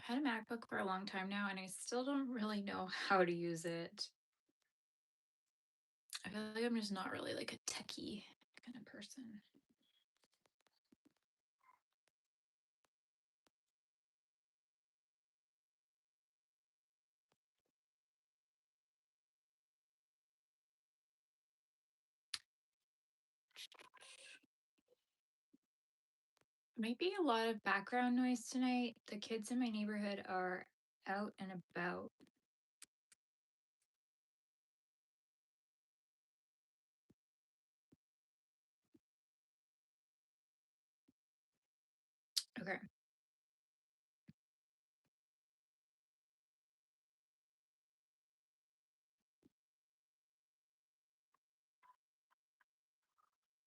had a MacBook for a long time now, and I still don't really know how to use it. I feel like I'm just not really like a techie kind of person. Might be a lot of background noise tonight. The kids in my neighborhood are out and about. Okay.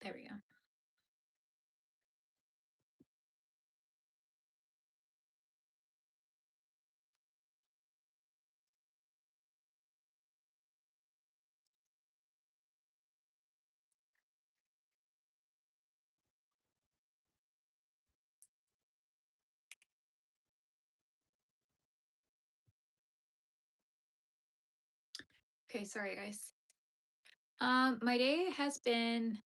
There we go. Okay, sorry guys. My day has been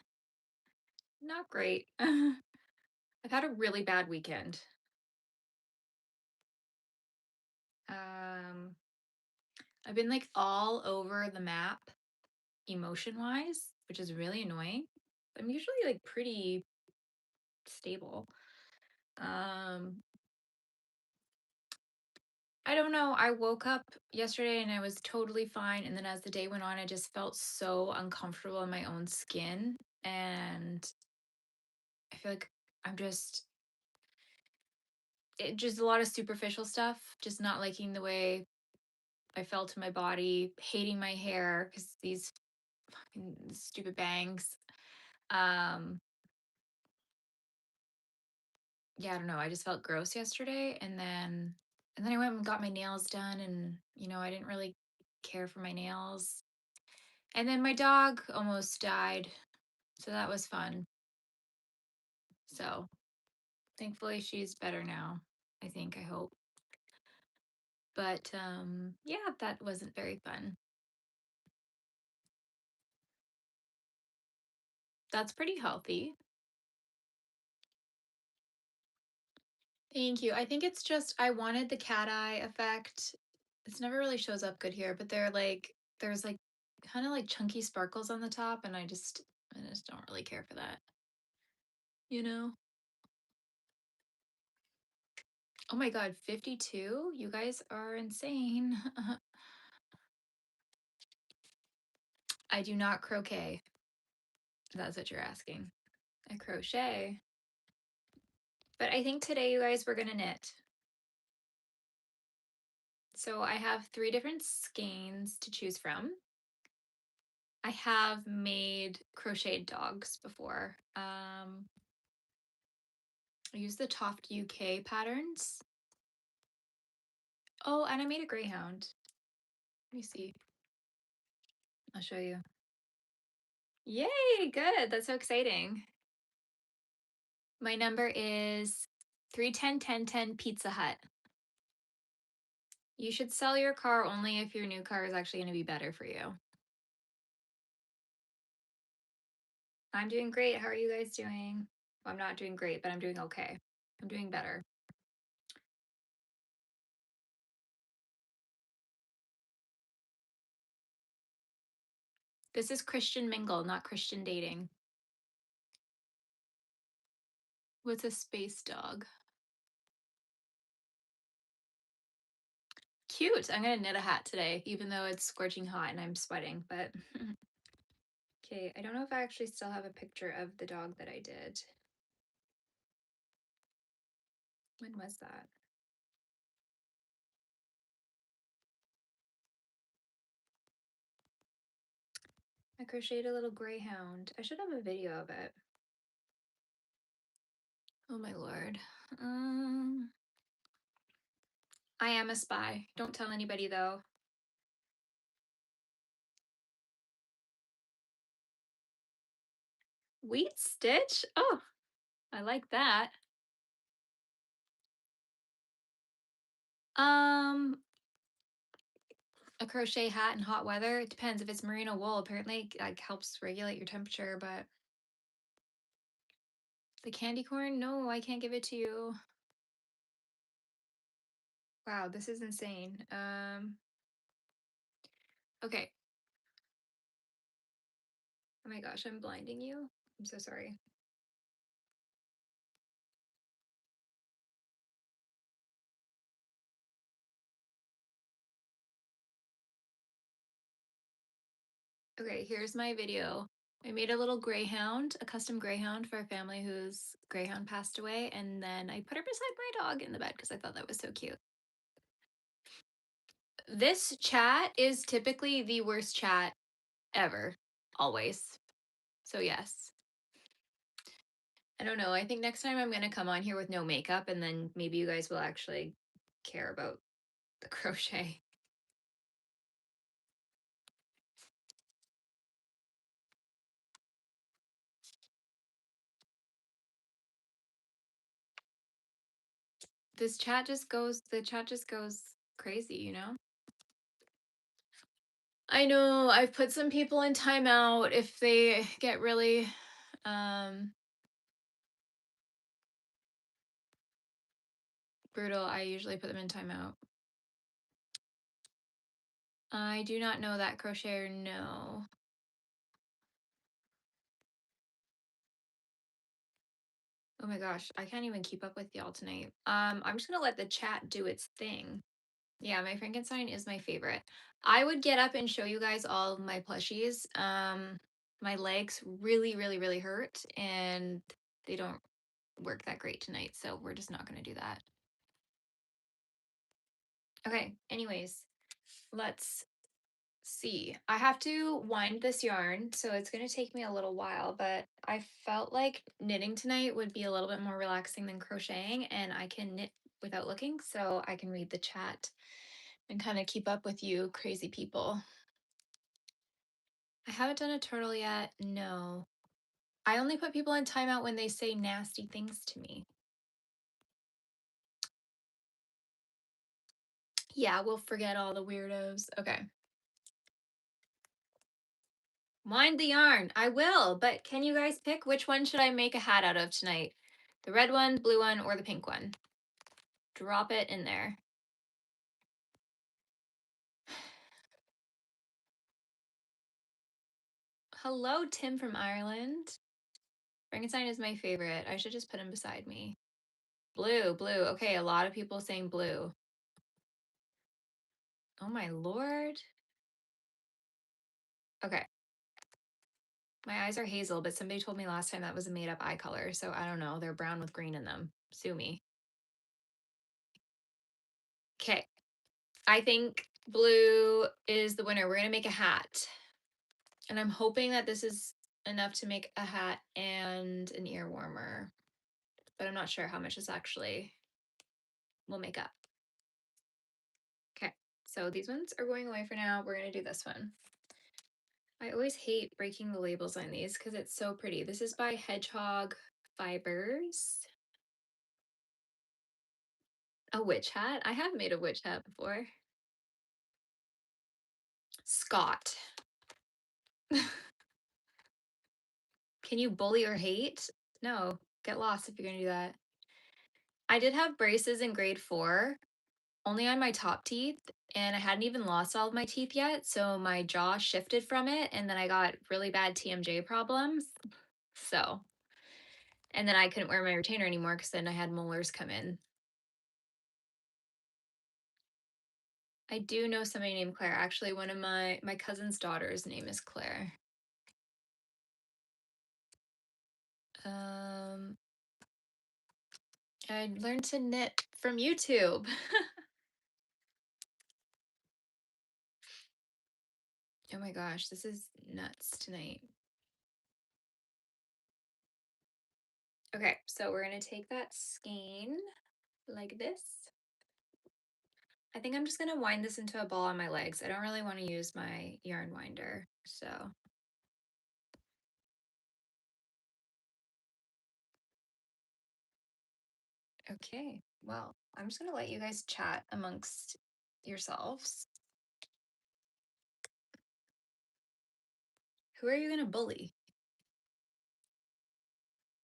not great. I've had a really bad weekend. Um, I've been like all over the map emotion wise, which is really annoying. I'm usually like pretty stable. Um, I don't know. I woke up yesterday and I was totally fine. And then as the day went on, I just felt so uncomfortable in my own skin. And I feel like I'm just a lot of superficial stuff, just not liking the way I felt in my body, hating my hair because these fucking stupid bangs. Um, yeah, I don't know. I just felt gross yesterday. And then I went and got my nails done and I didn't really care for my nails. And then my dog almost died. So that was fun. So thankfully she's better now. I think, I hope. But yeah, that wasn't very fun. That's pretty healthy. Thank you. I think it's just I wanted the cat eye effect. It's never really shows up good here, but there's like kind of like chunky sparkles on the top, and I just don't really care for that. You know? Oh my God, 52? You guys are insane. I do not croquet. If that's what you're asking. I crochet. But I think today you guys were gonna knit. So I have three different skeins to choose from. I have made crocheted dogs before. I use the Toft UK patterns. Oh, and I made a greyhound. Let me see. I'll show you. Yay, good. That's so exciting. My number is 310 Pizza Hut. You should sell your car only if your new car is actually going to be better for you. I'm doing great. How are you guys doing? Well, I'm not doing great, but I'm doing okay. I'm doing better. This is Christian mingle, not Christian dating. What's a space dog? Cute. I'm going to knit a hat today, even though it's scorching hot and I'm sweating, but okay. I don't know if I actually still have a picture of the dog that I did. When was that? I crocheted a little greyhound. I should have a video of it. Oh my lord. I am a spy. Don't tell anybody though. Wheat stitch? Oh, I like that. Um, a crochet hat in hot weather. It depends. If it's merino wool, apparently like helps regulate your temperature, but the candy corn, no, I can't give it to you. Wow, this is insane. Okay. Oh my gosh, I'm blinding you. I'm so sorry. Okay, here's my video. I made a little greyhound, a custom greyhound for a family whose greyhound passed away, and then I put her beside my dog in the bed because I thought that was so cute. This chat is typically the worst chat ever, always. So yes. I don't know. I think next time I'm going to come on here with no makeup and then maybe you guys will actually care about the crochet. The chat just goes crazy, you know? I know I've put some people in timeout if they get really um brutal. I usually put them in timeout. I do not know that crocheter, no. Oh my gosh, I can't even keep up with y'all tonight. I'm just gonna let the chat do its thing. Yeah, my Frankenstein is my favorite. I would get up and show you guys all of my plushies. My legs really, really, really hurt and they don't work that great tonight, so we're just not gonna do that. Okay, anyways, let's see. I have to wind this yarn, so it's going to take me a little while, but I felt like knitting tonight would be a little bit more relaxing than crocheting, and I can knit without looking, so I can read the chat and kind of keep up with you crazy people. I haven't done a turtle yet. No. I only put people in timeout when they say nasty things to me. Yeah, we'll forget all the weirdos. Okay. Wind the yarn. I will, but can you guys pick which one should I make a hat out of tonight? The red one, blue one, or the pink one? Drop it in there. Hello, Tim from Ireland. Frankenstein is my favorite. I should just put him beside me. Blue, blue. Okay, a lot of people saying blue. Oh my lord. Okay. My eyes are hazel, but somebody told me last time that was a made up eye color, so I don't know. They're brown with green in them. Sue me. Okay. I think blue is the winner. We're going to make a hat. And I'm hoping that this is enough to make a hat and an ear warmer, but I'm not sure how much this actually will make up. Okay, so these ones are going away for now. We're going to do this one. I always hate breaking the labels on these because it's so pretty. This is by Hedgehog Fibers. A witch hat? I have made a witch hat before. Scott. Can you bully or hate? No, get lost if you're going to do that. I did have braces in grade 4, only on my top teeth, and I hadn't even lost all of my teeth yet, so my jaw shifted from it, and then I got really bad TMJ problems. So, and then I couldn't wear my retainer anymore because then I had molars come in. I do know somebody named Claire. Actually, one of my cousin's daughter's name is Claire. I learned to knit from YouTube. Oh my gosh, this is nuts tonight. Okay, so we're gonna take that skein like this. I think I'm just gonna wind this into a ball on my legs. I don't really want to use my yarn winder, so. Okay, well, I'm just gonna let you guys chat amongst yourselves. Who are you gonna bully?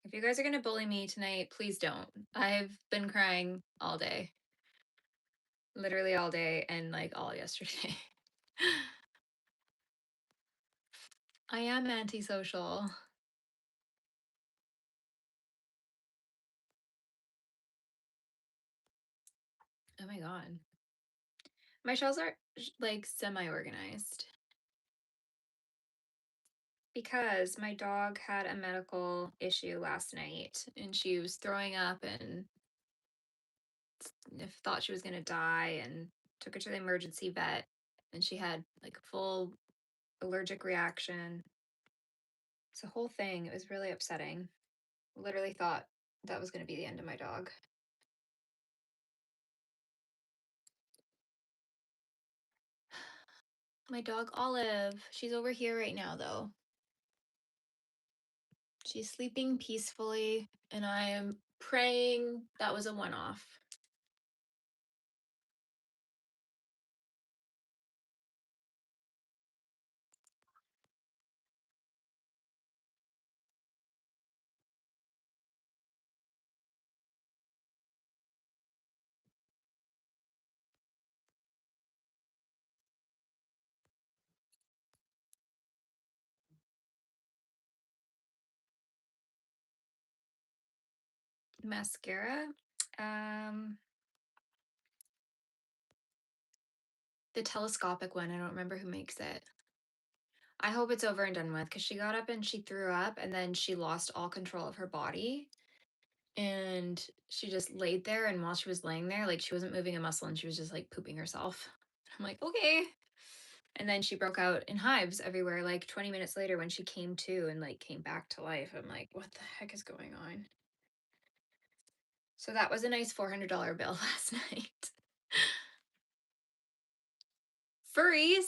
If you guys are gonna bully me tonight, please don't. I've been crying all day, literally all day, and like all yesterday. I am antisocial. Oh my god. My shelves are like semi organized because my dog had a medical issue last night and she was throwing up and thought she was going to die and took her to the emergency vet and she had like a full allergic reaction. It's a whole thing. It was really upsetting. Literally thought that was going to be the end of my dog. My dog Olive, she's over here right now though. She's sleeping peacefully and I am praying that was a one-off. Mascara. Um, the telescopic one. I don't remember who makes it. I hope it's over and done with because she got up and she threw up and then she lost all control of her body and she just laid there. And while she was laying there, like she wasn't moving a muscle and she was just like pooping herself. I'm like, okay. And then she broke out in hives everywhere. Like 20 minutes later, when she came to and like came back to life, I'm like, what the heck is going on? So that was a nice $400 bill last night. Furries?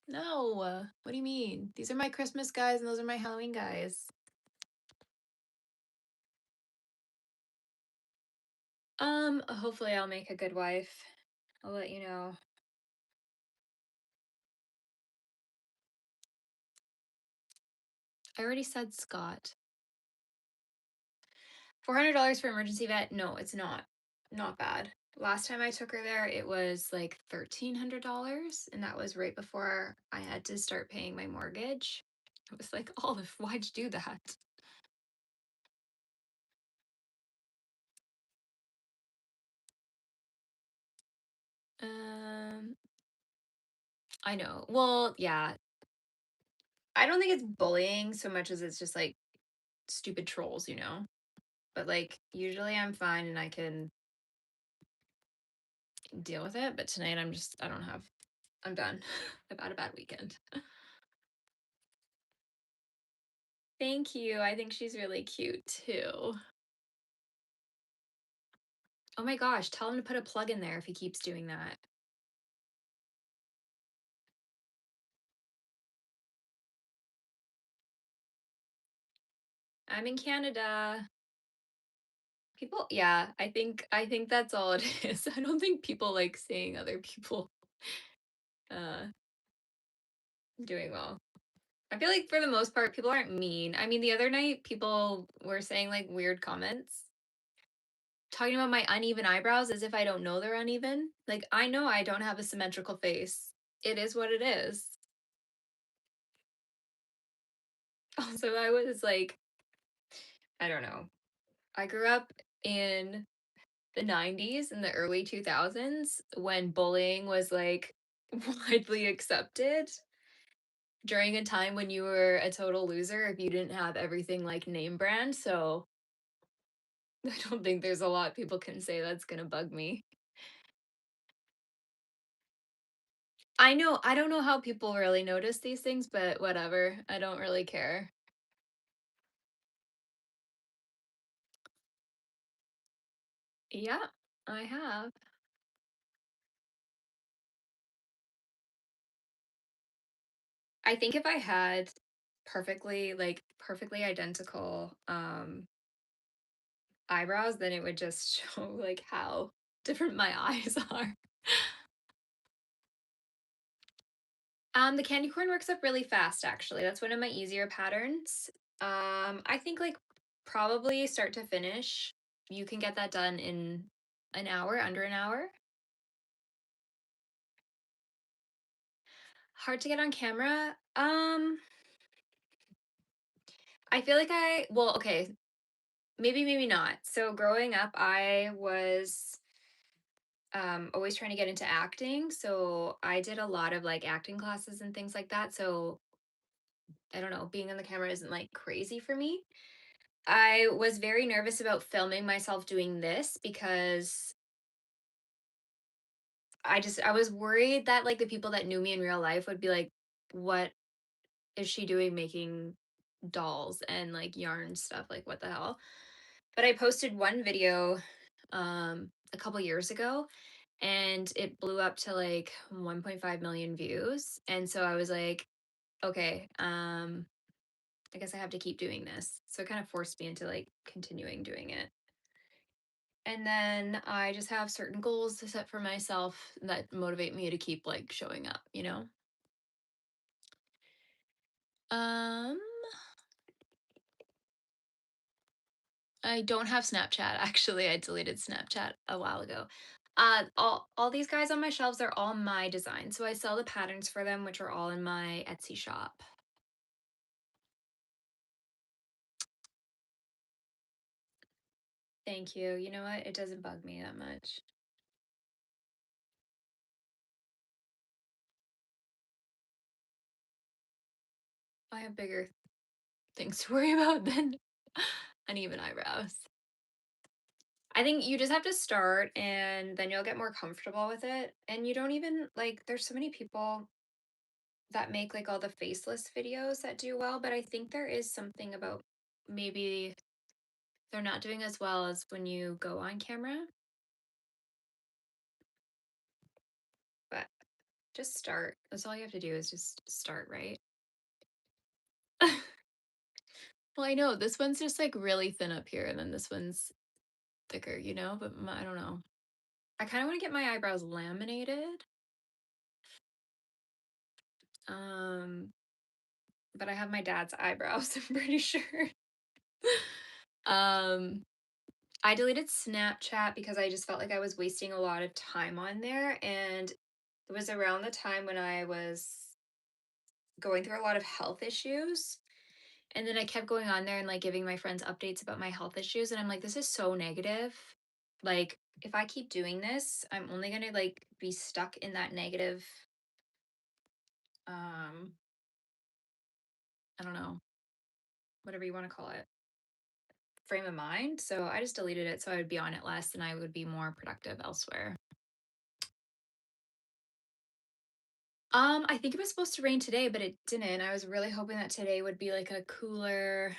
No. What do you mean? These are my Christmas guys and those are my Halloween guys. Hopefully I'll make a good wife. I'll let you know. I already said Scott. $400 for emergency vet? No, it's not. Not bad. Last time I took her there, it was like $1,300, and that was right before I had to start paying my mortgage. It was like, Olive, why'd you do that? Um, I know. Well, yeah. I don't think it's bullying so much as it's just like stupid trolls, you know? But like usually I'm fine and I can deal with it, but tonight I'm done. I've had a bad weekend. Thank you. I think she's really cute too. Oh my gosh, tell him to put a plug in there if he keeps doing that. I'm in Canada. People, yeah, I think that's all it is. I don't think people like seeing other people uh doing well. I feel like for the most part people aren't mean. I mean, the other night people were saying like weird comments talking about my uneven eyebrows as if I don't know they're uneven. Like I know I don't have a symmetrical face. It is what it is. Also, I was like, I don't know. I grew up in the 90s and the early 2000s when bullying was like widely accepted during a time when you were a total loser if you didn't have everything like name brand. So I don't think there's a lot people can say that's going to bug me. I know, I don't know how people really notice these things, but whatever. I don't really care. Yeah, I have. I think if I had perfectly identical eyebrows, then it would just show like how different my eyes are. The candy corn works up really fast, actually. That's one of my easier patterns. I think like probably start to finish, you can get that done in an hour, under an hour. Hard to get on camera. I feel like well, okay, maybe, maybe not. So growing up, I was always trying to get into acting. So I did a lot of like acting classes and things like that. So I don't know, being on the camera isn't like crazy for me. I was very nervous about filming myself doing this because I was worried that like the people that knew me in real life would be like, what is she doing making dolls and like yarn stuff? Like what the hell? But I posted one video a couple years ago and it blew up to like 1.5 million views. And so I was like, okay, I guess I have to keep doing this. So it kind of forced me into like continuing doing it. And then I just have certain goals to set for myself that motivate me to keep like showing up, you know? Um, I don't have Snapchat actually. I deleted Snapchat a while ago. All these guys on my shelves are all my designs. So I sell the patterns for them, which are all in my Etsy shop. Thank you. You know what? It doesn't bug me that much. I have bigger things to worry about than uneven eyebrows. I think you just have to start and then you'll get more comfortable with it. And you don't even like, there's so many people that make like all the faceless videos that do well, but I think there is something about maybe they're not doing as well as when you go on camera, but just start. That's all you have to do is just start, right? Well, I know this one's just like really thin up here and then this one's thicker, you know, but I don't know. I kind of want to get my eyebrows laminated. Um, but I have my dad's eyebrows, I'm pretty sure. Um, I deleted Snapchat because I just felt like I was wasting a lot of time on there. And it was around the time when I was going through a lot of health issues. And then I kept going on there and like giving my friends updates about my health issues. And I'm like, this is so negative. Like, if I keep doing this, I'm only going to like be stuck in that negative, um, I don't know, whatever you want to call it, frame of mind. So I just deleted it so I would be on it less and I would be more productive elsewhere. I think it was supposed to rain today, but it didn't. I was really hoping that today would be like a cooler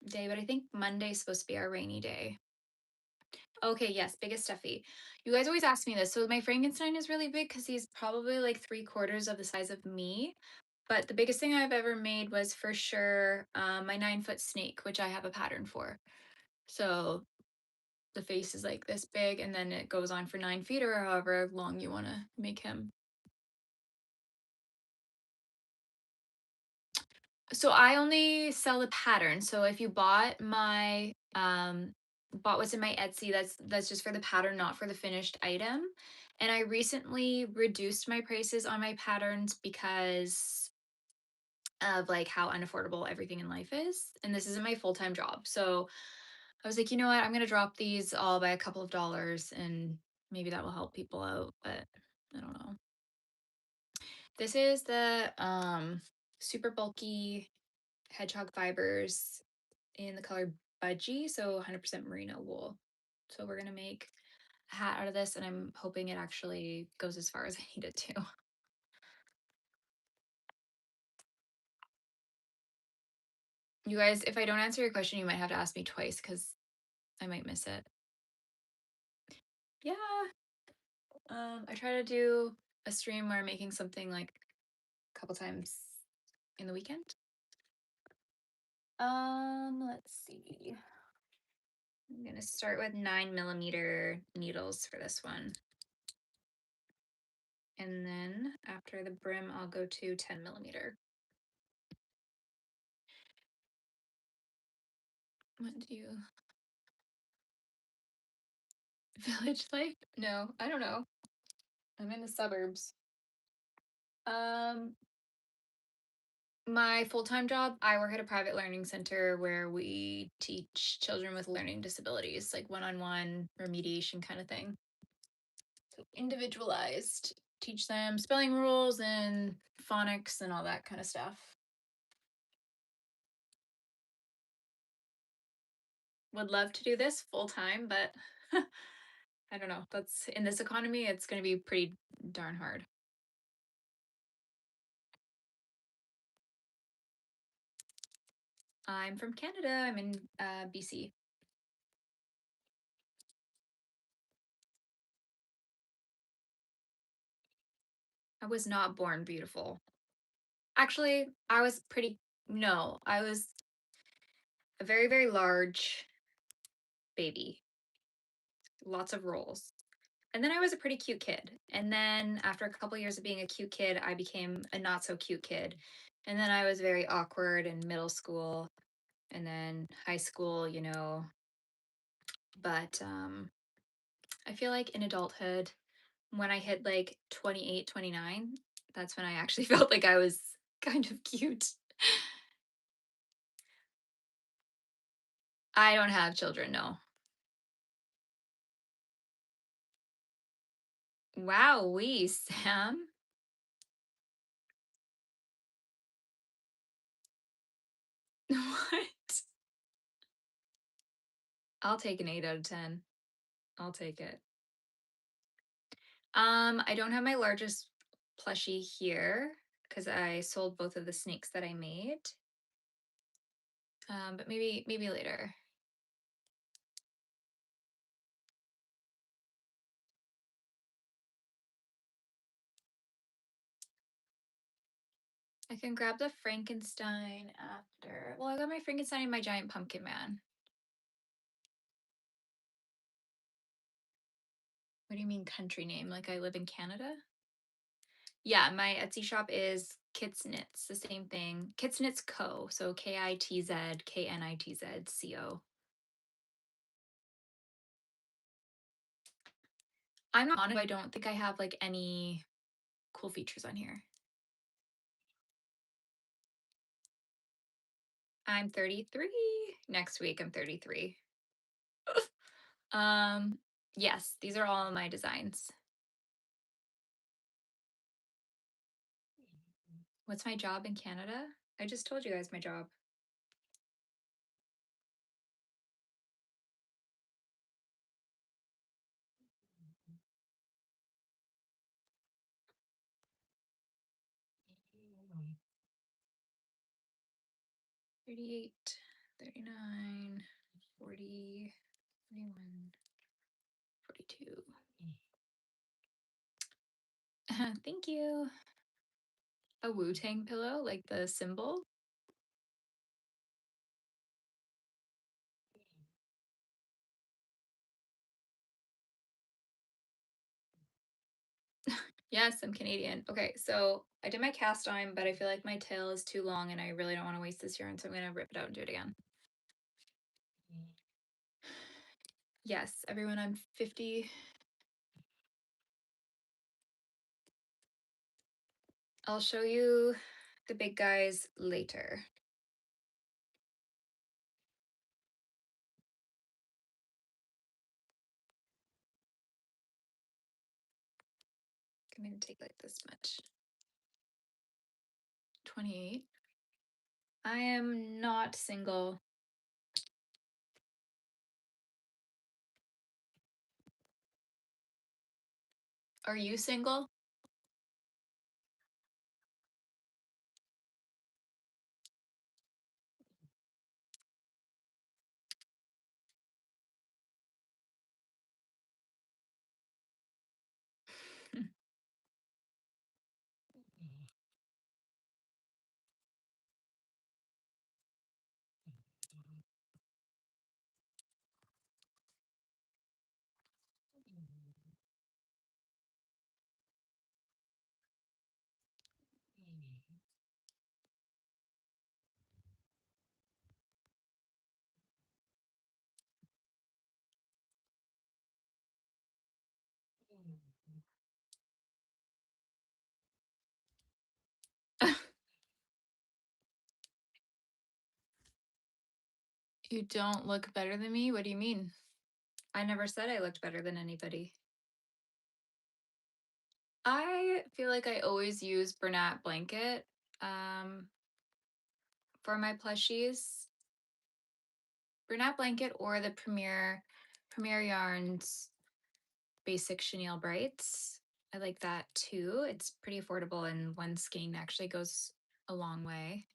day, but I think Monday's supposed to be our rainy day. Okay, yes, biggest stuffy. You guys always ask me this. So my Frankenstein is really big because he's probably like 3/4 of the size of me. But the biggest thing I've ever made was for sure my 9-foot snake, which I have a pattern for. So the face is like this big, and then it goes on for 9 feet or however long you want to make him. So I only sell the pattern. So if you bought what's in my Etsy, that's just for the pattern, not for the finished item. And I recently reduced my prices on my patterns because of like how unaffordable everything in life is. And this isn't my full-time job. So I was like, you know what? I'm gonna drop these all by a couple of dollars and maybe that will help people out, but I don't know. This is the super bulky hedgehog fibers in the color budgie, so 100% merino wool. So we're gonna make a hat out of this, and I'm hoping it actually goes as far as I need it to. You guys, if I don't answer your question, you might have to ask me twice because I might miss it. Yeah. I try to do a stream where I'm making something like a couple times in the weekend. Let's see. I'm going to start with 9mm needles for this one. And then after the brim, I'll go to 10mm. What do you... Village life? No, I don't know. I'm in the suburbs. Um, my full-time job, I work at a private learning center where we teach children with learning disabilities, like one-on-one remediation kind of thing. So individualized, teach them spelling rules and phonics and all that kind of stuff. Would love to do this full-time, but I don't know. That's in this economy, it's going to be pretty darn hard. I'm from Canada. I'm in BC. I was not born beautiful. Actually, I was pretty, no, I was a very, very large baby, lots of rolls. And then I was a pretty cute kid. And then after a couple years of being a cute kid, I became a not so cute kid. And then I was very awkward in middle school and then high school, you know. But I feel like in adulthood, when I hit like 28, 29, that's when I actually felt like I was kind of cute. I don't have children, no. Wow, we Sam. What? I'll take an 8 out of 10. I'll take it. I don't have my largest plushie here because I sold both of the snakes that I made. But maybe later. I can grab the Frankenstein after. Well, I got my Frankenstein and my giant pumpkin man. What do you mean country name? Like I live in Canada? Yeah, my Etsy shop is Kits Knits, the same thing. Kits Knits Co. So KITZKNITZCO. I'm not honest, I don't think I have like any cool features on here. I'm 33. Next week I'm 33. Um, yes, these are all my designs. What's my job in Canada? I just told you guys my job. Mm. 38, 39, 40, 41, 42. Thank you. A Wu-Tang pillow, like the symbol. Yes, I'm Canadian. Okay, so I did my cast iron, but I feel like my tail is too long and I really don't want to waste this yarn, so I'm gonna rip it out and do it again. Yes, everyone, I'm 50. I'll show you the big guys later. I'm gonna take like this much. 28. I am not single. Are you single? You don't look better than me? What do you mean? I never said I looked better than anybody. I feel like I always use Bernat blanket um, for my plushies. Bernat blanket or the Premier Yarns basic chenille brights. I like that too. It's pretty affordable and one skein actually goes a long way.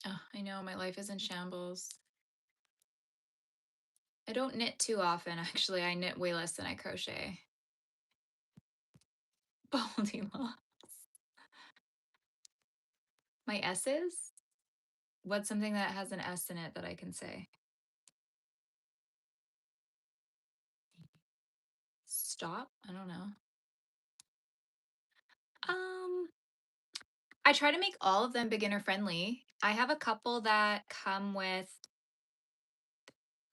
Oh, I know my life is in shambles. I don't knit too often, actually. I knit way less than I crochet. Goldilocks. My S's? What's something that has an S in it that I can say? Stop? I don't know. Um, I try to make all of them beginner friendly. I have a couple that come with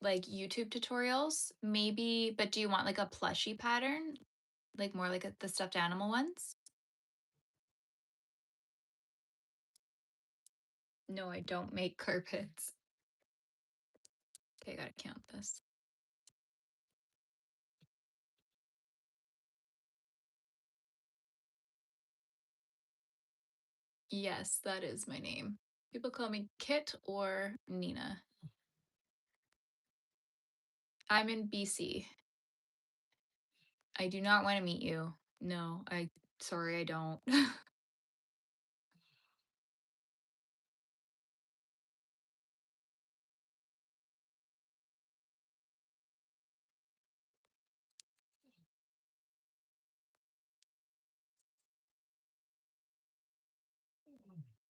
like YouTube tutorials, maybe, but do you want like a plushie pattern? Like more like the stuffed animal ones? No, I don't make carpets. Okay, I gotta count this. Yes, that is my name. People call me Kit or Nina. I'm in BC. I do not want to meet you. No, sorry, I don't.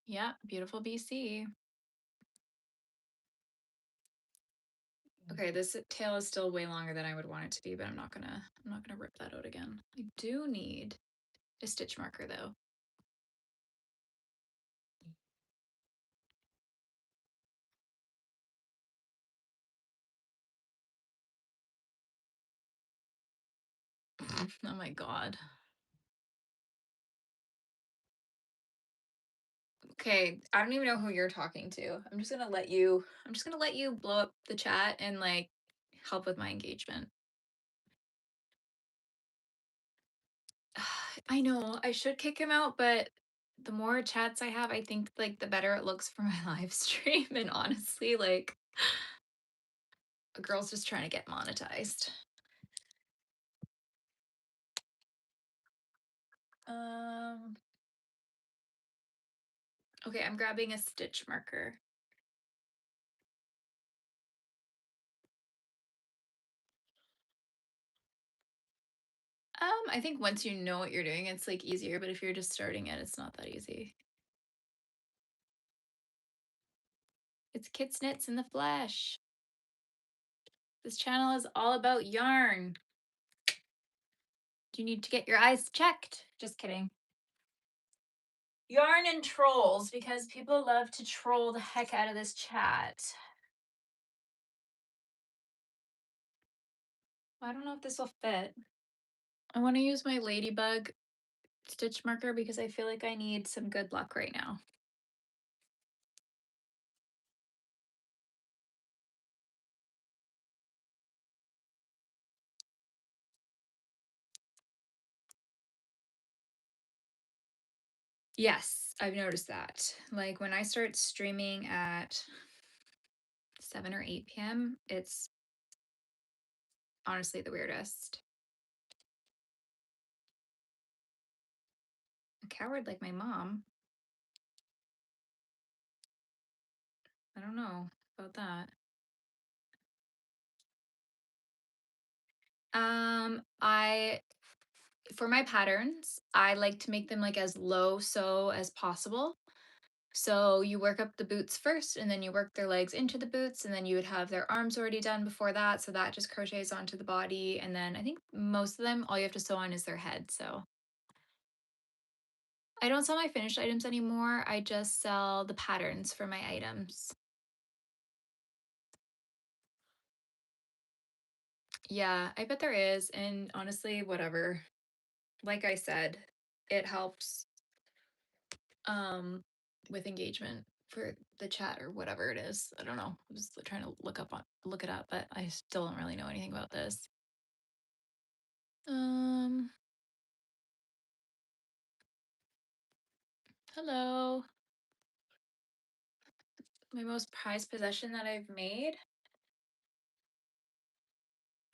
Yeah, beautiful BC. Okay, this tail is still way longer than I would want it to be, but I'm not gonna rip that out again. I do need a stitch marker though. Oh my god. Okay, I don't even know who you're talking to. I'm just gonna let you blow up the chat and like help with my engagement. I know I should kick him out, but the more chats I have, I think like the better it looks for my live stream. And honestly, like a girl's just trying to get monetized. Um, okay, I'm grabbing a stitch marker. I think once you know what you're doing, it's like easier, but if you're just starting it, it's not that easy. It's Kits Knits in the flesh. This channel is all about yarn. Do you need to get your eyes checked? Just kidding. Yarn and trolls, because people love to troll the heck out of this chat. I don't know if this will fit. I want to use my ladybug stitch marker because I feel like I need some good luck right now. Yes, I've noticed that. Like when I start streaming at 7 or 8 p.m., it's honestly the weirdest. A coward like my mom. I don't know about that. I for my patterns, I like to make them like as low sew as possible. So you work up the boots first and then you work their legs into the boots and then you would have their arms already done before that. So that just crochets onto the body. And then I think most of them, all you have to sew on is their head. So I don't sell my finished items anymore. I just sell the patterns for my items. Yeah, I bet there is. And honestly, whatever. Like I said, it helps um, with engagement for the chat or whatever it is. I don't know. I was trying to look it up, but I still don't really know anything about this. Um, Hello. My most prized possession that I've made.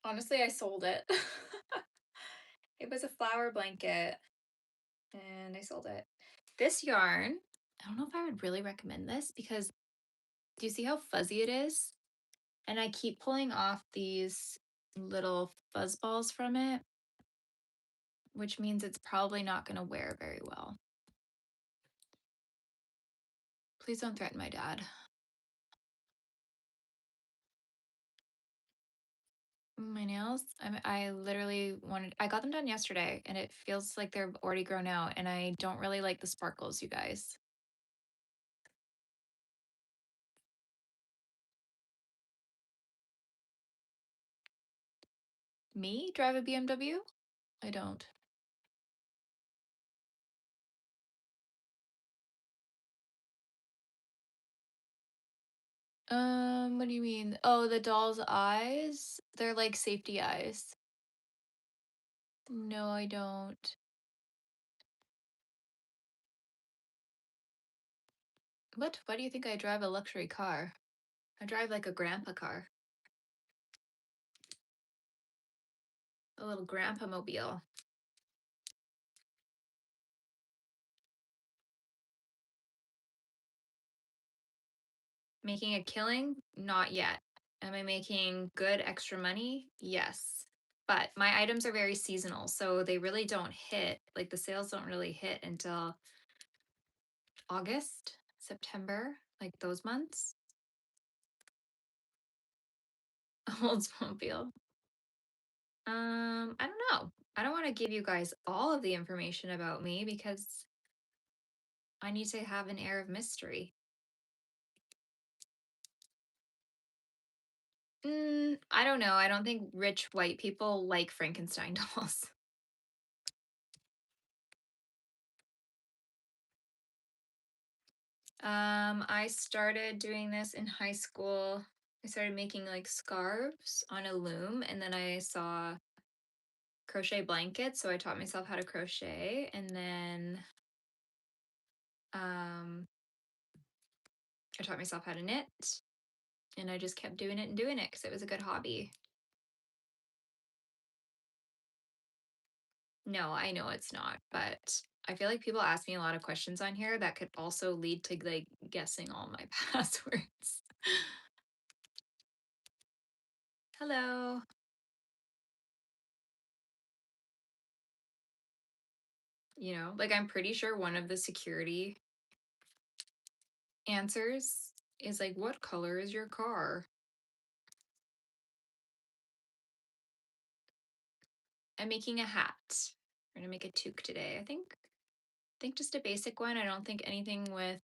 Honestly, I sold it. It was a flower blanket and I sold it. This yarn, I don't know if I would really recommend this because do you see how fuzzy it is? And I keep pulling off these little fuzz balls from it, which means it's probably not going to wear very well. Please don't threaten my dad. My nails, I literally I got them done yesterday and it feels like they're already grown out and I don't really like the sparkles, you guys. Me drive a BMW? I don't. What do you mean? Oh, the doll's eyes? They're like safety eyes. No, I don't. What? Why do you think I drive a luxury car? I drive like a grandpa car. A little grandpa mobile. Making a killing? Not yet. Am I making good extra money? Yes. But my items are very seasonal, so they really don't hit, like the sales don't really hit until August, September, like those months. Oldsmobile. I don't know. I don't want to give you guys all of the information about me because I need to have an air of mystery. I don't know. I don't think rich white people like Frankenstein dolls. I started doing this in high school. I started making like scarves on a loom, and then I saw crochet blankets, so I taught myself how to crochet, and then um, I taught myself how to knit, and I just kept doing it and doing it because it was a good hobby. No, I know it's not, but I feel like people ask me a lot of questions on here that could also lead to like guessing all my passwords. Hello. Like I'm pretty sure one of the security answers is like, what color is your car? I'm making a hat. We're gonna make a toque today. I think just a basic one. I don't think anything with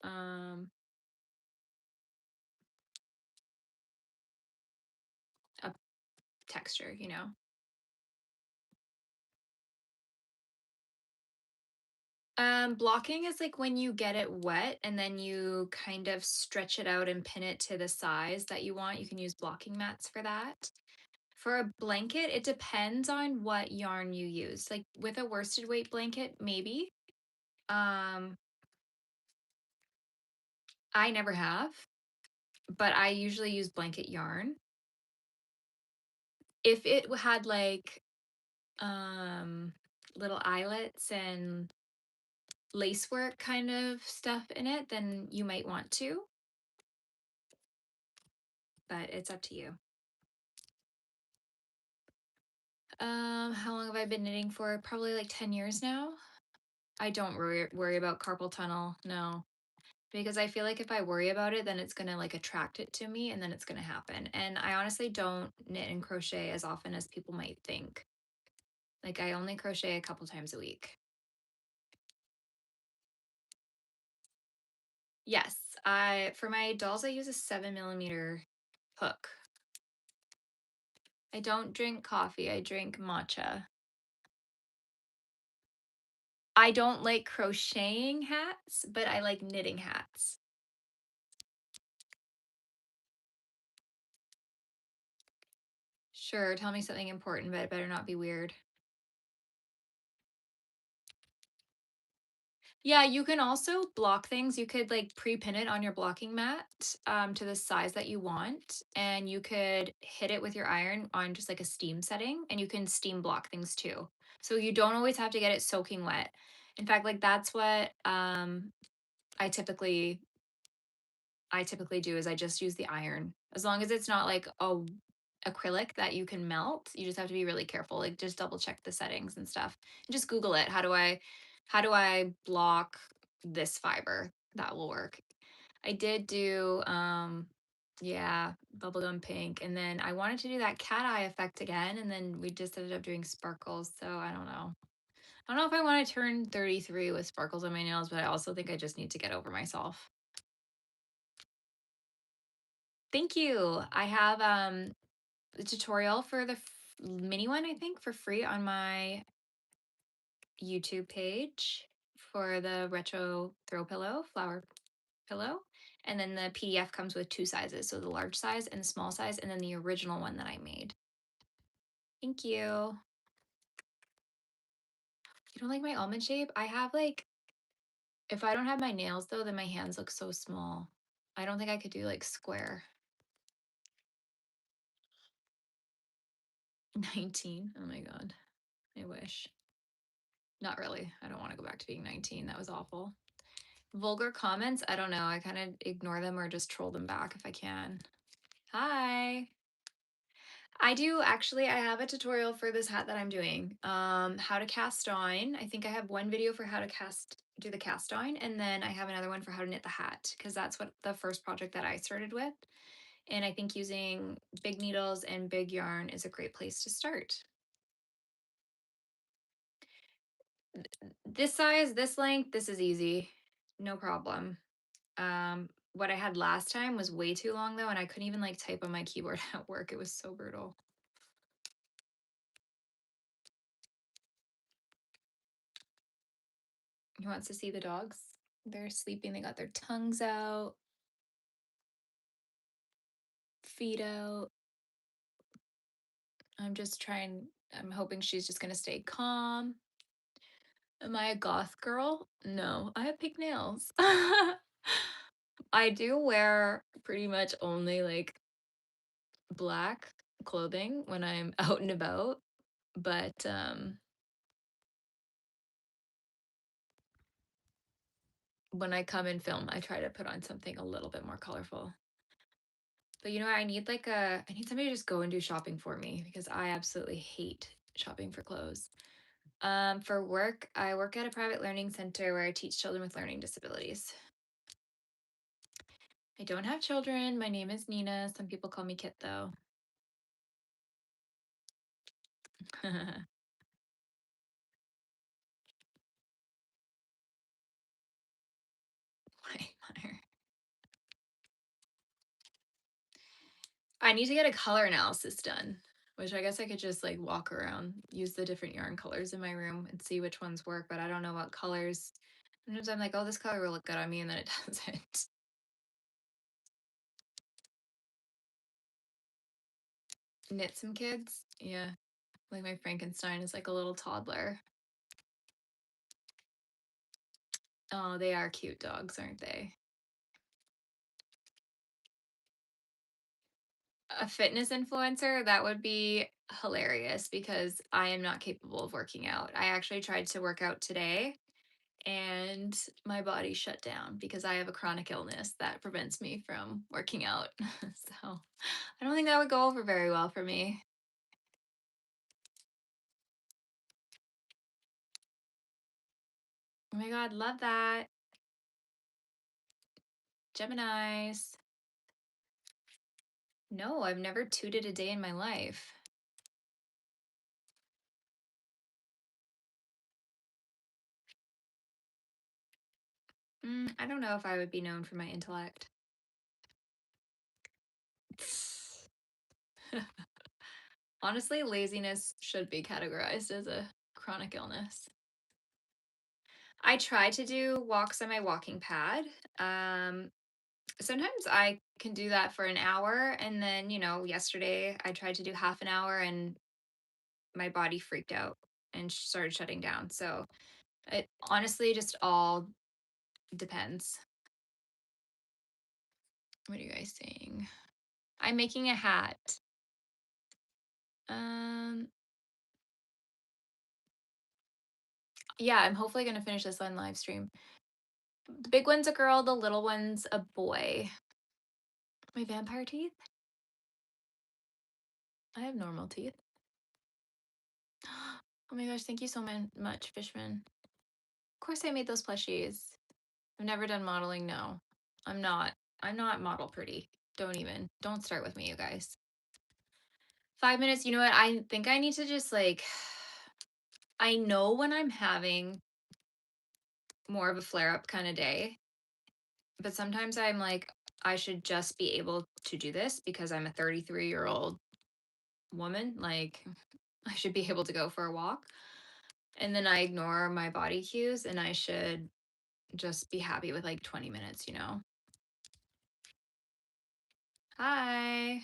um a texture. Blocking is like when you get it wet and then you kind of stretch it out and pin it to the size that you want. You can use blocking mats for that. For a blanket, it depends on what yarn you use. Like with a worsted weight blanket, maybe. Um, I never have, but I usually use blanket yarn. If it had like um little eyelets and lacework kind of stuff in it, then you might want to, but it's up to you. How long have I been knitting for? Probably like 10 years now. I don't worry about carpal tunnel, no. Because I feel like if I worry about it, then it's gonna like attract it to me and then it's gonna happen. And I honestly don't knit and crochet as often as people might think. Like I only crochet a couple times a week. Yes, I for my dolls I use a 7 millimeter hook. I don't drink coffee, I drink matcha. I don't like crocheting hats, but I like knitting hats. Sure, tell me something important, but it better not be weird. Yeah, you can also block things. You could like pre-pin it on your blocking mat to the size that you want, and you could hit it with your iron on just like a steam setting, and you can steam block things too. So you don't always have to get it soaking wet. In fact, like that's what I typically I typically do is I just use the iron. As long as it's not like a acrylic that you can melt, you just have to be really careful. Like just double check the settings and stuff. And just Google it. How do I block this fiber? That will work. I did do yeah, bubblegum pink. And then I wanted to do that cat eye effect again. And then we just ended up doing sparkles. So I don't know. I don't know if I want to turn 33 with sparkles on my nails, but I also think I just need to get over myself. Thank you. I have a tutorial for the mini one, I think, for free on my YouTube page for the retro throw pillow, flower pillow. And then the PDF comes with two sizes. So the large size and the small size, and then the original one that I made. Thank you. You don't like my almond shape? I have like, if I don't have my nails though, then my hands look so small. I don't think I could do like square. 19. Oh my God. I wish. Not really. I don't want to go back to being 19. That was awful. Vulgar comments, I don't know. I kind of ignore them or just troll them back if I can. Hi. I do actually, I have a tutorial for this hat that I'm doing. How to cast on. I think I have one video for how to do the cast on, and then I have another one for how to knit the hat because that's what the first project that I started with. And I think using big needles and big yarn is a great place to start. This size, this length, this is easy. No problem. What I had last time was way too long though, and I couldn't even like type on my keyboard at work. It was so brutal. He wants to see the dogs. They're sleeping. They got their tongues out, feet out. I'm hoping she's just gonna stay calm. Am I a goth girl? No, I have pink nails. I do wear pretty much only like black clothing when I'm out and about, but when I come and film, I try to put on something a little bit more colorful. But you know, I need somebody to just go and do shopping for me because I absolutely hate shopping for clothes. For work, I work at a private learning center where I teach children with learning disabilities. I don't have children. My name is Nina. Some people call me Kit though. White. I need to get a color analysis done, which I guess I could just like walk around, use the different yarn colors in my room and see which ones work, but I don't know what colors. Sometimes I'm like, oh, this color will look good on me, and then it doesn't. Knit some kids. Yeah. Like my Frankenstein is like a little toddler. Oh, they are cute dogs, aren't they? A fitness influencer, that would be hilarious because I am not capable of working out. I actually tried to work out today and my body shut down because I have a chronic illness that prevents me from working out. So I don't think that would go over very well for me. Oh my God, love that. Geminis. No, I've never tooted a day in my life. I don't know if I would be known for my intellect. Honestly, laziness should be categorized as a chronic illness. I try to do walks on my walking pad. Um, Sometimes I can do that for an hour, and then, yesterday I tried to do half an hour and my body freaked out and started shutting down. So it honestly just all depends. What are you guys saying? I'm making a hat. Um, yeah, I'm hopefully gonna finish this on live stream. The big one's a girl, the little one's a boy. My vampire teeth? I have normal teeth. Oh my gosh, thank you so much, Fishman. Of course I made those plushies. I've never done modeling, no. I'm not. I'm not model pretty. Don't even. Don't start with me, you guys. 5 minutes, you know what? I think I need to just like I know when I'm having more of a flare up kind of day, but sometimes I'm like, I should just be able to do this because I'm a 33-year-old woman. Like, I should be able to go for a walk. And then I ignore my body cues and I should just be happy with like 20 minutes, you know? Hi.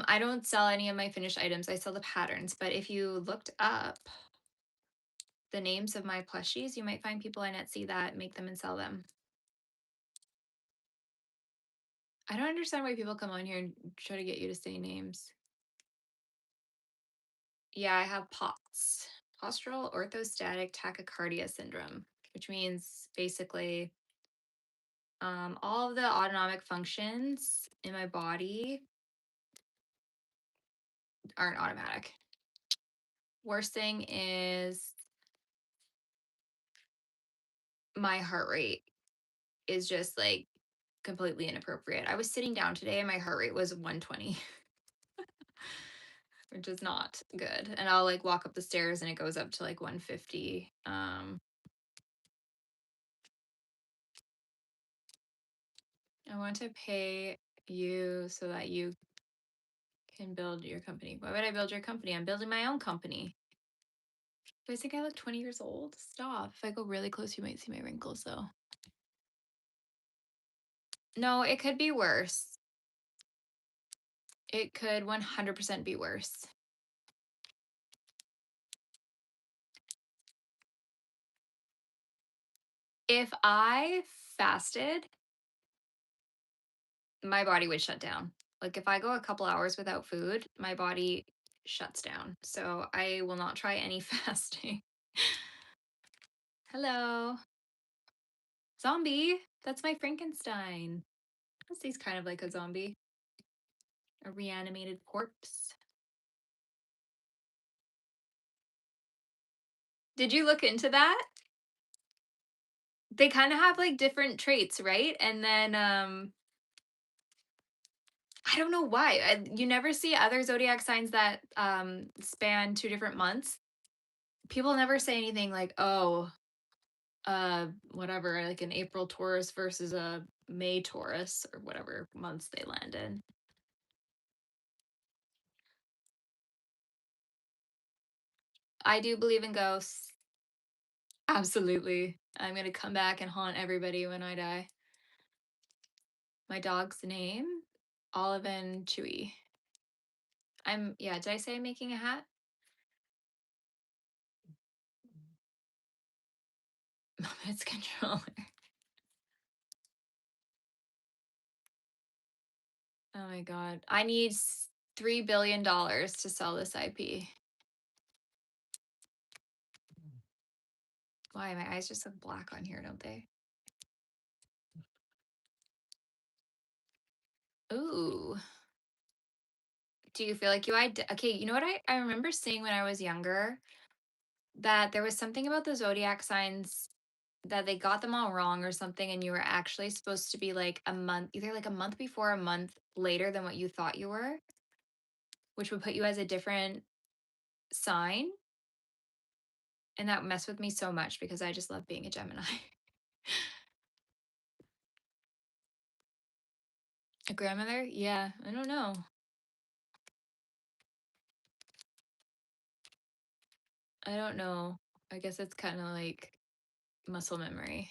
I don't sell any of my finished items. I sell the patterns, but if you looked up the names of my plushies, you might find people on Etsy that make them and sell them. I don't understand why people come on here and try to get you to say names. Yeah, I have POTS, postural orthostatic tachycardia syndrome, which means basically all of the autonomic functions in my body aren't automatic. Worst thing is my heart rate is just like completely inappropriate. I was sitting down today and my heart rate was 120, which is not good. And I'll like walk up the stairs and it goes up to like 150. I want to pay you so that you can build your company. Why would I build your company? I'm building my own company. Do I think I look 20 years old? Stop. If I go really close, you might see my wrinkles though. No, it could be worse. It could 100% be worse. If I fasted, my body would shut down. Like if I go a couple hours without food, my body shuts down. So I will not try any fasting. Hello. Zombie. That's my Frankenstein. This is kind of like a zombie, a reanimated corpse. Did you look into that? They kind of have like different traits, right? And then I don't know why. You never see other zodiac signs that span 2 different months. People never say anything like, "Oh, whatever, like an April Taurus versus a May Taurus or whatever months they land in." I do believe in ghosts. Absolutely. I'm going to come back and haunt everybody when I die. My dog's name, Olive and Chewy. Yeah, did I say I'm making a hat? It's controller. Oh my God. I need $3 billion to sell this IP. Why? My eyes just look black on here, don't they? Ooh. Do you feel like okay, you know what I remember seeing when I was younger that there was something about the zodiac signs that they got them all wrong or something, and you were actually supposed to be like a month, either like a month before, a month later than what you thought you were, which would put you as a different sign. And that messed with me so much because I just love being a Gemini. A grandmother? Yeah, I don't know. I don't know. I guess it's kind of like muscle memory.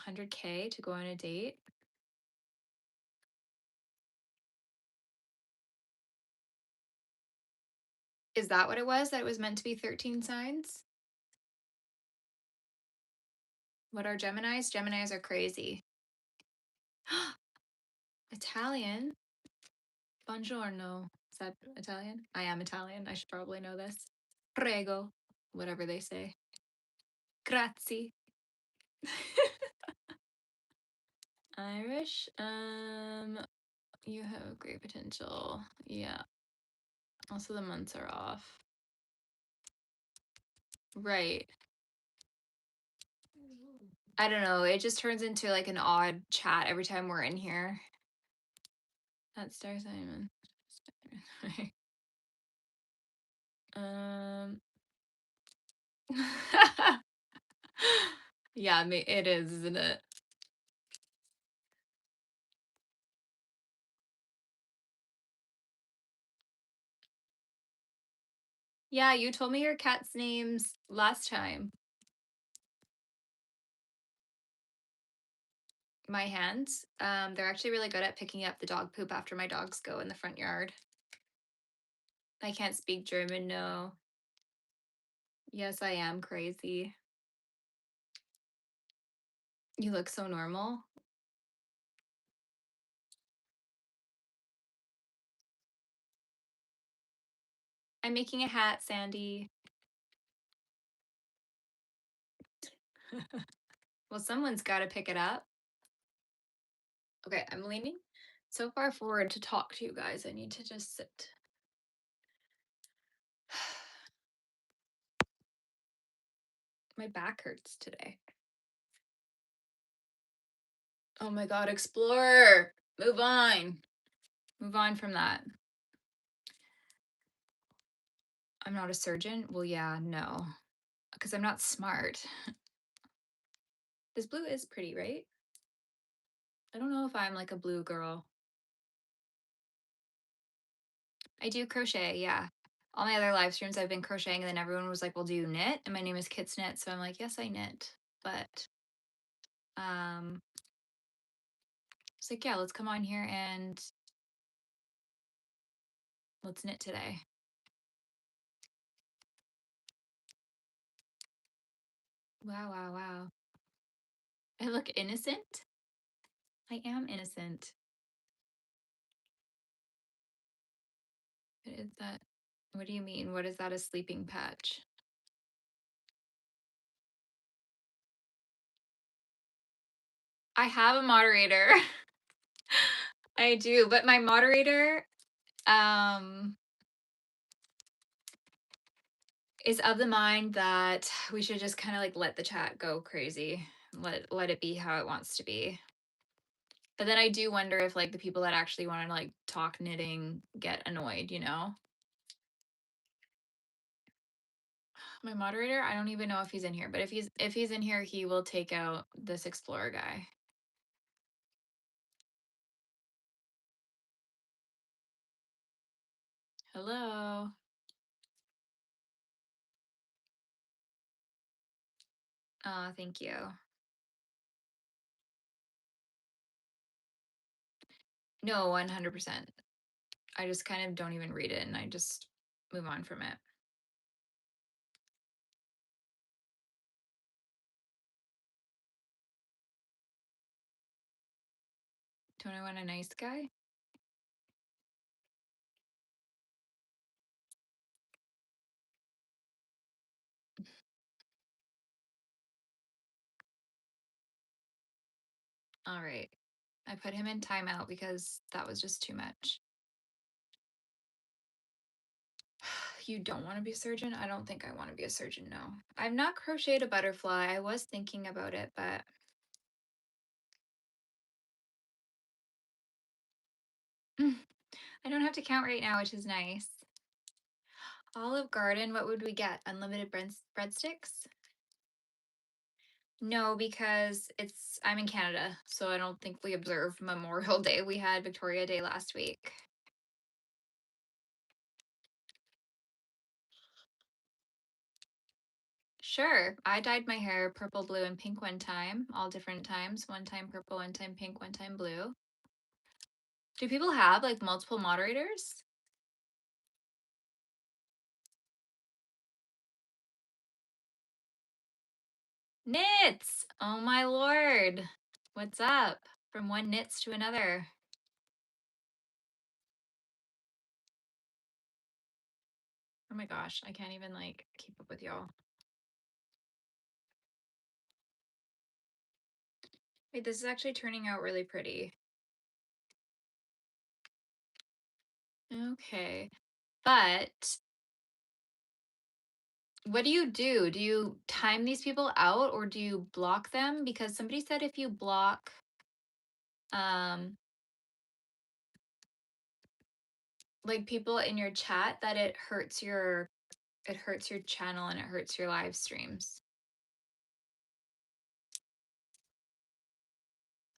100K to go on a date. Is that what it was? That it was meant to be 13 signs? What are Geminis? Geminis are crazy. Italian? Buongiorno. Is that Italian? I am Italian. I should probably know this. Prego. Whatever they say. Grazie. Irish. You have great potential. Yeah. Also, the months are off. Right. I don't know. It just turns into like an odd chat every time we're in here. That's Star Simon. um. Yeah, it is, isn't it? Yeah, you told me your cat's names last time. My hands. They're actually really good at picking up the dog poop after my dogs go in the front yard. I can't speak German, no. Yes, I am crazy. You look so normal. I'm making a hat, Sandy. Well, someone's got to pick it up. Okay, I'm leaning so far forward to talk to you guys. I need to just sit. My back hurts today. Oh my God, Explorer. Move on. Move on from that. I'm not a surgeon. Well, yeah, no. Because I'm not smart. This blue is pretty, right? I don't know if I'm like a blue girl. I do crochet, yeah. All my other live streams I've been crocheting, and then everyone was like, well, do you knit? And my name is Kits Knit, so I'm like, yes, I knit. But it's like, yeah, let's come on here and let's knit today. Wow, wow, wow. I look innocent. I am innocent. What is that? What do you mean? What is that, a sleeping patch? I have a moderator. I do, but my moderator is of the mind that we should just kind of like let the chat go crazy. Let it be how it wants to be. But then I do wonder if like the people that actually want to like talk knitting get annoyed, you know? My moderator, I don't even know if he's in here, but if he's in here, he will take out this explorer guy. Hello. Thank you. No, 100%. I just kind of don't even read it and I just move on from it. Don't I want a nice guy? All right. I put him in timeout because that was just too much. You don't want to be a surgeon? I don't think I want to be a surgeon, no. I've not crocheted a butterfly. I was thinking about it, but I don't have to count right now, which is nice. Olive Garden, what would we get? Unlimited breadsticks? No, because I'm in Canada, so I don't think we observed Memorial Day. We had Victoria Day last week. Sure. I dyed my hair purple, blue, and pink one time, all different times. One time purple, one time pink, one time blue. Do people have like multiple moderators? Knits! Oh my lord. What's up? From one knits to another. Oh my gosh, I can't even like keep up with y'all. Wait, this is actually turning out really pretty. Okay. But what do you do? Do you time these people out or do you block them? Because somebody said if you block um like people in your chat that it hurts your channel and it hurts your live streams.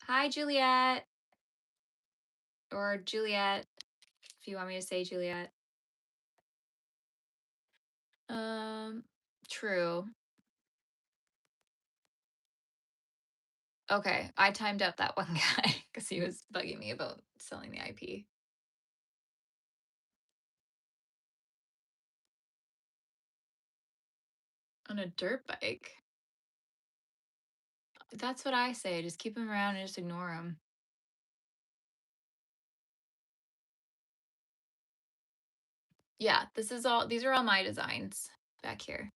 Hi Juliet or Juliet if you want me to say Juliet. Um true. Okay, I timed out that one guy cuz he was bugging me about selling the IP. On a dirt bike. That's what I say. Just keep him around and just ignore him. Yeah, these are all my designs back here.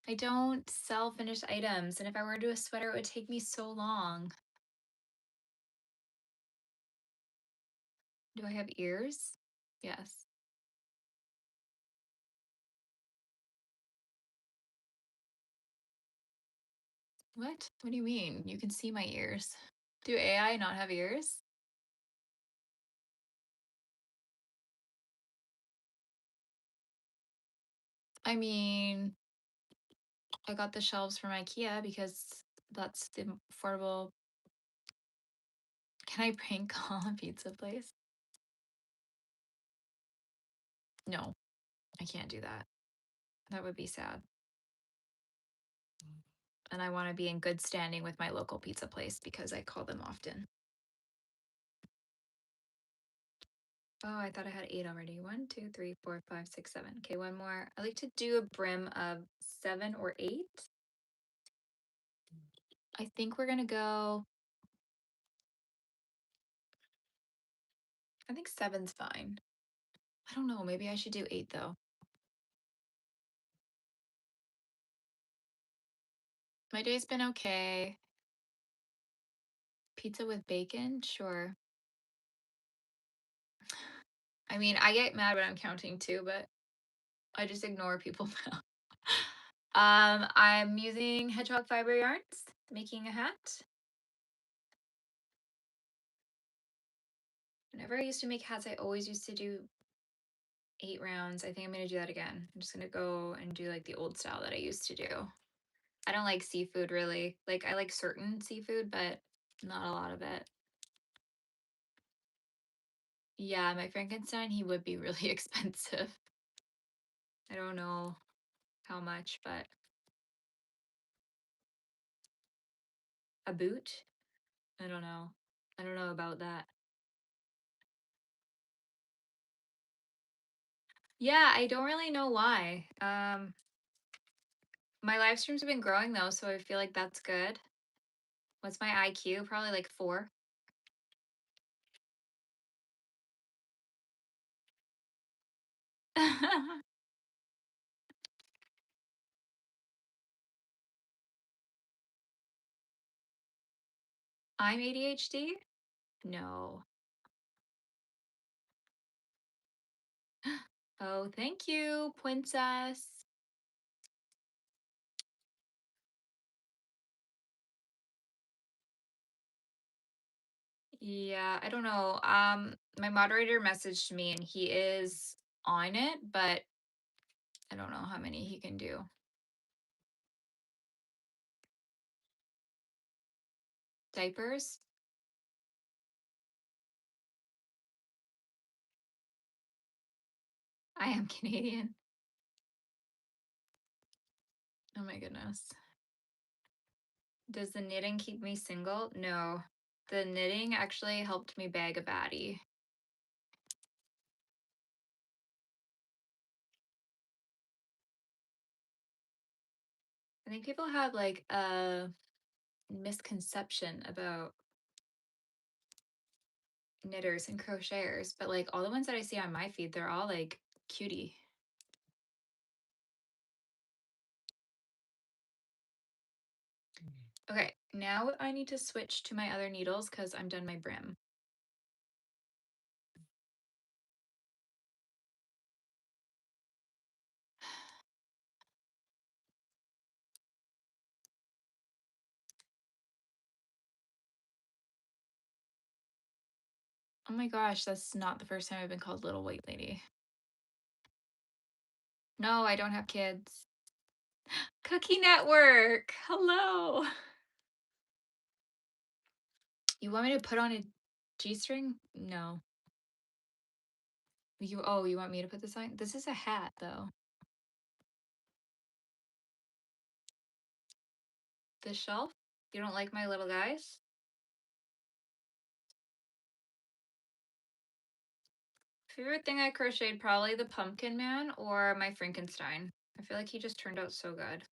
I don't sell finished items, and if I were to do a sweater, it would take me so long. Do I have ears? Yes. What? What do you mean? You can see my ears. Do AI not have ears? I mean, I got the shelves from IKEA because that's the affordable. Can I prank call a pizza place? No, I can't do that. That would be sad. And I want to be in good standing with my local pizza place because I call them often. Oh, I thought I had 8 already. 1, 2, 3, 4, 5, 6, 7. Okay, one more. I like to do a brim of 7 or 8. I think we're gonna go. I think seven's fine. I don't know. Maybe I should do 8 though. My day's been okay. Pizza with bacon? Sure. I mean, I get mad when I'm counting too, but I just ignore people now. I'm using hedgehog fiber yarns, making a hat. Whenever I used to make hats, I always used to do 8 rounds. I think I'm gonna do that again. I'm just gonna go and do like the old style that I used to do. I don't like seafood really. Like I like certain seafood, but not a lot of it. Yeah, my Frankenstein, he would be really expensive. I don't know how much, but a boot? I don't know. I don't know about that. Yeah, I don't really know why. My live streams have been growing though, so I feel like that's good. What's my IQ? Probably like 4. I'm ADHD? No. Oh, thank you, princess. Yeah, I don't know. My moderator messaged me and he is on it, but I don't know how many he can do. Diapers? I am Canadian. Oh my goodness. Does the knitting keep me single? No. The knitting actually helped me bag a baddie. I think people have like a misconception about knitters and crocheters, but like all the ones that I see on my feed, they're all like cutie. Okay, now I need to switch to my other needles because I'm done my brim. Oh my gosh, that's not the first time I've been called little white lady. No, I don't have kids. Cookie Network. Hello. You want me to put on a G-string? No. You want me to put this on? This is a hat though. This shelf? You don't like my little guys? Favorite thing I crocheted, probably the Pumpkin Man or my Frankenstein. I feel like he just turned out so good.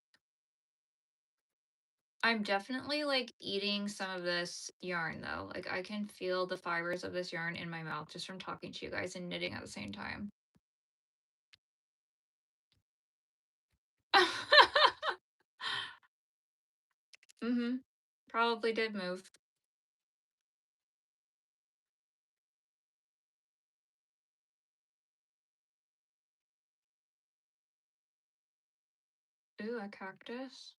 I'm definitely like eating some of this yarn though. Like I can feel the fibers of this yarn in my mouth just from talking to you guys and knitting at the same time. Mm-hmm. Probably did move. Ooh, a cactus.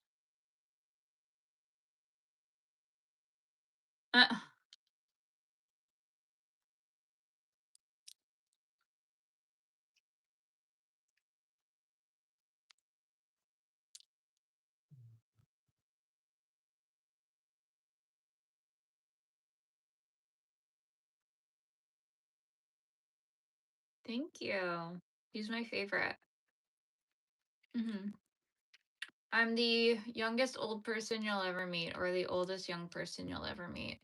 Uh, thank you. He's my favorite. Hmm. I'm the youngest old person you'll ever meet, or the oldest young person you'll ever meet.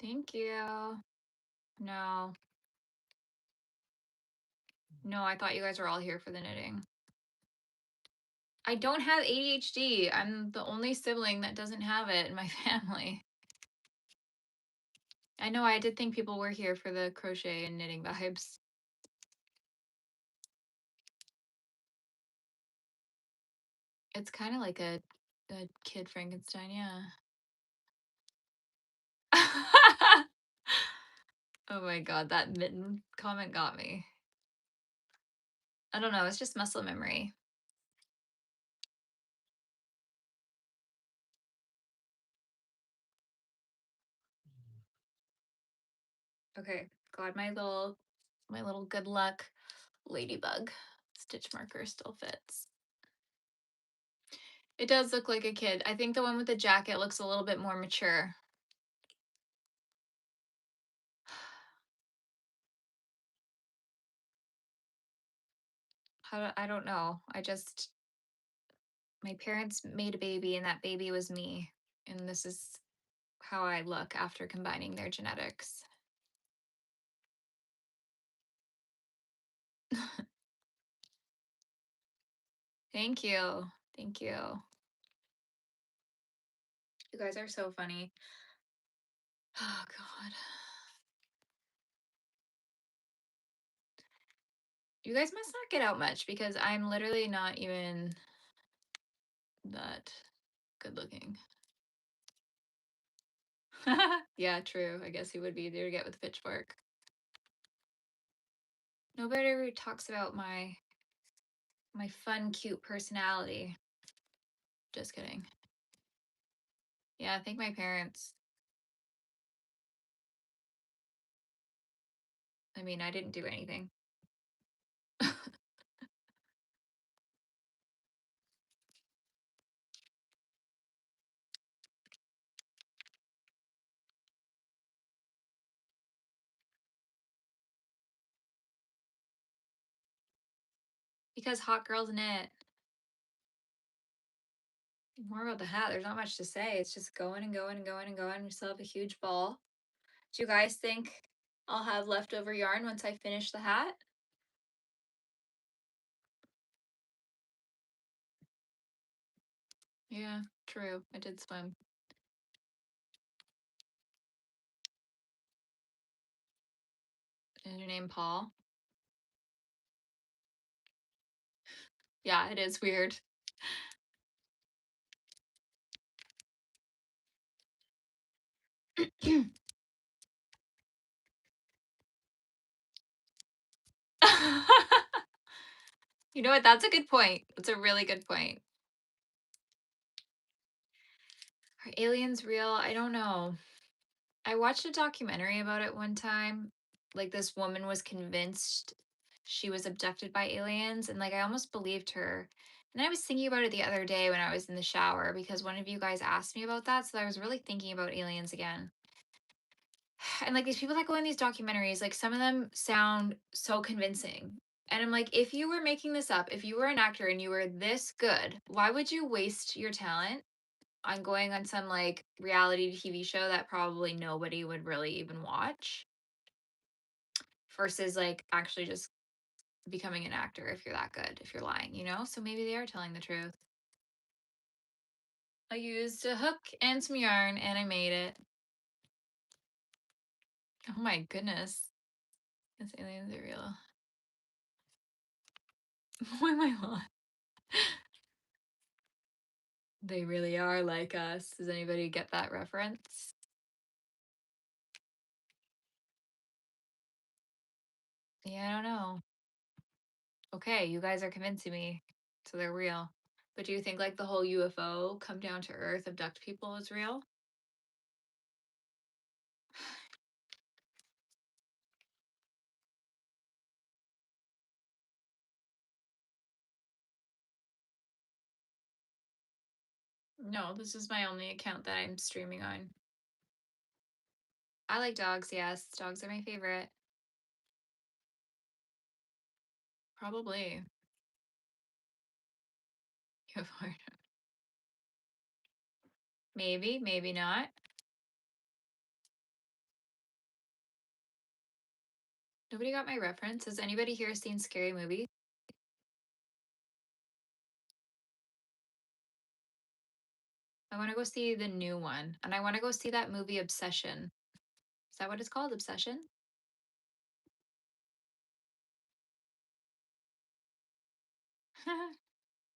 Thank you. No, no, I thought you guys were all here for the knitting. I don't have ADHD. I'm the only sibling that doesn't have it in my family. I know I did think people were here for the crochet and knitting vibes. It's kind of like a kid Frankenstein, yeah. Oh my god, that mitten comment got me. I don't know, it's just muscle memory. Okay, glad my little good luck ladybug stitch marker still fits. It does look like a kid. I think the one with the jacket looks a little bit more mature. I don't know. My parents made a baby and that baby was me. And this is how I look after combining their genetics. Thank you. Thank you. You guys are so funny. Oh god. You guys must not get out much because I'm literally not even that good looking. Yeah, true. I guess he would be there to get with the pitchfork. Nobody ever talks about my fun, cute personality. Just kidding. Yeah, I think my parents. I mean, I didn't do anything. Because hot girls knit. More about the hat. There's not much to say. It's just going and going and going and going. We still have a huge ball. Do you guys think I'll have leftover yarn once I finish the hat? Yeah, true. I did swim. Is your name Paul? Yeah, it is weird. You know what? That's a good point. That's a really good point. Are aliens real? I don't know. I watched a documentary about it one time. Like this woman was convinced she was abducted by aliens and like I almost believed her. And then I was thinking about it the other day when I was in the shower because one of you guys asked me about that, so I was really thinking about aliens again. And like these people that go in these documentaries, like some of them sound so convincing. And I'm like, if you were making this up, if you were an actor and you were this good, why would you waste your talent on going on some like reality TV show that probably nobody would really even watch versus like actually just becoming an actor if you're that good, if you're lying, you know? So maybe they are telling the truth. I used a hook and some yarn and I made it. Oh my goodness. These aliens are real. Why am I lying? They really are like us. Does anybody get that reference? Yeah, I don't know. Okay, you guys are convincing me. So they're real. But do you think like the whole UFO come down to Earth, abduct people is real? No, this is my only account that I'm streaming on. I like dogs, yes. Dogs are my favorite. Probably. UFO. Maybe, maybe not. Nobody got my reference. Has anybody here seen Scary Movie? I want to go see the new one. And I want to go see that movie Obsession. Is that what it's called? Obsession?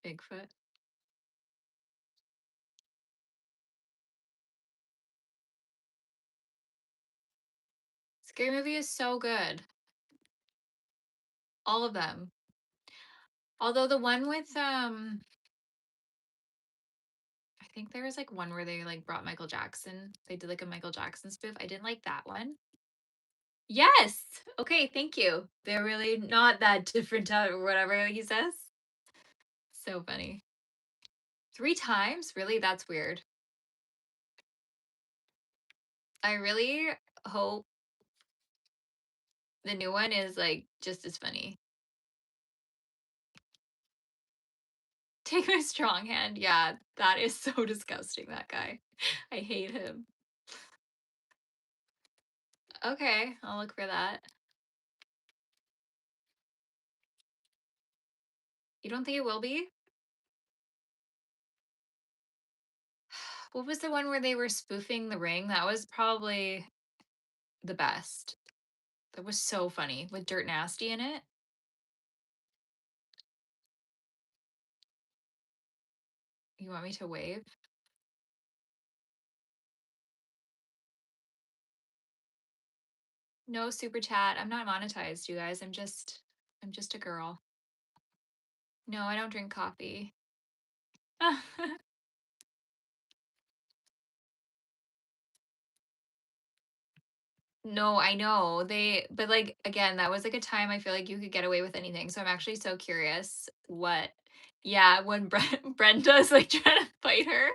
Bigfoot. Scary Movie is so good. All of them. Although the one with I think there was like one where they like brought Michael Jackson. They did like a Michael Jackson spoof. I didn't like that one. Yes. Okay, thank you. They're really not that different or whatever he says. So funny. 3 times? Really? That's weird. I really hope the new one is like just as funny. Take my strong hand. Yeah, that is so disgusting, that guy. I hate him. Okay, I'll look for that. You don't think it will be? What was the one where they were spoofing The Ring? That was probably the best. That was so funny with Dirt Nasty in it. You want me to wave? No super chat. I'm not monetized, you guys. I'm just a girl. No, I don't drink coffee. No, I know. But like again, that was like a time I feel like you could get away with anything. So I'm actually so curious what yeah, when Brenda's like trying to fight her.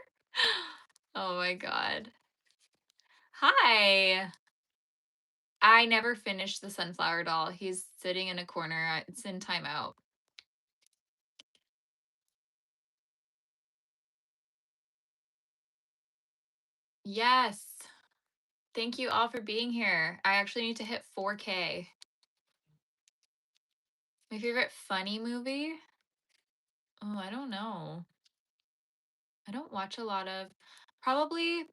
Oh my god. Hi. I never finished the sunflower doll. He's sitting in a corner. It's in timeout. Yes. Thank you all for being here. I actually need to hit 4K. My favorite funny movie? Oh, I don't know. I don't watch a lot of probably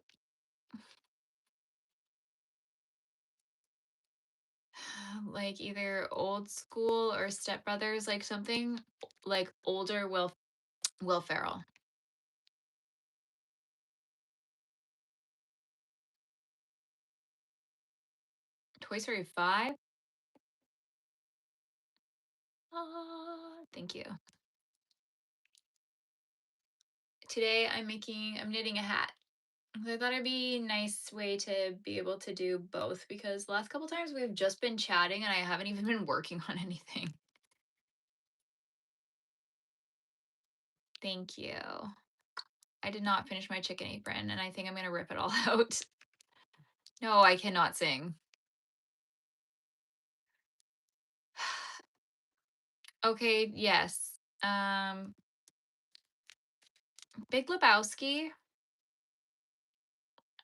like either old school or Step Brothers, like something like older Will Ferrell. Toy Story 5? Thank you. Today I'm knitting a hat. I thought it'd be a nice way to be able to do both because the last couple times we've just been chatting and I haven't even been working on anything. Thank you. I did not finish my chicken apron and I think I'm going to rip it all out. No, I cannot sing. Okay, yes. Big Lebowski.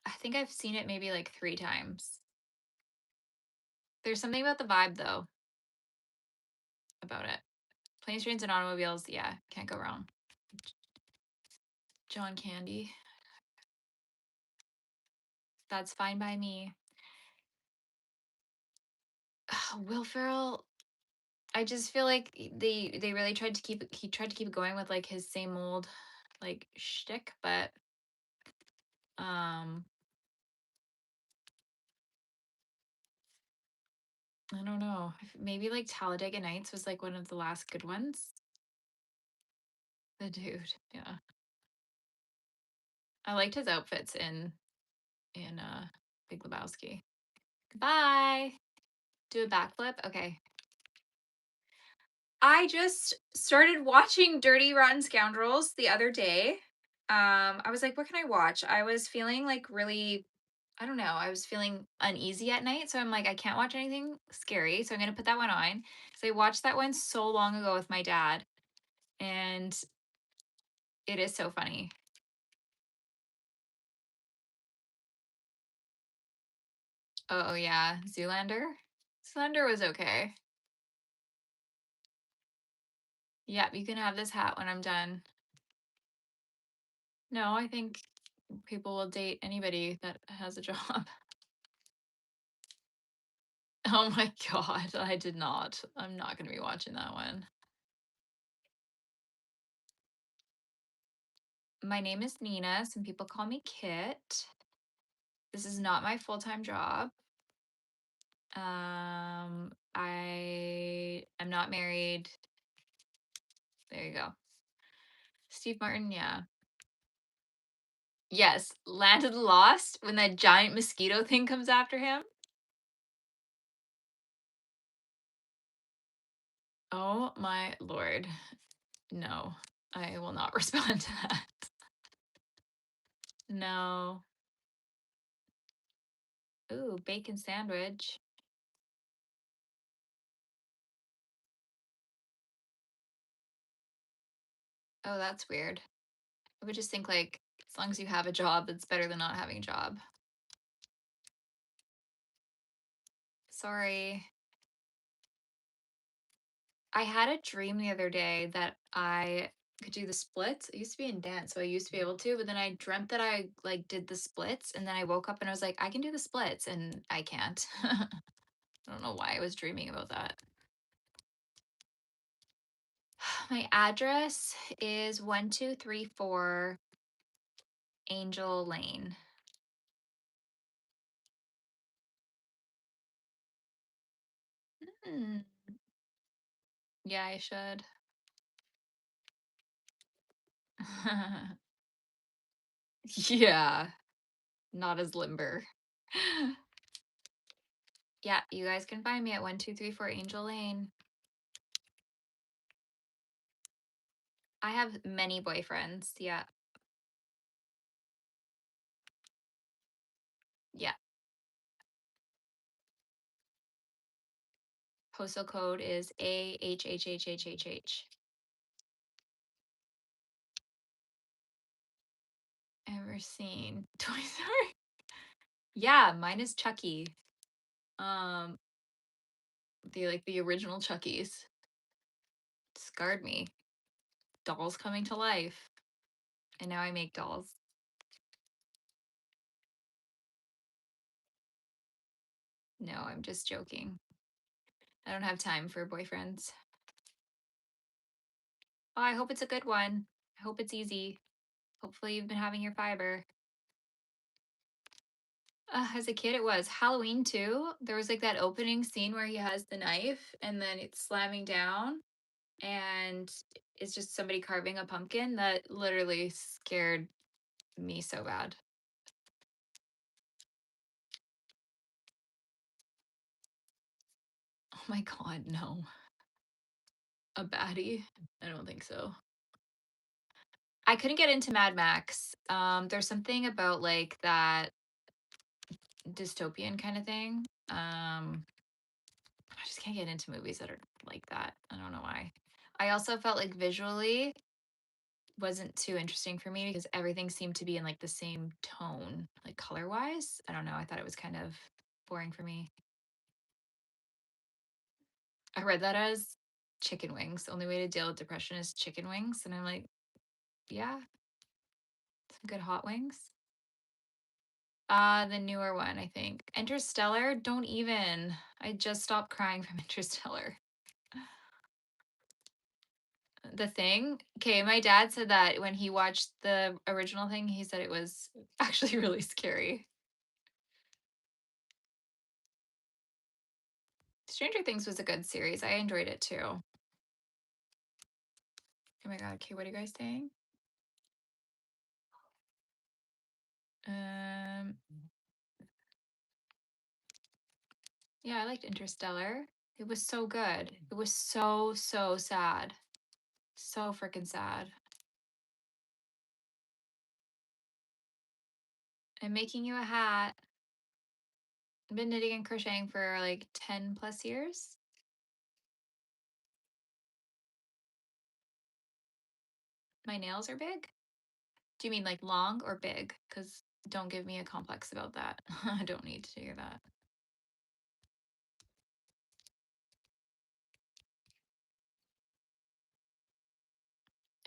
I think I've seen it maybe like 3 times. There's something about the vibe though, about it. Planes, Trains, and Automobiles, yeah, can't go wrong. John Candy. That's fine by me. Will Ferrell, I just feel like they really tried to keep it going with like his same old like shtick, but um I don't know. Maybe like Talladega Nights was like one of the last good ones. The dude, yeah. I liked his outfits in Big Lebowski. Goodbye. Do a backflip. Okay. I just started watching Dirty Rotten Scoundrels the other day. I was like, what can I watch? I was feeling like really, I don't know, I was feeling uneasy at night. So I'm like, I can't watch anything scary. So I'm going to put that one on. So I watched that one so long ago with my dad, and it is so funny. Oh, yeah. Zoolander. Zoolander was okay. Yeah, you can have this hat when I'm done. No, I think people will date anybody that has a job. Oh my god, I did not. I'm not gonna be watching that one. My name is Nina. Some people call me Kit. This is not my full-time job. I am not married. There you go. Steve Martin, yeah. Yes, Land of the Lost when that giant mosquito thing comes after him. Oh my lord. No, I will not respond to that. No. Ooh, bacon sandwich. Oh, that's weird. I would just think like as long as you have a job, that's better than not having a job. Sorry. I had a dream the other day that I could do the splits. I used to be in dance, so I used to be able to, but then I dreamt that I like did the splits and then I woke up and I was like, I can do the splits and I can't. I don't know why I was dreaming about that. My address is 1234 Angel Lane. Hmm. Yeah, I should. Yeah, not as limber. Yeah, you guys can find me at 1234 Angel Lane. I have many boyfriends. Yeah. Yeah. Postal code is AHHHHHH. Ever seen Toy Story? Yeah, mine is Chucky. Um, the original Chuckies. Scarred me. Dolls coming to life. And now I make dolls. No, I'm just joking. I don't have time for boyfriends. Oh, I hope it's a good one. I hope it's easy. Hopefully you've been having your fiber. As a kid, it was Halloween too. There was like that opening scene where he has the knife and then it's slamming down, and it's just somebody carving a pumpkin that literally scared me so bad. Oh my God, no. A baddie? I don't think so. I couldn't get into Mad Max. There's something about like that dystopian kind of thing. I just can't get into movies that are like that. I don't know why. I also felt like visually wasn't too interesting for me because everything seemed to be in like the same tone, like color wise. I don't know. I thought it was kind of boring for me. I read that as chicken wings. The only way to deal with depression is chicken wings. And I'm like, yeah, some good hot wings. The newer one, I think. Interstellar, don't even. I just stopped crying from Interstellar. The Thing. Okay, my dad said that when he watched the original thing, he said it was actually really scary. Stranger Things was a good series. I enjoyed it too. Oh my god. Okay, what are you guys saying? Um, yeah, I liked Interstellar. It was so good. It was so sad. So freaking sad. I'm making you a hat. I've been knitting and crocheting for like 10 plus years. My nails are big. Do you mean like long or big? Because don't give me a complex about that. I don't need to hear that.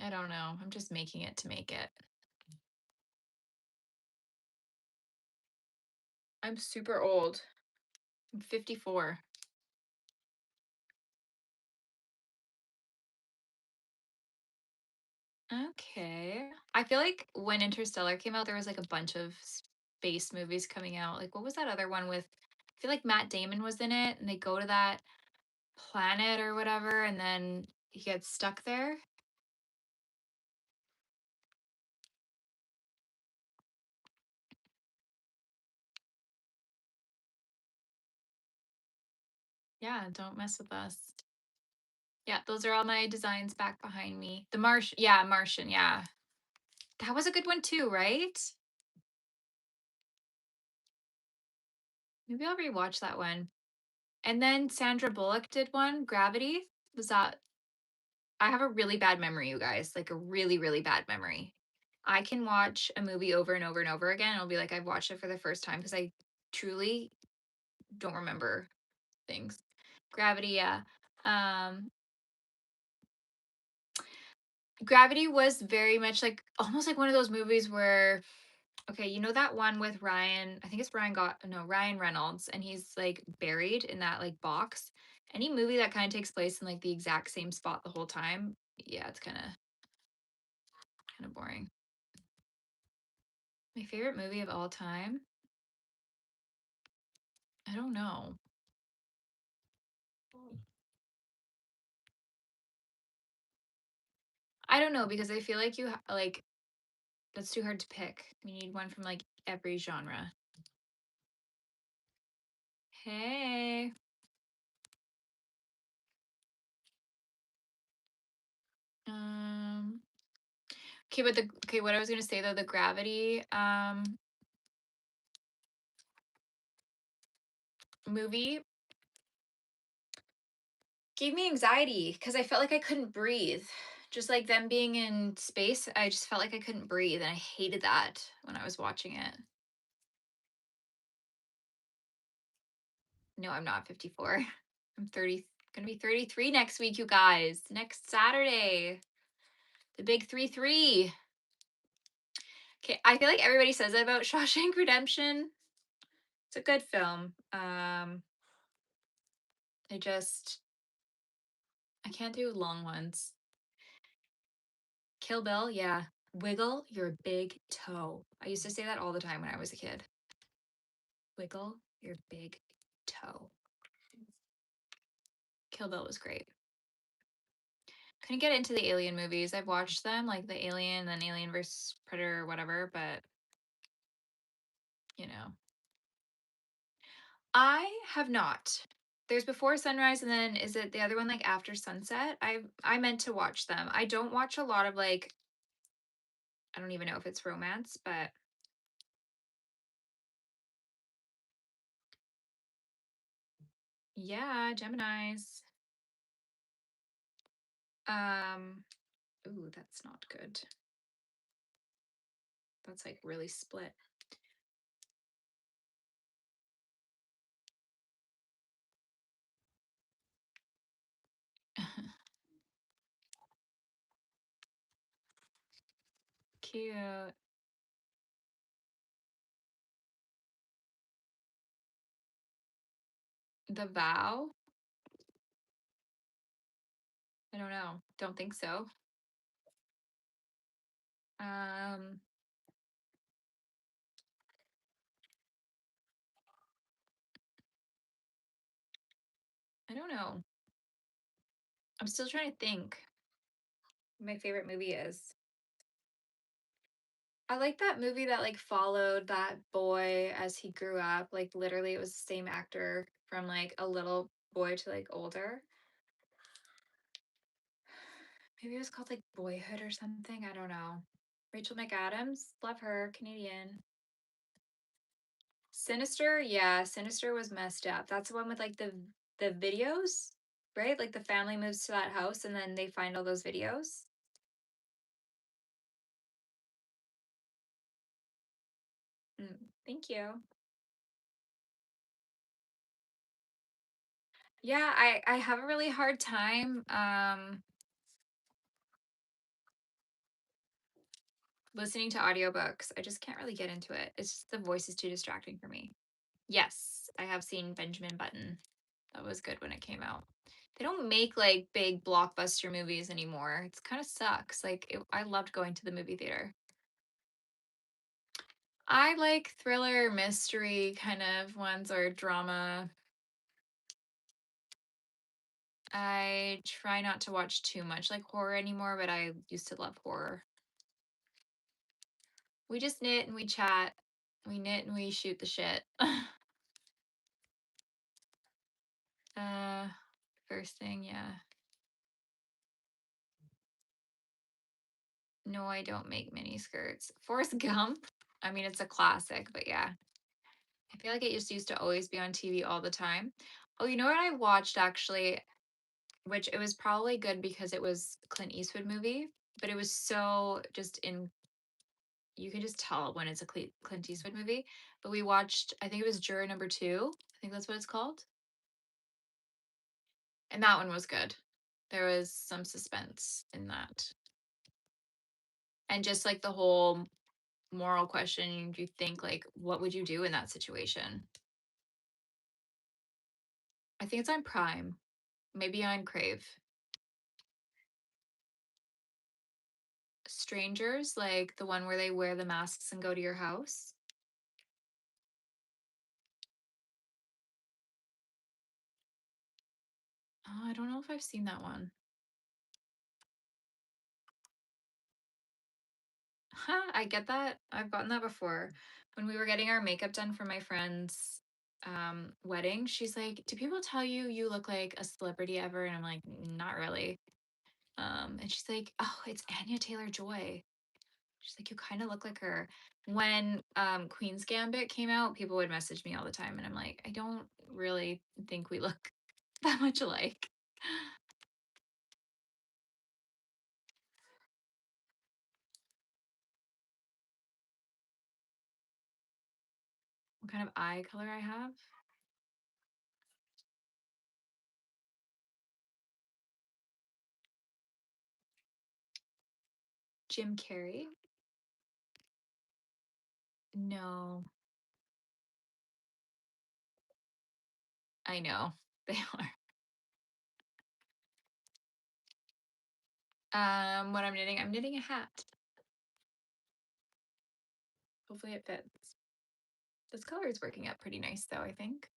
I don't know. I'm just making it to make it. I'm super old. I'm 54. Okay. I feel like when Interstellar came out, there was like a bunch of space movies coming out. Like, what was that other one with? I feel like Matt Damon was in it, and they go to that planet or whatever, and then he gets stuck there. Yeah, don't mess with us. Yeah, those are all my designs back behind me. Yeah, Martian, yeah. That was a good one too, right? Maybe I'll rewatch that one. And then Sandra Bullock did one, Gravity. Was that I have a really bad memory, you guys, like a really, really bad memory. I can watch a movie over and over and over again. It'll be like I've watched it for the first time because I truly don't remember things. Gravity, yeah. Um, Gravity was very much like almost like one of those movies where, okay, you know that one with Ryan, I think it's Ryan Reynolds, and he's like buried in that like box. Any movie that kind of takes place in like the exact same spot the whole time, yeah, it's kind of boring. My favorite movie of all time? I don't know. I don't know because I feel like like that's too hard to pick. You need one from like every genre. Hey. Um okay, but the okay, what I was gonna say though, the Gravity movie gave me anxiety because I felt like I couldn't breathe. Just like them being in space, I just felt like I couldn't breathe and I hated that when I was watching it. No, I'm not 54. I'm 30, gonna be 33 next week, you guys. Next Saturday. The big 3-3. Okay, I feel like everybody says that about Shawshank Redemption. It's a good film. I just I can't do long ones. Kill Bill, yeah. Wiggle your big toe. I used to say that all the time when I was a kid. Wiggle your big toe. Kill Bill was great. Couldn't get into the Alien movies. I've watched them, like the Alien, then Alien versus Predator or whatever, but you know. I have not. There's Before Sunrise and then is it the other one like After Sunset? I meant to watch them. I don't watch a lot of like I don't even know if it's romance, but yeah, Geminis. Um, ooh, that's not good. That's like really split. Cute. The Vow? I don't know. Don't think so. Um, I don't know. I'm still trying to think what my favorite movie is. I like that movie that like followed that boy as he grew up. Like literally it was the same actor from like a little boy to like older. Maybe it was called like Boyhood or something. I don't know. Rachel McAdams, love her, Canadian. Sinister, yeah, Sinister was messed up. That's the one with like the videos, right? Like the family moves to that house and then they find all those videos. Thank you. Yeah, I have a really hard time listening to audiobooks. I just can't really get into it. It's just the voice is too distracting for me. Yes, I have seen Benjamin Button. That was good when it came out. They don't make like big blockbuster movies anymore. It's kind of sucks. Like I loved going to the movie theater. I like thriller, mystery kind of ones or drama. I try not to watch too much like horror anymore, but I used to love horror. We just knit and we chat. We knit and we shoot the shit. uh First thing, yeah. No, I don't make mini skirts. Forrest Gump. I mean, it's a classic, but yeah. I feel like it just used to always be on TV all the time. Oh, you know what I watched actually, which it was probably good because it was Clint Eastwood movie, but it was so just in you can just tell when it's a Clint Eastwood movie. But we watched, I think it was Juror Number Two. I think that's what it's called. And that one was good. There was some suspense in that. And just like the whole moral question, you think like, what would you do in that situation? I think it's on Prime, maybe on Crave. Strangers, like the one where they wear the masks and go to your house. Oh, I don't know if I've seen that one. Huh, I get that. I've gotten that before. When we were getting our makeup done for my friend's wedding, she's like, "Do people tell you you look like a celebrity ever?" And I'm like, "Not really." And she's like, "Oh, it's Anya Taylor-Joy." She's like, "You kind of look like her." When Queen's Gambit came out, people would message me all the time, and I'm like, I don't really think we look that much alike. What kind of eye color I have? Jim Carrey? No, I know. They are. What I'm knitting a hat. Hopefully it fits. This color is working out pretty nice though, I think.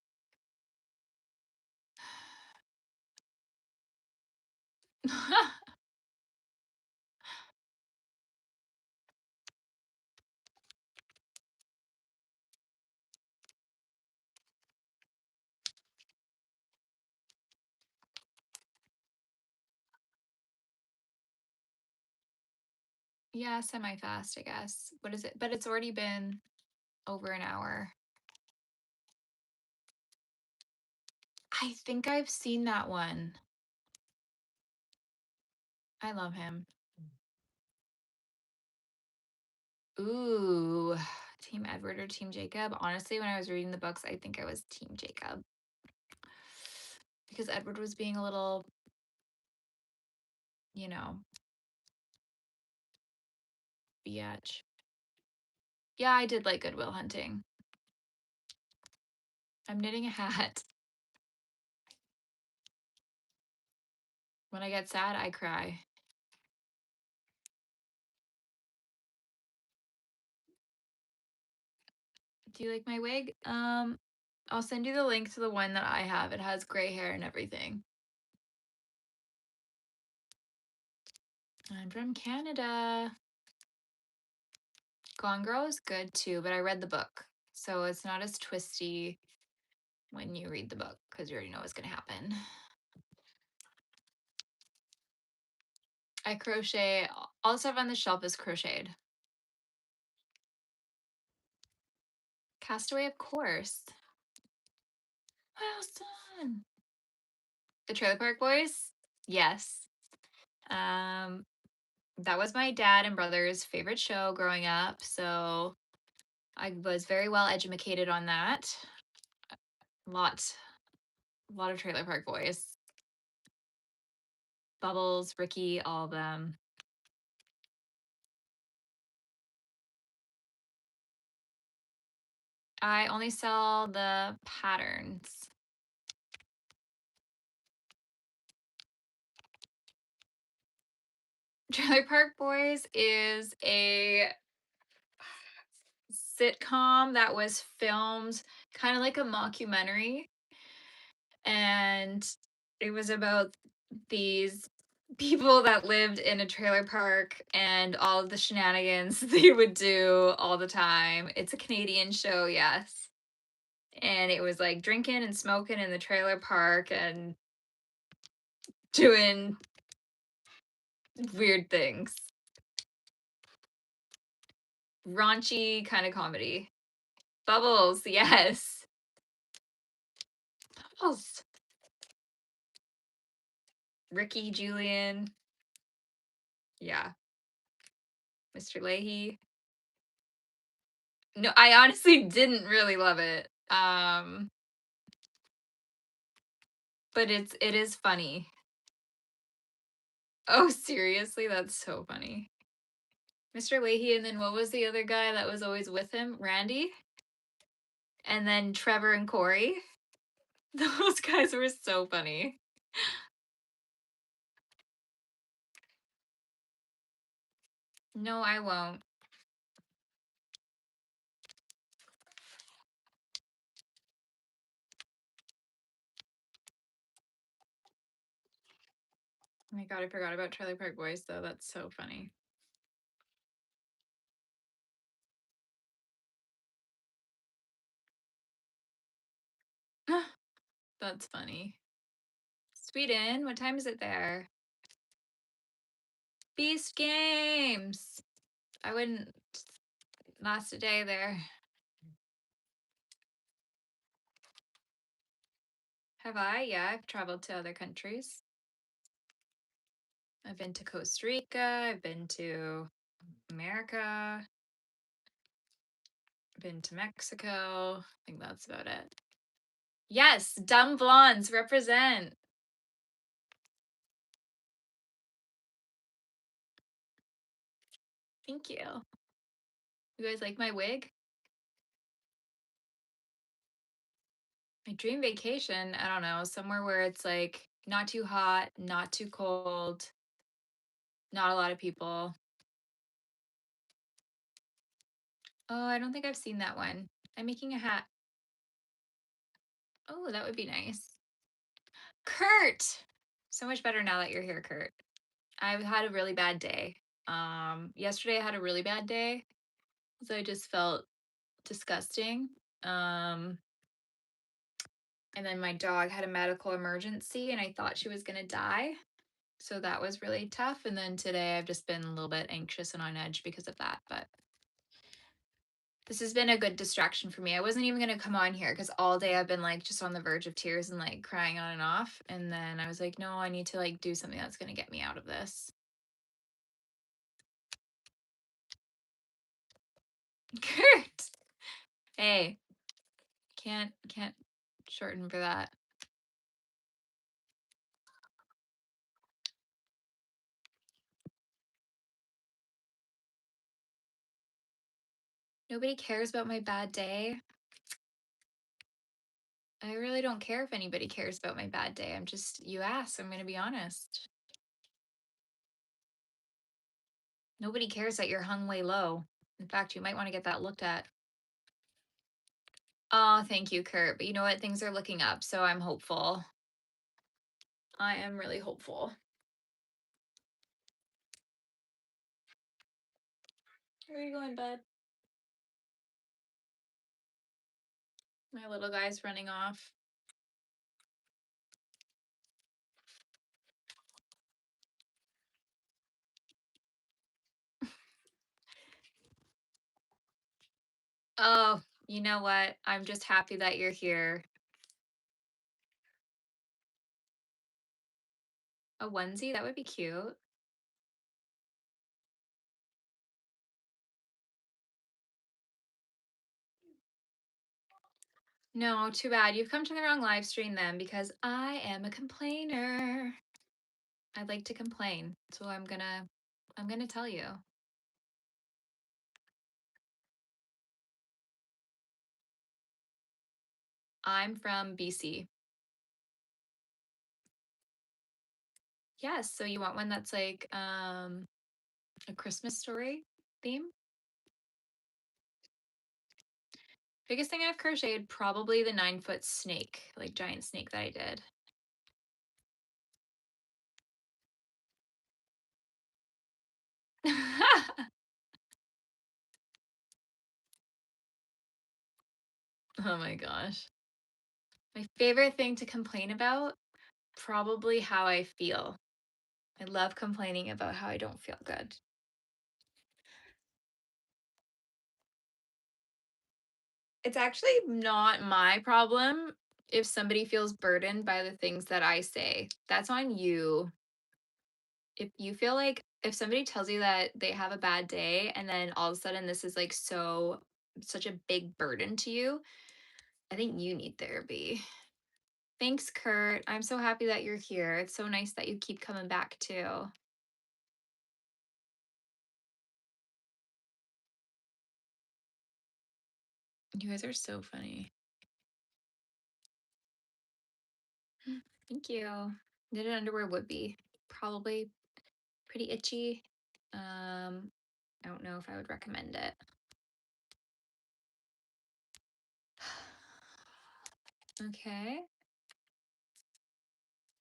Yeah, semi-fast, I guess. What is it? But it's already been over an hour. I think I've seen that one. I love him. Ooh, Team Edward or Team Jacob? Honestly, when I was reading the books, I think I was Team Jacob. Because Edward was being a little, you know, biatch. Yeah, I did like Good Will Hunting. I'm knitting a hat. When I get sad, I cry. Do you like my wig? I'll send you the link to the one that I have. It has gray hair and everything. I'm from Canada. Gone Girl is good too, but I read the book. So it's not as twisty when you read the book because you already know what's going to happen. I crochet. All the stuff on the shelf is crocheted. Castaway, of course. Well done. The Trailer Park Boys? Yes. That was my dad and brother's favorite show growing up, so I was very well educated on that. Lot, a lot of Trailer Park Boys. Bubbles, Ricky, all of them. I only sell the patterns. Trailer Park Boys is a sitcom that was filmed kind of like a mockumentary. And it was about these people that lived in a trailer park and all of the shenanigans they would do all the time. It's a Canadian show, yes. And it was like drinking and smoking in the trailer park and doing weird things. Raunchy kind of comedy. Bubbles, yes. Bubbles. Ricky, Julian. Yeah. Mr. Leahy. No, I honestly didn't really love it. But it is funny. Oh, seriously? That's so funny. Mr. Leahy, and then what was the other guy that was always with him? Randy? And then Trevor and Corey. Those guys were so funny. No, I won't. Oh my god, I forgot about Trailer Park Boys, though. That's so funny. That's funny. Sweden, what time is it there? Beast Games! I wouldn't last a day there. Have I? Yeah, I've traveled to other countries. I've been to Costa Rica. I've been to America. Been to Mexico. I think that's about it. Yes, dumb blondes represent. Thank you. You guys like my wig? My dream vacation, I don't know, somewhere where it's like not too hot, not too cold, not a lot of people. Oh, I don't think I've seen that one. I'm making a hat. Oh, that would be nice. Kurt! So much better now that you're here, Kurt. I've had a really bad day. Yesterday I had a really bad day. So I just felt disgusting. Um, and then my dog had a medical emergency and I thought she was gonna die. So that was really tough. And then today I've just been a little bit anxious and on edge because of that. But this has been a good distraction for me. I wasn't even gonna come on here because all day I've been like just on the verge of tears and like crying on and off. And then I was like, no, I need to like do something that's gonna get me out of this. Kurt. Hey, can't shorten for that. Nobody cares about my bad day. I really don't care if anybody cares about my bad day. I'm just, you asked, I'm gonna be honest. Nobody cares that you're hung way low. In fact, you might want to get that looked at. Oh, thank you, Kurt. But you know what? Things are looking up, so I'm hopeful. I am really hopeful. Where are you going, bud? My little guy's running off. Oh, you know what? I'm just happy that you're here. A onesie? That would be cute. No, too bad. You've come to the wrong live stream then because I am a complainer. I like to complain. So I'm gonna tell you. I'm from BC. Yes, so you want one that's like a Christmas story theme? Biggest thing I've crocheted, probably the 9-foot snake, like giant snake that I did. Oh my gosh. My favorite thing to complain about, probably how I feel. I love complaining about how I don't feel good. It's actually not my problem if somebody feels burdened by the things that I say. That's on you. If you feel like if somebody tells you that they have a bad day and then all of a sudden this is like such a big burden to you, I think you need therapy. Thanks, Kurt. I'm so happy that you're here. It's so nice that you keep coming back too. You guys are so funny. Thank you. Knitted underwear would be probably pretty itchy. I don't know if I would recommend it. Okay.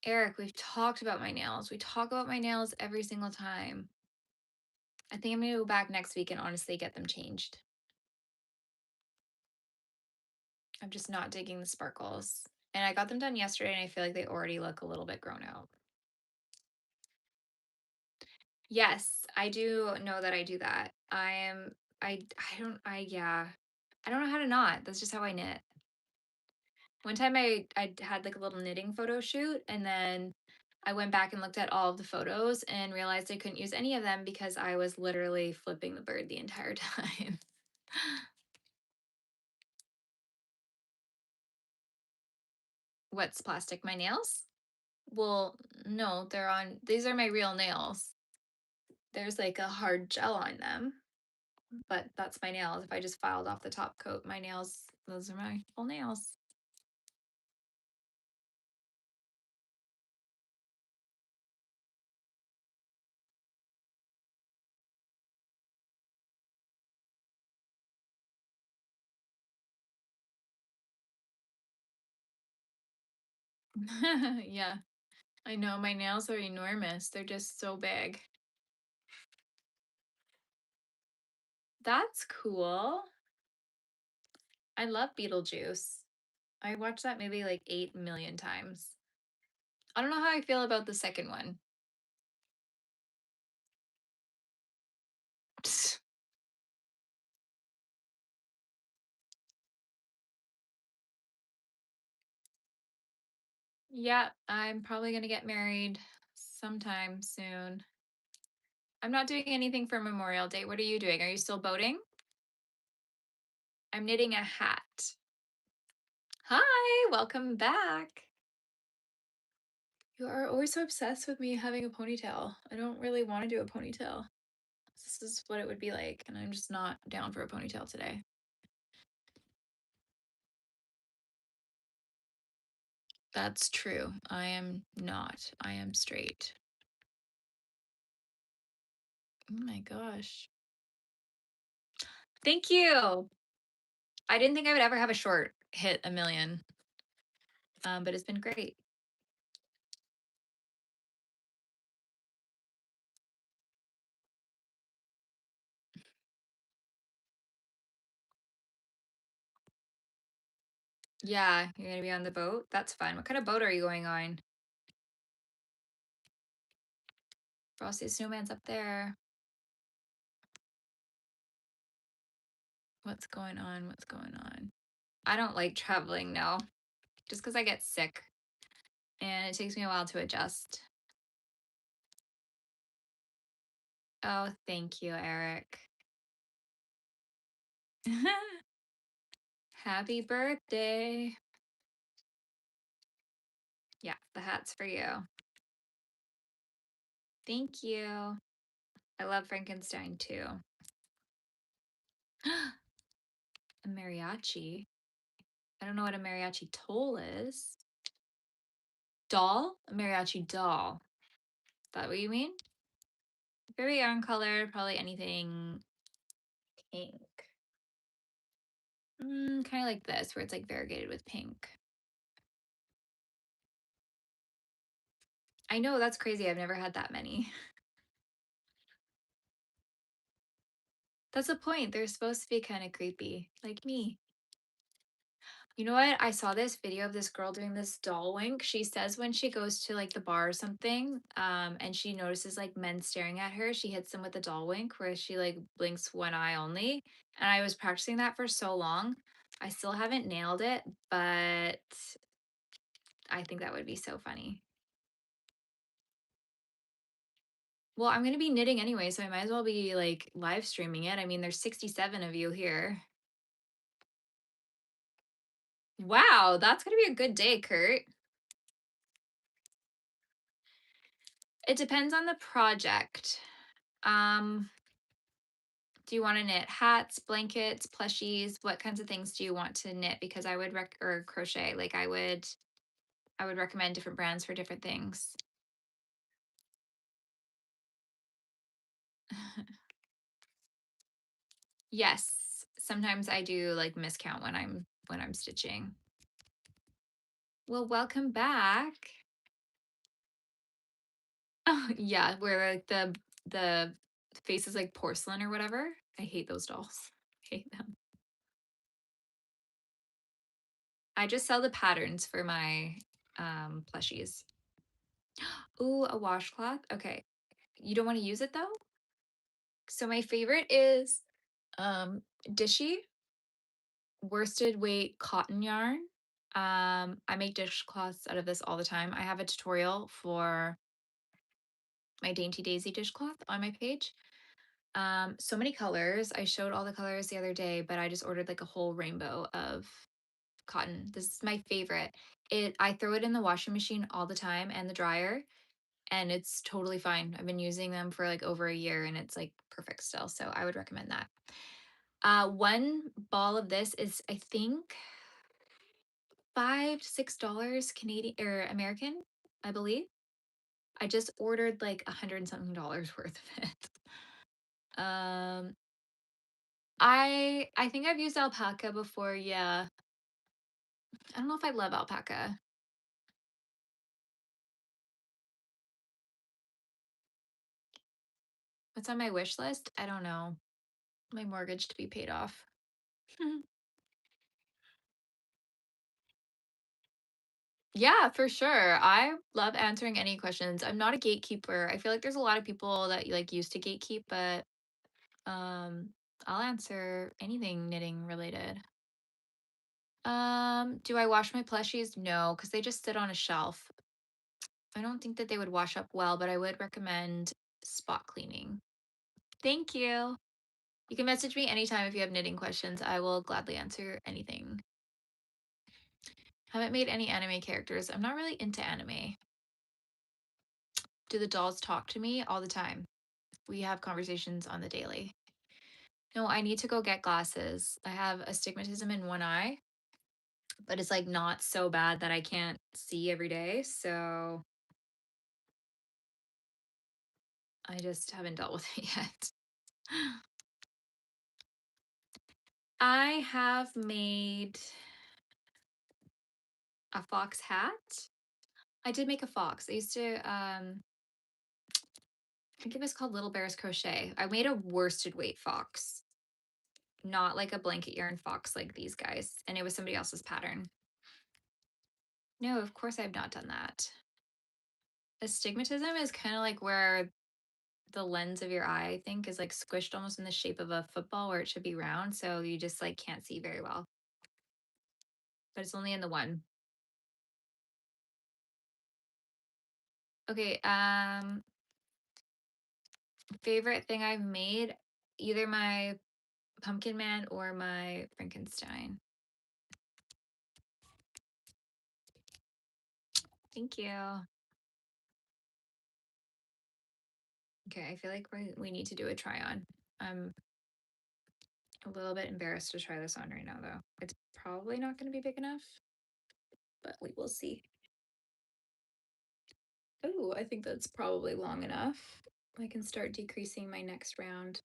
Eric, we've talked about my nails. We talk about my nails every single time. I think I'm gonna go back next week and honestly get them changed. I'm just not digging the sparkles. And I got them done yesterday and I feel like they already look a little bit grown out. Yes, I do know that I do that. I don't, yeah. I don't know how to knot. That's just how I knit. One time I had like a little knitting photo shoot and then I went back and looked at all of the photos and realized I couldn't use any of them because I was literally flipping the bird the entire time. What's plastic? My nails? Well, no, these are my real nails. There's like a hard gel on them, but that's my nails. If I just filed off the top coat, my nails, those are my full nails. Yeah, I know my nails are enormous. They're just so big. That's cool. I love Beetlejuice. I watched that movie like 8 million times. I don't know how I feel about the second one. Yeah, I'm probably going to get married sometime soon. I'm not doing anything for Memorial Day. What are you doing? Are you still boating? I'm knitting a hat. Hi, welcome back. You are always so obsessed with me having a ponytail. I don't really want to do a ponytail. This is what it would be like, and I'm just not down for a ponytail today. That's true. I am not. I am straight. Oh my gosh. Thank you. I didn't think I would ever have a short hit a million, but it's been great. Yeah, you're gonna be on the boat. That's fun. What kind of boat are you going on? Frosty the Snowman's up there. What's going on? What's going on? I don't like traveling now, just because I get sick and it takes me a while to adjust. Oh, thank you, Eric. Happy birthday. Yeah, the hat's for you. Thank you. I love Frankenstein too. A mariachi. I don't know what a mariachi toll is. Doll? A mariachi doll. Is that what you mean? Very yarn color, probably anything pink. Kind of like this, where it's like variegated with pink. I know, that's crazy. I've never had that many. That's the point. They're supposed to be kind of creepy, like me. You know what? I saw this video of this girl doing this doll wink. She says when she goes to like the bar or something, and she notices like men staring at her, she hits them with the doll wink where she like blinks one eye only. And I was practicing that for so long. I still haven't nailed it, but I think that would be so funny. Well, I'm going to be knitting anyway, so I might as well be like live streaming it. I mean, there's 67 of you here. Wow, that's going to be a good day, Kurt. It depends on the project. Um, do you want to knit hats, blankets, plushies? What kinds of things do you want to knit? Because I would or crochet. Like I would recommend different brands for different things. Yes, sometimes I do like miscount when I'm stitching. Well, welcome back. Oh, yeah, where like the face is like porcelain or whatever. I hate those dolls. I hate them. I just sell the patterns for my plushies. Ooh, a washcloth. Okay. You don't want to use it though? So my favorite is Dishy worsted weight cotton yarn. I make dishcloths out of this all the time. I have a tutorial for my Dainty Daisy dishcloth on my page. So many colors. I showed all the colors the other day, but I just ordered like a whole rainbow of cotton. This is my favorite. I throw it in the washing machine all the time and the dryer, and it's totally fine. I've been using them for like over a year and it's like perfect still. So I would recommend that. One ball of this is I think $5 to $6 Canadian or American, I believe. I just ordered like a hundred and something dollars worth of it. Um, I think I've used alpaca before. Yeah, I don't know if I love alpaca. What's on my wish list? I don't know. My mortgage to be paid off. Yeah, for sure. I love answering any questions. I'm not a gatekeeper. I feel like there's a lot of people that like used to gatekeep, but um I'll answer anything knitting related. Do I wash my plushies? No, because they just sit on a shelf. I don't think that they would wash up well, but I would recommend spot cleaning. Thank you. You can message me anytime if you have knitting questions. I will gladly answer anything. Haven't made any anime characters. I'm not really into anime. Do the dolls talk to me all the time? We have conversations on the daily. No, I need to go get glasses. I have astigmatism in one eye, but it's like not so bad that I can't see every day. So I just haven't dealt with it yet. I have made a fox hat. I did make a fox. I used to I think it was called Little Bear's Crochet. I made a worsted weight fox, not like a blanket yarn fox like these guys. And it was somebody else's pattern. No, of course I've not done that. Astigmatism is kind of like where the lens of your eye, I think, is like squished almost in the shape of a football where it should be round. So you just like can't see very well. But it's only in the one. Okay. Favorite thing I've made, either my Pumpkin Man or my Frankenstein. Thank you. Okay, I feel like we need to do a try on. I'm a little bit embarrassed to try this on right now, though. It's probably not going to be big enough, but we will see. Oh, I think that's probably long enough. I can start decreasing my next round.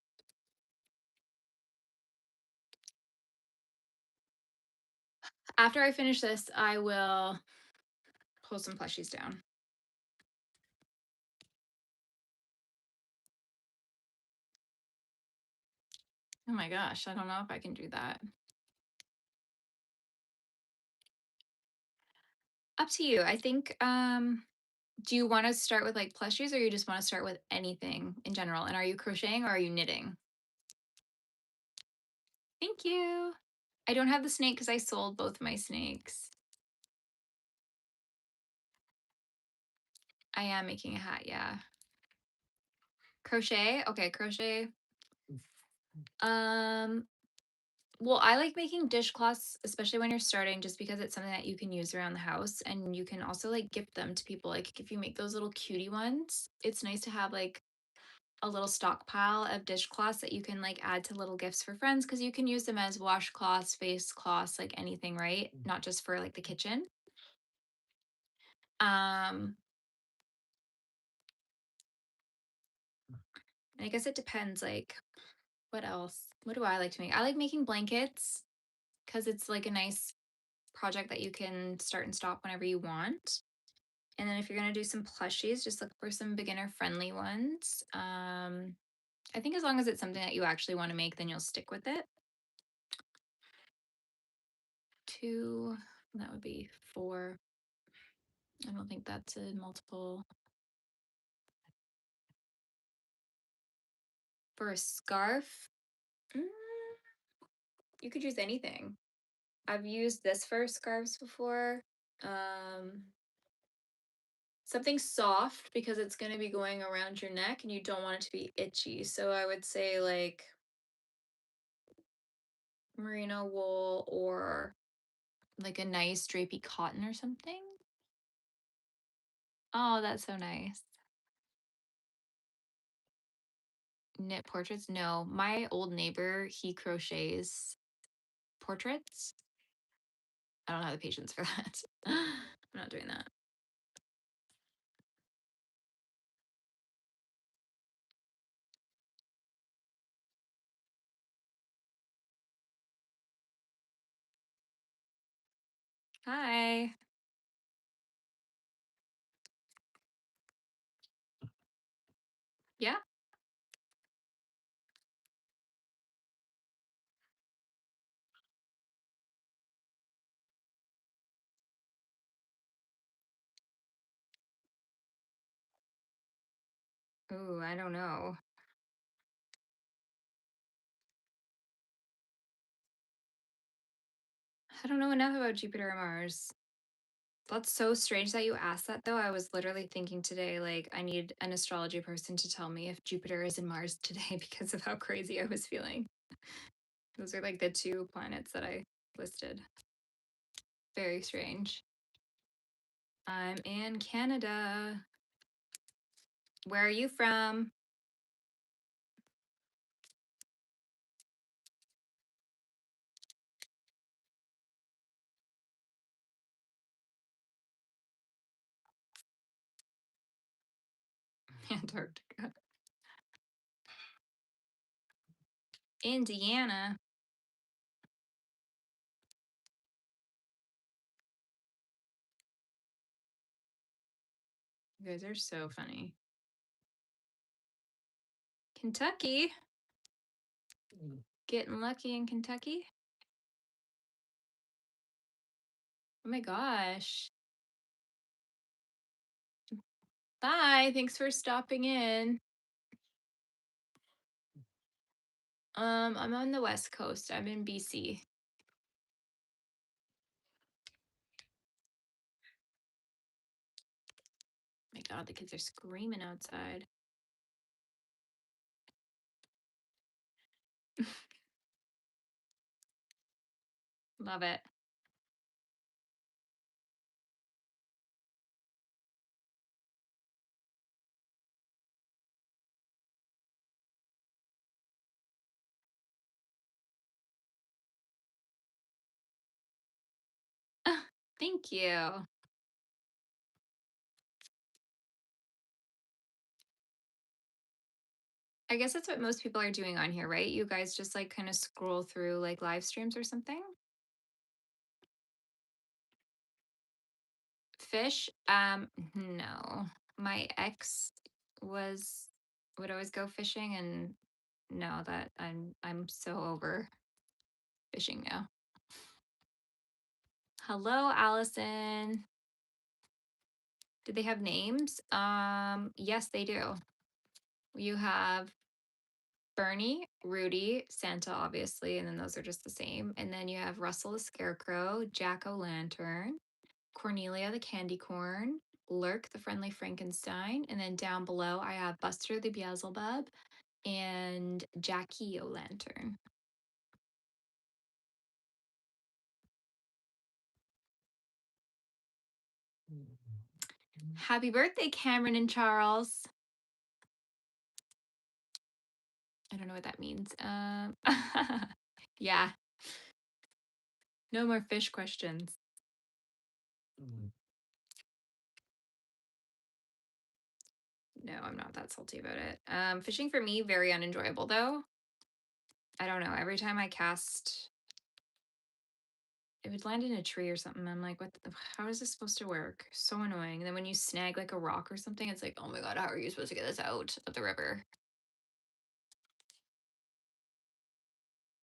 After I finish this, I will pull some plushies down. Oh my gosh, I don't know if I can do that. Up to you. I think do you want to start with like plushies or you just want to start with anything in general? And are you crocheting or are you knitting? Thank you. I don't have the snake because I sold both my snakes. I am making a hat, yeah. Crochet? Okay, crochet. Um, well, I like making dishcloths, especially when you're starting, just because it's something that you can use around the house and you can also like gift them to people. Like if you make those little cutie ones, it's nice to have like a little stockpile of dishcloths that you can like add to little gifts for friends because you can use them as washcloths, face cloths, like anything, right? Not just for like the kitchen. Um, and I guess it depends, like what else? What do I like to make? I like making blankets because it's like a nice project that you can start and stop whenever you want. And then if you're gonna do some plushies, just look for some beginner friendly ones. I think as long as it's something that you actually want to make, then you'll stick with it. Two, that would be four. I don't think that's a multiple. For a scarf, mm, you could use anything. I've used this for scarves before. Um, Something soft because it's going to be going around your neck and you don't want it to be itchy. So I would say like merino wool or like a nice drapey cotton or something. Oh, that's so nice. Knit portraits? No. My old neighbor, he crochets portraits. I don't have the patience for that. I'm not doing that. Hi. Yeah. Ooh, I don't know. I don't know enough about Jupiter or Mars. That's so strange that you asked that though. I was literally thinking today, like, I need an astrology person to tell me if Jupiter is in Mars today because of how crazy I was feeling. Those are like the two planets that I listed. Very strange. I'm in Canada. Where are you from? Antarctica. Indiana. You guys are so funny. Kentucky. Getting lucky in Kentucky. Oh my gosh. Bye. Thanks for stopping in. I'm on the West Coast. I'm in BC. My God, the kids are screaming outside. Love it. Thank you. I guess that's what most people are doing on here, right? You guys just like kind of scroll through like live streams or something. Fish? No. My ex was would always go fishing and no, that I'm so over fishing now. Hello, Allison. Do they have names? Yes, they do. You have Bernie, Rudy, Santa, obviously, and then those are just the same. And then you have Russell the Scarecrow, Jack O' Lantern, Cornelia the Candy Corn, Lurk the Friendly Frankenstein, and then down below I have Buster the Beelzebub and Jackie O' Lantern. Happy birthday, Cameron and Charles. I don't know what that means. Yeah, no more fish questions. No, I'm not that salty about it. Fishing for me, very unenjoyable though. I don't know. Every time I cast, it would land in a tree or something. I'm like, how is this supposed to work? So annoying. And then when you snag like a rock or something, it's like, oh my God, how are you supposed to get this out of the river?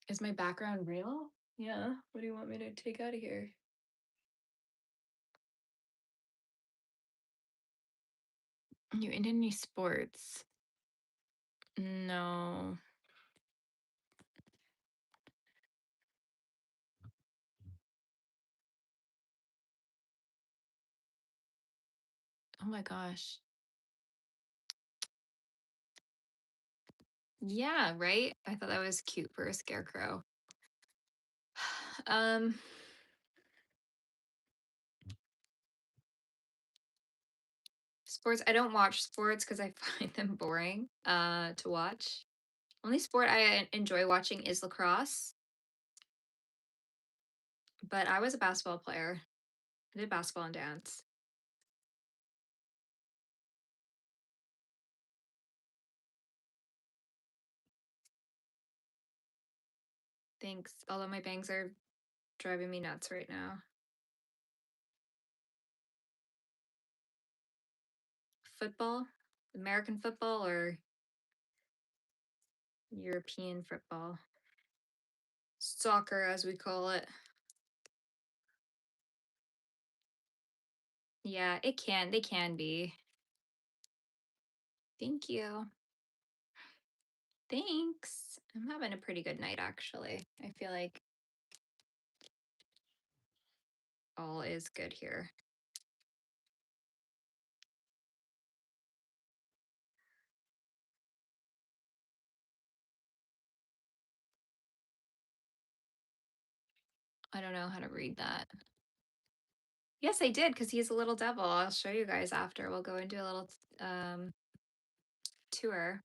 Is my background real? Yeah. What do you want me to take out of here? You into any sports? No. Oh my gosh. Yeah, right? I thought that was cute for a scarecrow. Um, sports. I don't watch sports because I find them boring to watch. Only sport I enjoy watching is lacrosse, but I was a basketball player. I did basketball and dance. Thanks. Although my bangs are driving me nuts right now. Football? American football or European football? Soccer, as we call it. Yeah, they can be. Thank you. Thanks. I'm having a pretty good night, actually. I feel like all is good here. I don't know how to read that. Yes, I did, because he's a little devil. I'll show you guys after. We'll go and do a little tour.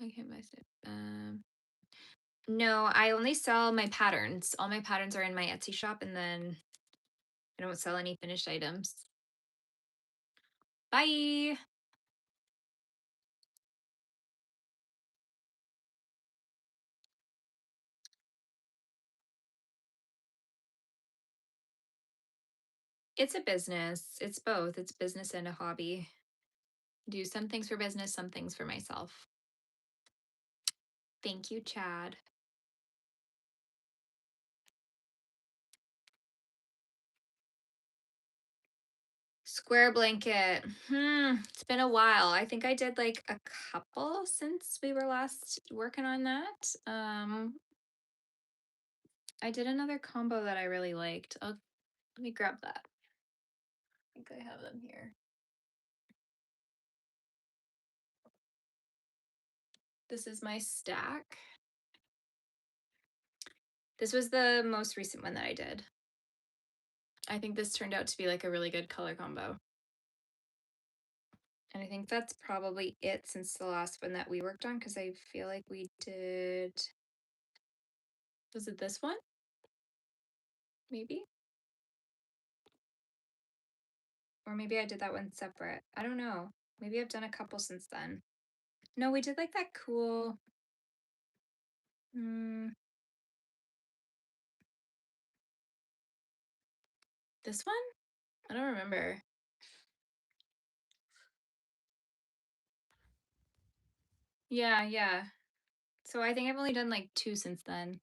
I can't miss it. No, I only sell my patterns. All my patterns are in my Etsy shop, and then I don't sell any finished items. Bye. It's a business. It's both. It's business and a hobby. Do some things for business, some things for myself. Thank you, Chad. Square blanket. It's been a while. I think I did like a couple since we were last working on that. I did another combo that I really liked. Let me grab that. I think I have them here. This is my stack. This was the most recent one that I did. I think this turned out to be like a really good color combo. And I think that's probably it since the last one that we worked on, because I feel like we did. Was it this one? Maybe? Or maybe I did that one separate. I don't know. Maybe I've done a couple since then. No, we did like that cool. This one? I don't remember. Yeah, yeah. So I think I've only done like 2 since then.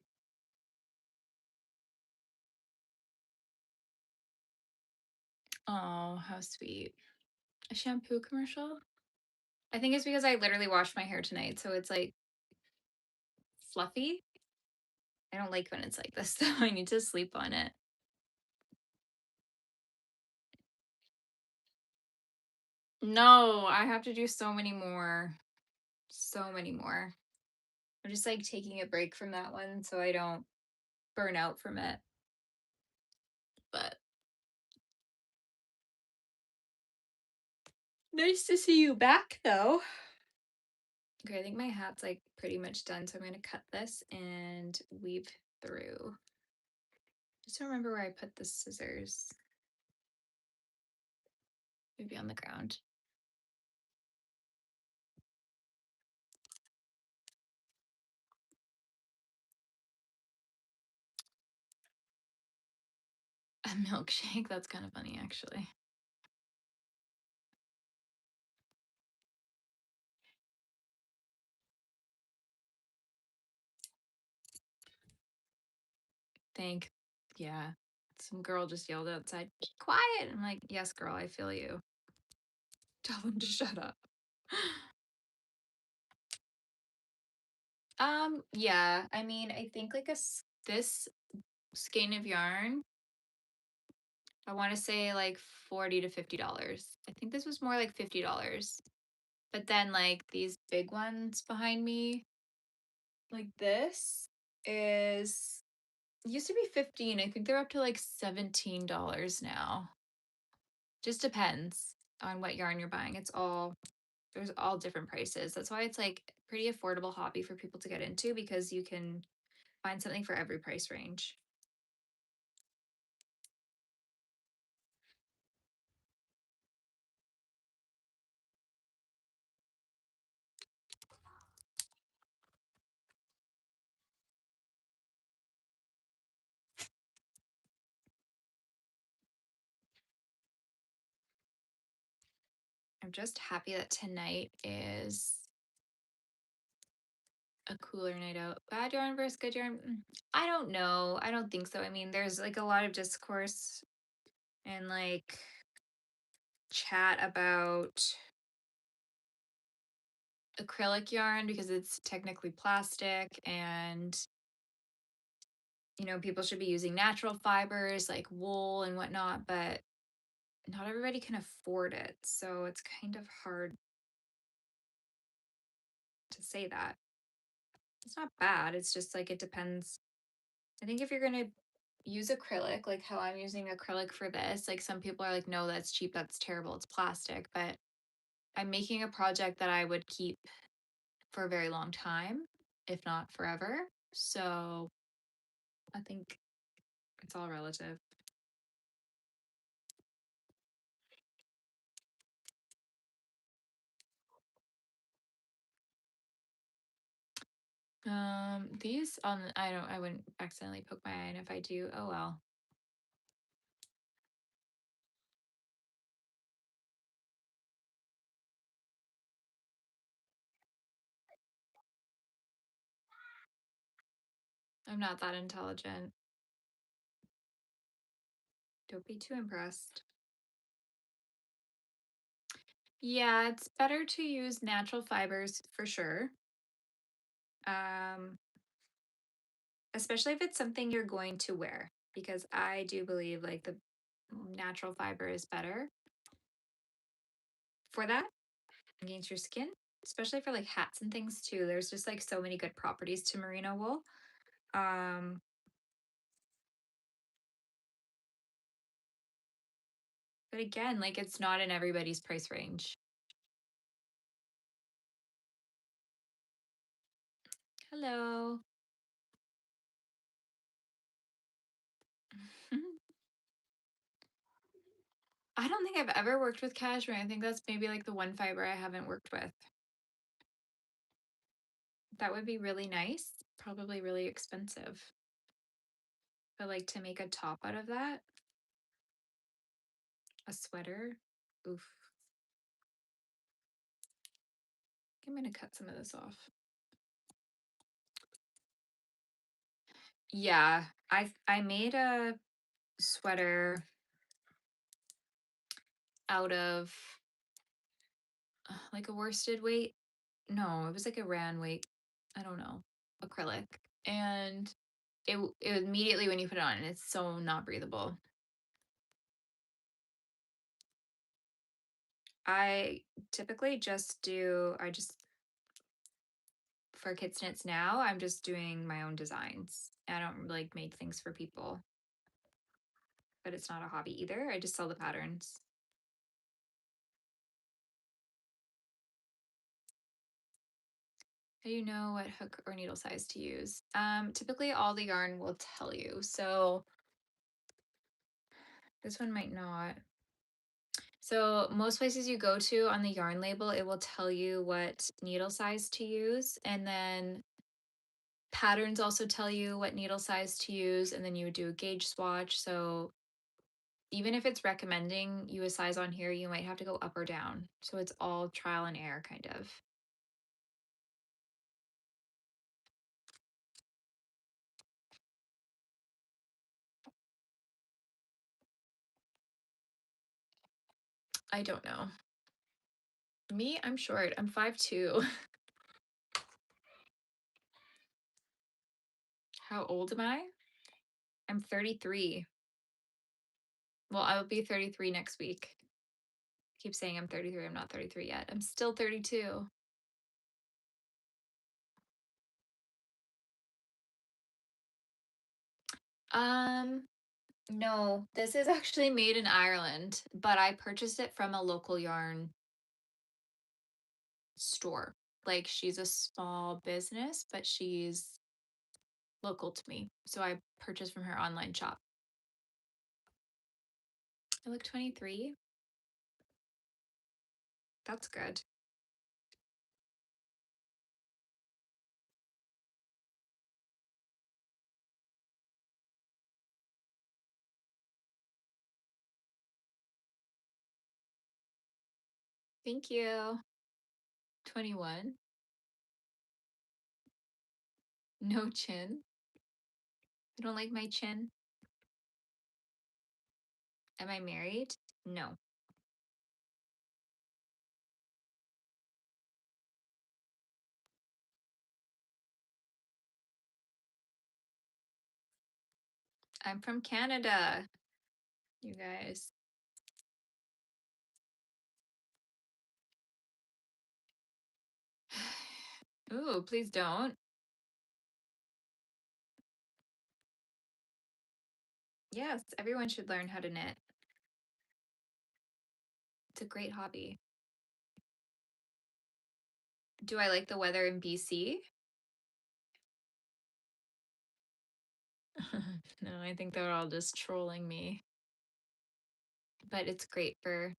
Oh, how sweet. A shampoo commercial? I think it's because I literally washed my hair tonight, so it's like fluffy. I don't like when it's like this, though. I need to sleep on it. No, I have to do so many more. So many more. I'm just like taking a break from that one so I don't burn out from it. But nice to see you back, though. Okay, I think my hat's like pretty much done, so I'm going to cut this and weave through. Just don't remember where I put the scissors. Maybe on the ground. A milkshake? That's kind of funny, actually. Yeah. Some girl just yelled outside, "Be quiet." I'm like, yes, girl, I feel you. Tell them to shut up. Yeah. I mean, I think like this skein of yarn, I want to say like $40 to $50. I think this was more like $50. But then like these big ones behind me, like this is used to be 15. I think they're up to like $17 now. Just depends on what yarn you're buying. It's all There's all different prices. That's why it's like pretty affordable hobby for people to get into because you can find something for every price range. I'm just happy that tonight is a cooler night out. Bad yarn versus good yarn? I don't know. I don't think so. I mean, there's like a lot of discourse and like chat about acrylic yarn because it's technically plastic and people should be using natural fibers like wool and whatnot, but not everybody can afford it. So it's kind of hard to say that. It's not bad. It's just like it depends. I think if you're going to use acrylic, like how I'm using acrylic for this, like some people are like, no, that's cheap. That's terrible. It's plastic. But I'm making a project that I would keep for a very long time, if not forever. So I think it's all relative. These I wouldn't accidentally poke my eye, and if I do, oh well. I'm not that intelligent. Don't be too impressed. Yeah, it's better to use natural fibers for sure. Um, Especially if it's something you're going to wear, because I do believe like the natural fiber is better for that against your skin, especially for like hats and things too. There's just like so many good properties to merino wool. Um, but again, like it's not in everybody's price range. Hello. I don't think I've ever worked with cashmere. I think that's maybe like the one fiber I haven't worked with. That would be really nice. Probably really expensive. But like to make a top out of that, a sweater. Oof. I'm gonna cut some of this off. Yeah, I made a sweater out of like a worsted weight. No, it was like a ran weight. I don't know, acrylic, and it immediately when you put it on, it's so not breathable. I typically I just for Kids Knits now, I'm just doing my own designs. I don't like make things for people, but it's not a hobby either. I just sell the patterns. How do you know what hook or needle size to use? Typically all the yarn will tell you. So this one might not. So most places you go to on the yarn label, it will tell you what needle size to use. And then patterns also tell you what needle size to use. And then you would do a gauge swatch. So even if it's recommending you a size on here, you might have to go up or down. So it's all trial and error kind of. I don't know. Me, I'm short. I'm 5'2". How old am I? I'm 33. Well, I will be 33 next week. I keep saying I'm 33. I'm not 33 yet. I'm still 32. Um, no, this is actually made in Ireland, but I purchased it from a local yarn store. Like she's a small business, but she's local to me. So I purchased from her online shop. I look 23. That's good. Thank you. 21. No chin. I don't like my chin. Am I married? No. I'm from Canada, you guys. Ooh, please don't. Yes, everyone should learn how to knit. It's a great hobby. Do I like the weather in BC? No, I think they're all just trolling me. But it's great for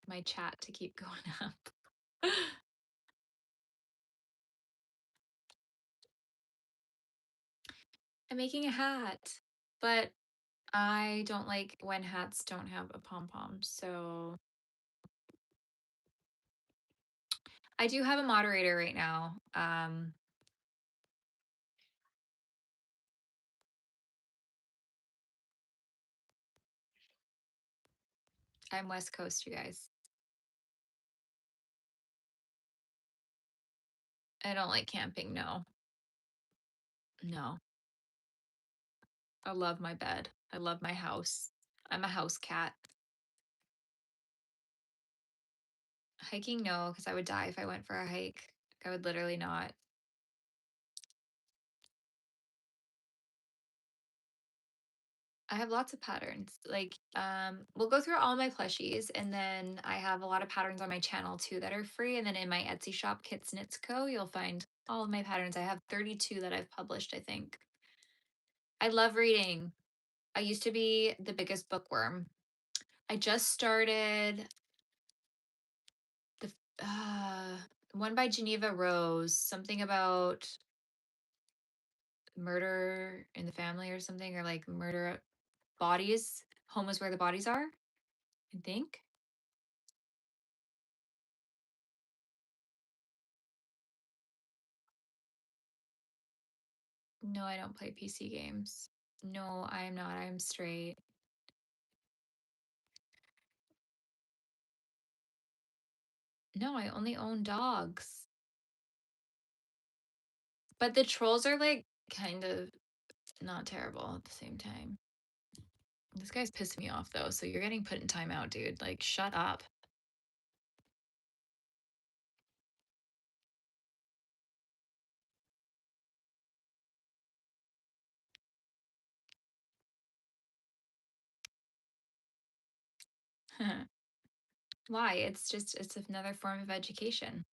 my chat to keep going up. I'm making a hat, but I don't like when hats don't have a pom pom. So I do have a moderator right now. I'm West Coast, you guys. I don't like camping. No, no. I love my bed. I love my house. I'm a house cat. Hiking, no, because I would die if I went for a hike. I would literally not. I have lots of patterns. Like, we'll go through all my plushies, and then I have a lot of patterns on my channel too that are free. And then in my Etsy shop, Kits Knits Co., you'll find all of my patterns. I have 32 that I've published, I think. I love reading. I used to be the biggest bookworm. I just started the one by Geneva Rose, something about murder in the family or something, or like murder bodies. Home is where the bodies are, I think. No, I don't play PC games. No, I am not. I am straight. No, I only own dogs. But the trolls are like kind of not terrible at the same time. This guy's pissing me off though, so you're getting put in timeout, dude. Like, shut up. Why? It's another form of education.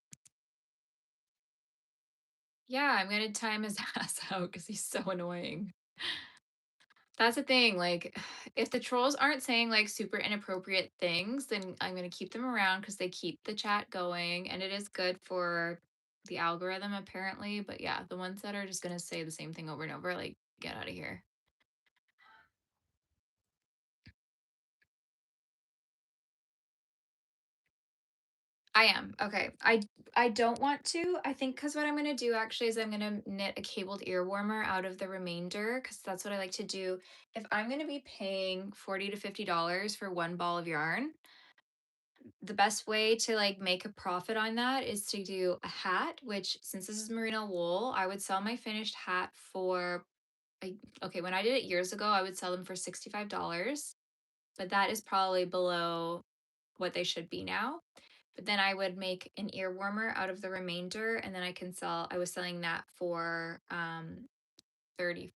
Yeah, I'm gonna time his ass out because he's so annoying. That's the thing. Like, if the trolls aren't saying like super inappropriate things, then I'm gonna keep them around because they keep the chat going and it is good for the algorithm apparently. But yeah, the ones that are just gonna say the same thing over and over, like, get out of here. I am. Okay. I don't want to. I think because what I'm gonna do actually is I'm gonna knit a cabled ear warmer out of the remainder because that's what I like to do. If I'm gonna be paying $40 to $50 for one ball of yarn, the best way to like make a profit on that is to do a hat, which since this is merino wool, I would sell my finished hat for okay, when I did it years ago, I would sell them for $65, but that is probably below what they should be now. But then I would make an ear warmer out of the remainder and then I was selling that for $35,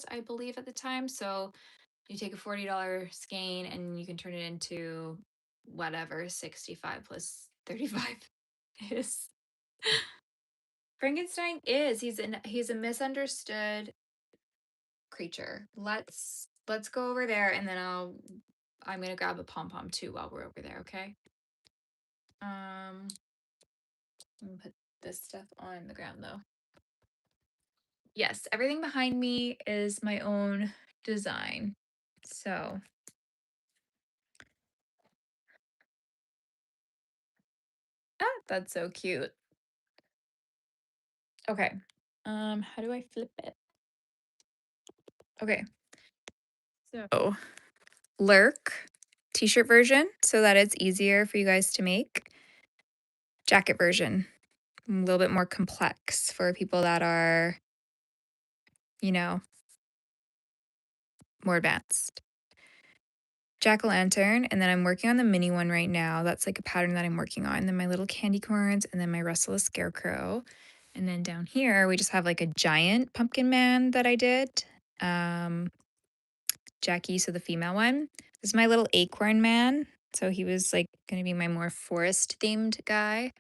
I believe at the time. So you take a $40 skein and you can turn it into whatever, 65 plus 35. is. Frankenstein is. He's a misunderstood creature. Let's go over there and then I'm gonna grab a pom pom too while we're over there, okay? I'm gonna put this stuff on the ground though. Yes, everything behind me is my own design. So that's so cute. Okay. How do I flip it? Okay. So lurk t-shirt version so that it's easier for you guys to make. Jacket version, a little bit more complex for people that are, you know, more advanced. Jack-o'-lantern, and then I'm working on the mini one right now. That's like a pattern that I'm working on. Then my little candy corns, and then my restless scarecrow. And then down here, we just have like a giant pumpkin man that I did. Um, Jackie, so the female one. This is my little acorn man. So he was like going to be my more forest themed guy.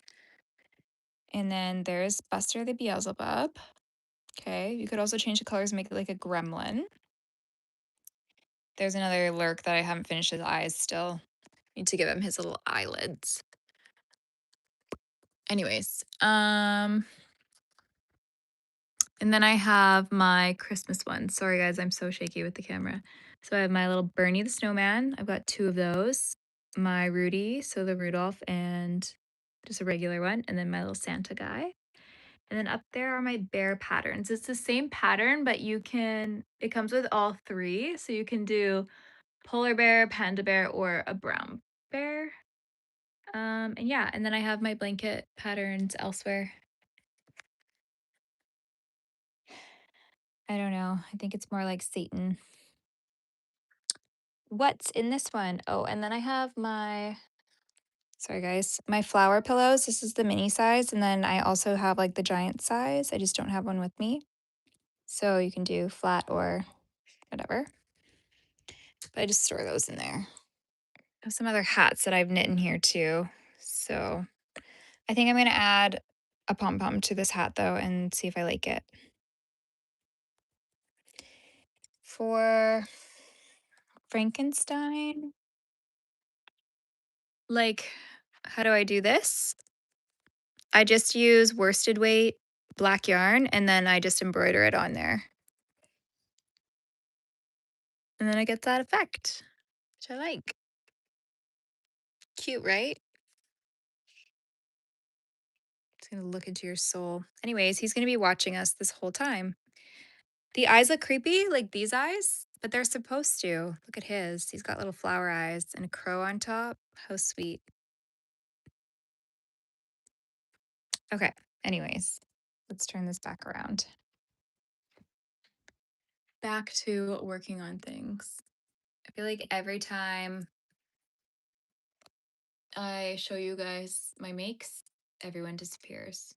And then there's Buster the Beelzebub. Okay, you could also change the colors, make it like a gremlin. There's another lurk that I haven't finished his eyes still. Need to give him his little eyelids. Anyways, and then I have my Christmas ones. Sorry guys, I'm so shaky with the camera. So I have my little Bernie the Snowman. I've got 2 of those. My Rudy, so the Rudolph and just a regular one, and then my little Santa guy. And then up there are my bear patterns. It's the same pattern, but it comes with all 3. So you can do polar bear, panda bear, or a brown bear. And yeah, and then I have my blanket patterns elsewhere. I don't know. I think it's more like Satan. What's in this one? Oh, and then I have sorry guys, my flower pillows. This is the mini size. And then I also have like the giant size. I just don't have one with me. So you can do flat or whatever. But I just store those in there. I have some other hats that I've knit in here too. So I think I'm going to add a pom pom to this hat though and see if I like it. For Frankenstein, like, how do I do this? I just use worsted weight black yarn and then I just embroider it on there. And then I get that effect, which I like. Cute, right? It's gonna look into your soul. Anyways, he's gonna be watching us this whole time. The eyes look creepy, like these eyes, but they're supposed to. Look at his. He's got little flower eyes and a crow on top. How sweet. Okay, anyways, let's turn this back around. Back to working on things. I feel like every time I show you guys my makes, everyone disappears.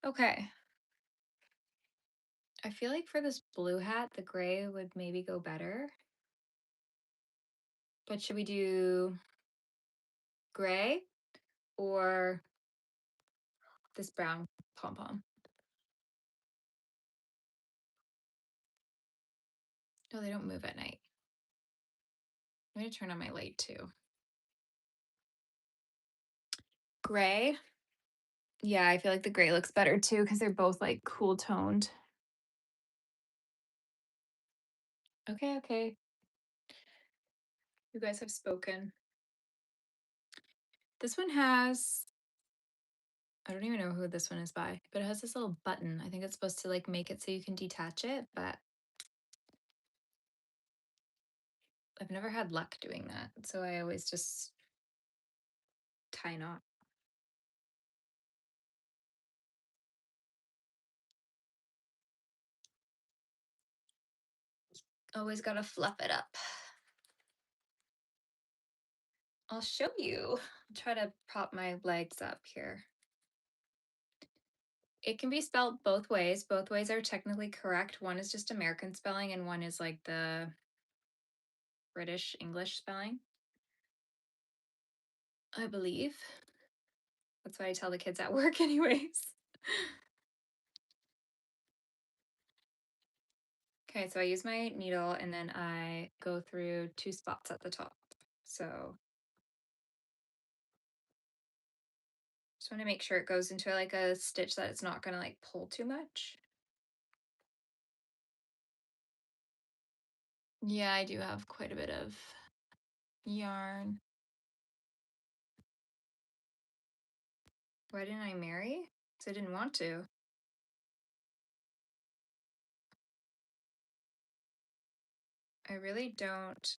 Okay. I feel like for this blue hat, the gray would maybe go better. But should we do gray or this brown pom pom? No, they don't move at night. I'm going to turn on my light too. Gray. Yeah, I feel like the gray looks better too because they're both like cool toned. Okay, okay. You guys have spoken. This one has, I don't even know who this one is by, but it has this little button. I think it's supposed to like make it so you can detach it, but I've never had luck doing that. So I always just tie knot. Always gotta fluff it up. I'll show you. Try to prop my legs up here. It can be spelled both ways. Both ways are technically correct. One is just American spelling and one is like the British English spelling. I believe. That's what I tell the kids at work anyways. Okay, so I use my needle and then I go through 2 spots at the top. So just want to make sure it goes into like a stitch that it's not going to like pull too much. Yeah, I do have quite a bit of yarn. Why didn't I marry? Because I didn't want to. I really don't.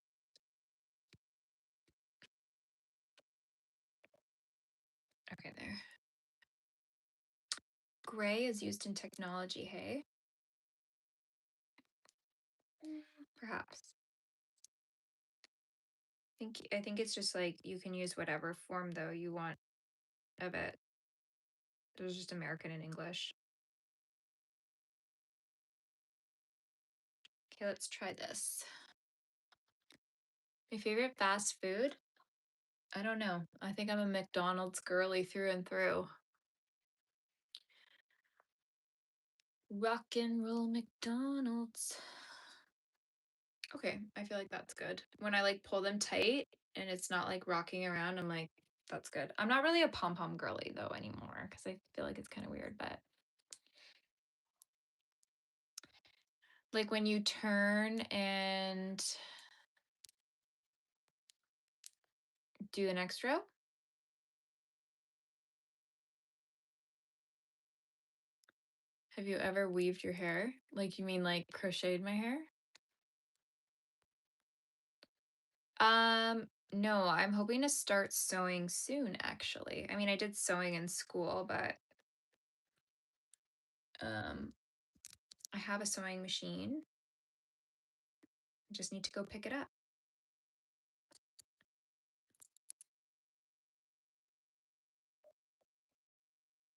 Okay, there. Gray is used in technology, hey? Perhaps. I think it's just like you can use whatever form though you want of it. There's just American and English. Okay, let's try this. My favorite fast food? I don't know. I think I'm a McDonald's girly through and through. Rock and roll McDonald's. Okay, I feel like that's good. When I like pull them tight and it's not like rocking around, I'm like, that's good. I'm not really a pom pom girly though anymore because I feel like it's kind of weird, but like when you turn and do the next row. Have you ever weaved your hair? Like you mean like crocheted my hair? No, I'm hoping to start sewing soon actually. I mean, I did sewing in school, but um I have a sewing machine. I just need to go pick it up.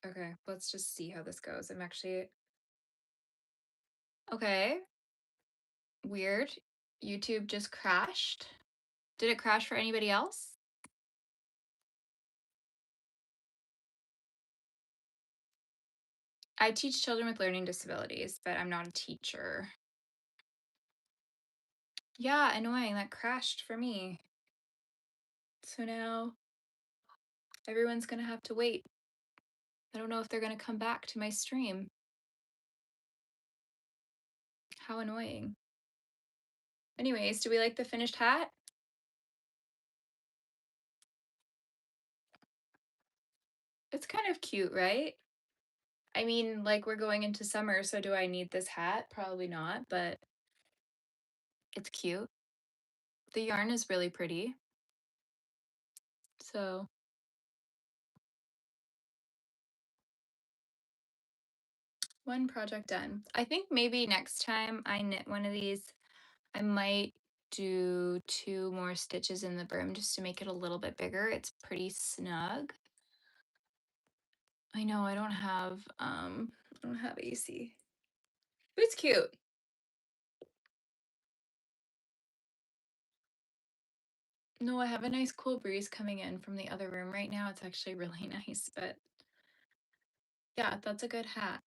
Okay, let's just see how this goes. I'm actually okay. Weird. YouTube just crashed. Did it crash for anybody else? I teach children with learning disabilities, but I'm not a teacher. Yeah, annoying. That crashed for me. So now everyone's going to have to wait. I don't know if they're going to come back to my stream. How annoying. Anyways, do we like the finished hat? It's kind of cute, right? I mean, like we're going into summer, so do I need this hat? Probably not, but it's cute. The yarn is really pretty. So, one project done. I think maybe next time I knit one of these, I might do 2 more stitches in the brim just to make it a little bit bigger. It's pretty snug. I know I don't have AC. But it's cute. No, I have a nice cool breeze coming in from the other room right now. It's actually really nice, but yeah, that's a good hat.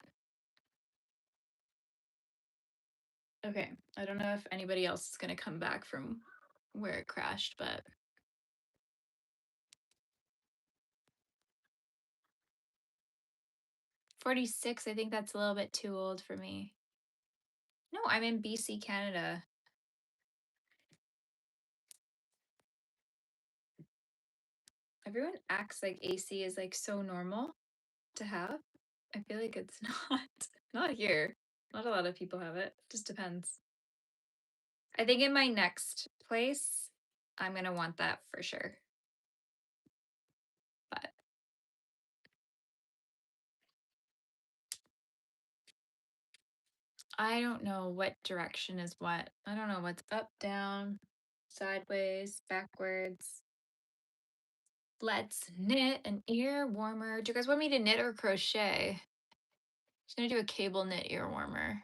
Okay, I don't know if anybody else is gonna come back from where it crashed, but 46, I think that's a little bit too old for me. No, I'm in BC, Canada. Everyone acts like AC is like so normal to have. I feel like it's not. Not here. Not a lot of people have it. Just depends. I think in my next place, I'm gonna want that for sure. But I don't know what direction is what. I don't know what's up, down, sideways, backwards. Let's knit an ear warmer. Do you guys want me to knit or crochet? Just gonna do a cable knit ear warmer.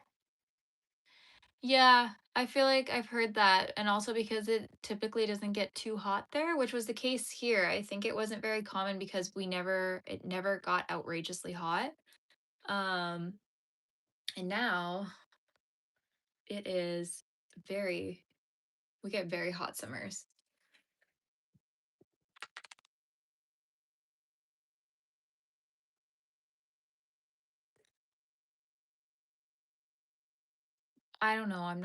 Yeah, I feel like I've heard that, and also because it typically doesn't get too hot there, which was the case here. I think it wasn't very common because it never got outrageously hot. Um, and now it is very we get very hot summers. I don't know, I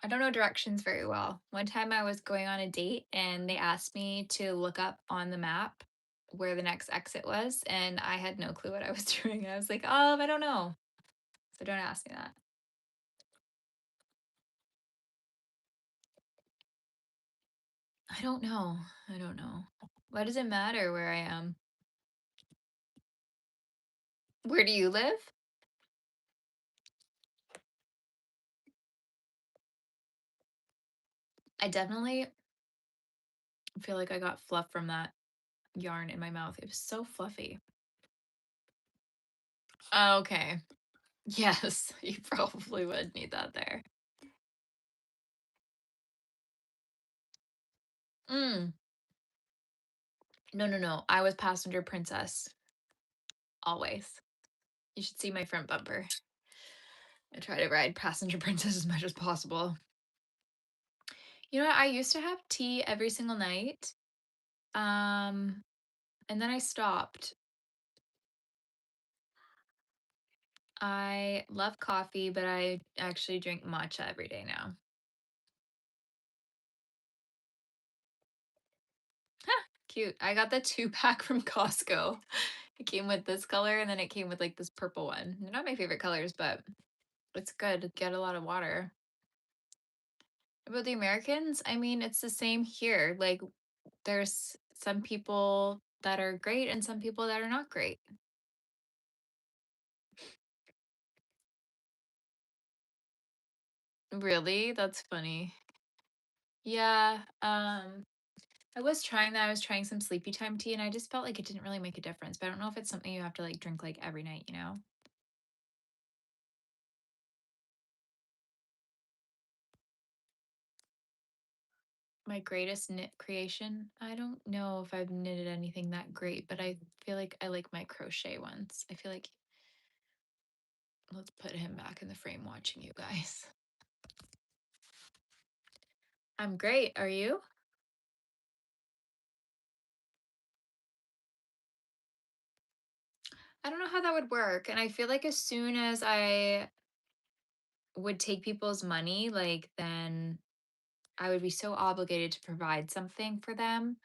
don't know directions very well. One time I was going on a date and they asked me to look up on the map where the next exit was, and I had no clue what I was doing. I was like, I don't know. So don't ask me that. I don't know. I don't know. Why does it matter where I am? Where do you live? I definitely feel like I got fluff from that yarn in my mouth. It was so fluffy. Okay. Yes, you probably would need that there. Mm. No, no, no. I was passenger princess always. You should see my front bumper. I try to ride passenger princess as much as possible. You know what? I used to have tea every single night. Um, and then I stopped. I love coffee, but I actually drink matcha every day now. Cute. I got the two pack from Costco. It came with this color and then it came with like this purple one. They're not my favorite colors, but it's good. Get a lot of water. About the Americans, I mean, it's the same here. Like, there's some people that are great and some people that are not great. Really? That's funny. Yeah. I was trying that. I was trying some sleepy time tea and I just felt like it didn't really make a difference. But I don't know if it's something you have to like drink like every night, you know? My greatest knit creation. I don't know if I've knitted anything that great, but I feel like I like my crochet ones. I feel like let's put him back in the frame watching you guys. I'm great. Are you? I don't know how that would work. And I feel like as soon as I would take people's money, like then I would be so obligated to provide something for them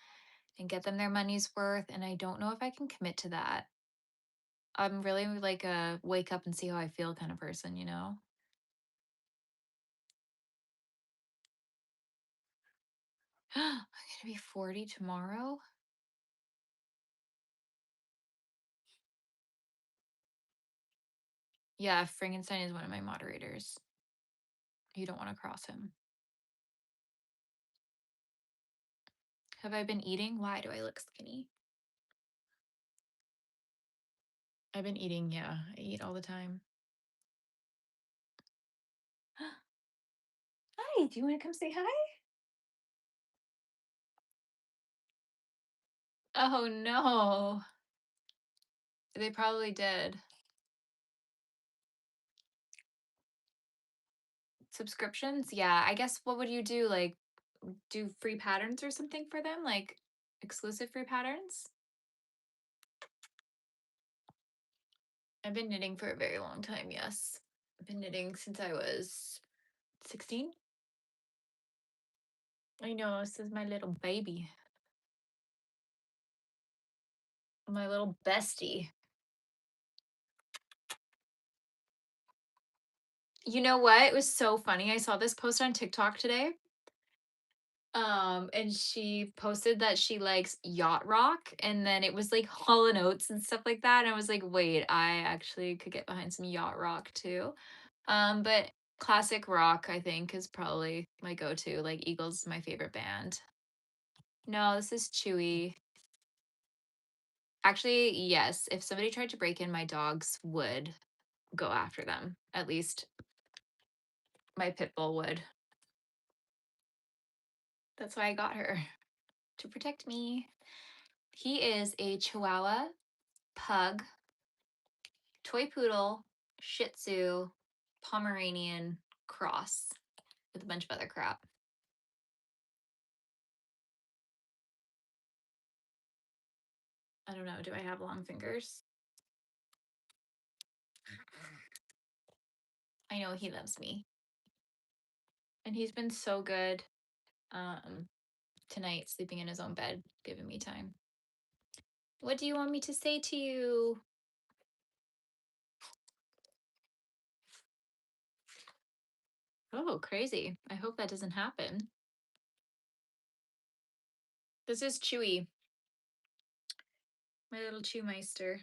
and get them their money's worth. And I don't know if I can commit to that. I'm really like a wake up and see how I feel kind of person, you know? I'm gonna be 40 tomorrow. Yeah, Frankenstein is one of my moderators. You don't want to cross him. Have I been eating? Why do I look skinny? I've been eating, yeah. I eat all the time. Hi, do you want to come say hi? Oh no. They probably did. Subscriptions? Yeah, I guess what would you do? Like do free patterns or something for them? Like exclusive free patterns? I've been knitting for a very long time, yes. I've been knitting since I was 16. I know, this is my little baby, my little bestie. You know what? It was so funny. I saw this post on TikTok today. And she posted that she likes yacht rock, and then it was like Hall and Oates and stuff like that. And I was like, wait, I actually could get behind some yacht rock too. But classic rock, I think, is probably my go-to. Like Eagles is my favorite band. No, this is Chewy. Actually, yes. If somebody tried to break in, my dogs would go after them. At least my pit bull would. That's why I got her to protect me. He is a Chihuahua, Pug, Toy Poodle, Shih Tzu, Pomeranian cross with a bunch of other crap. I don't know. Do I have long fingers? I know he loves me. And he's been so good um, tonight, sleeping in his own bed, giving me time. What do you want me to say to you? Oh, crazy. I hope that doesn't happen. This is Chewy, my little Chewmeister.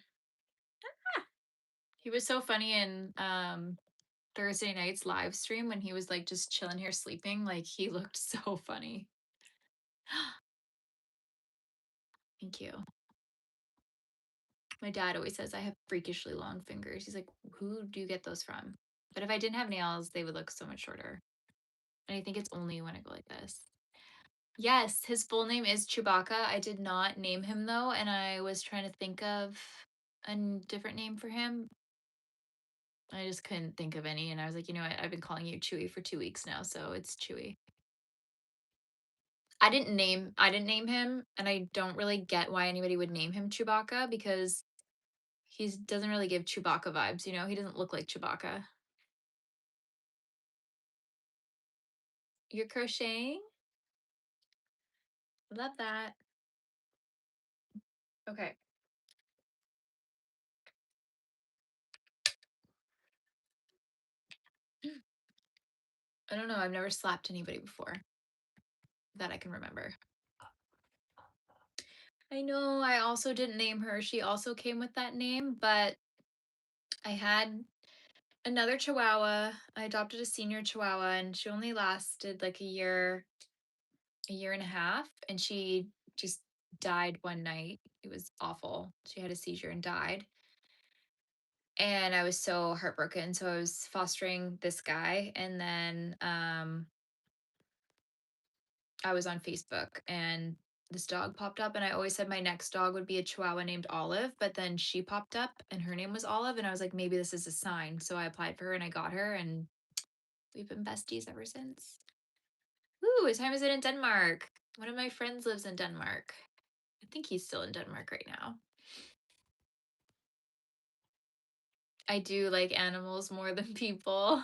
He was so funny in Thursday night's live stream when he was like just chilling here sleeping. Like he looked so funny. Thank you. My dad always says I have freakishly long fingers. He's like, who do you get those from? But if I didn't have nails, they would look so much shorter. And I think it's only when I go like this. Yes, his full name is Chewbacca. I did not name him though, and I was trying to think of a different name for him. I just couldn't think of any, and I was like, you know what? I've been calling you Chewy for 2 weeks now, so it's Chewy. I didn't name him, and I don't really get why anybody would name him Chewbacca because he doesn't really give Chewbacca vibes, you know? He doesn't look like Chewbacca. You're crocheting? Love that. Okay. I don't know. I've never slapped anybody before that I can remember. I know I also didn't name her. She also came with that name, but I had another Chihuahua. I adopted a senior Chihuahua and she only lasted like a year and a half, and she just died one night. It was awful. She had a seizure and died. And I was so heartbroken. So I was fostering this guy, and then I was on Facebook and this dog popped up, and I always said my next dog would be a Chihuahua named Olive, but then she popped up and her name was Olive, and I was like, maybe this is a sign. So I applied for her and I got her, and we've been besties ever since. Ooh, what time is it in Denmark? One of my friends lives in Denmark. I think he's still in Denmark right now. I do like animals more than people.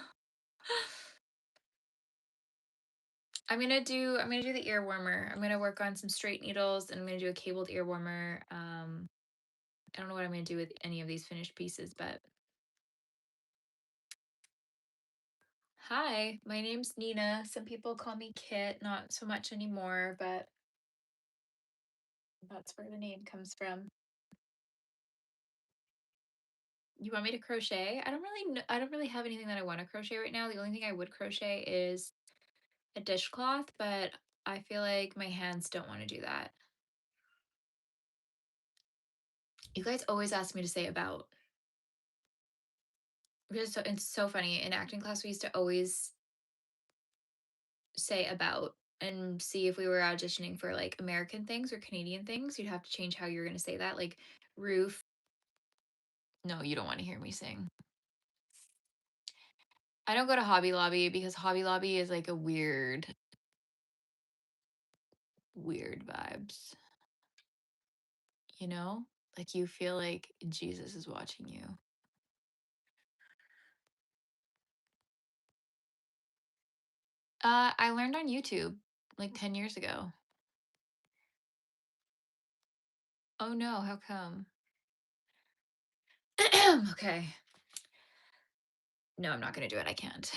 I'm gonna do the ear warmer. I'm gonna work on some straight needles and I'm gonna do a cabled ear warmer. I don't know what I'm gonna do with any of these finished pieces, but hi, my name's Nina. Some people call me Kit, not so much anymore, but that's where the name comes from. You want me to crochet? I don't really have anything that I want to crochet right now. The only thing I would crochet is a dishcloth, but I feel like my hands don't want to do that. You guys always ask me to say about. It's so funny. In acting class, we used to always say about and see if we were auditioning for like American things or Canadian things. You'd have to change how you're going to say that. Like roof. No, you don't want to hear me sing. I don't go to Hobby Lobby because Hobby Lobby is like a weird vibes. You know? Like you feel like Jesus is watching you. I learned on YouTube like 10 years ago. Oh no, how come? Okay. No, I'm not going to do it. I can't.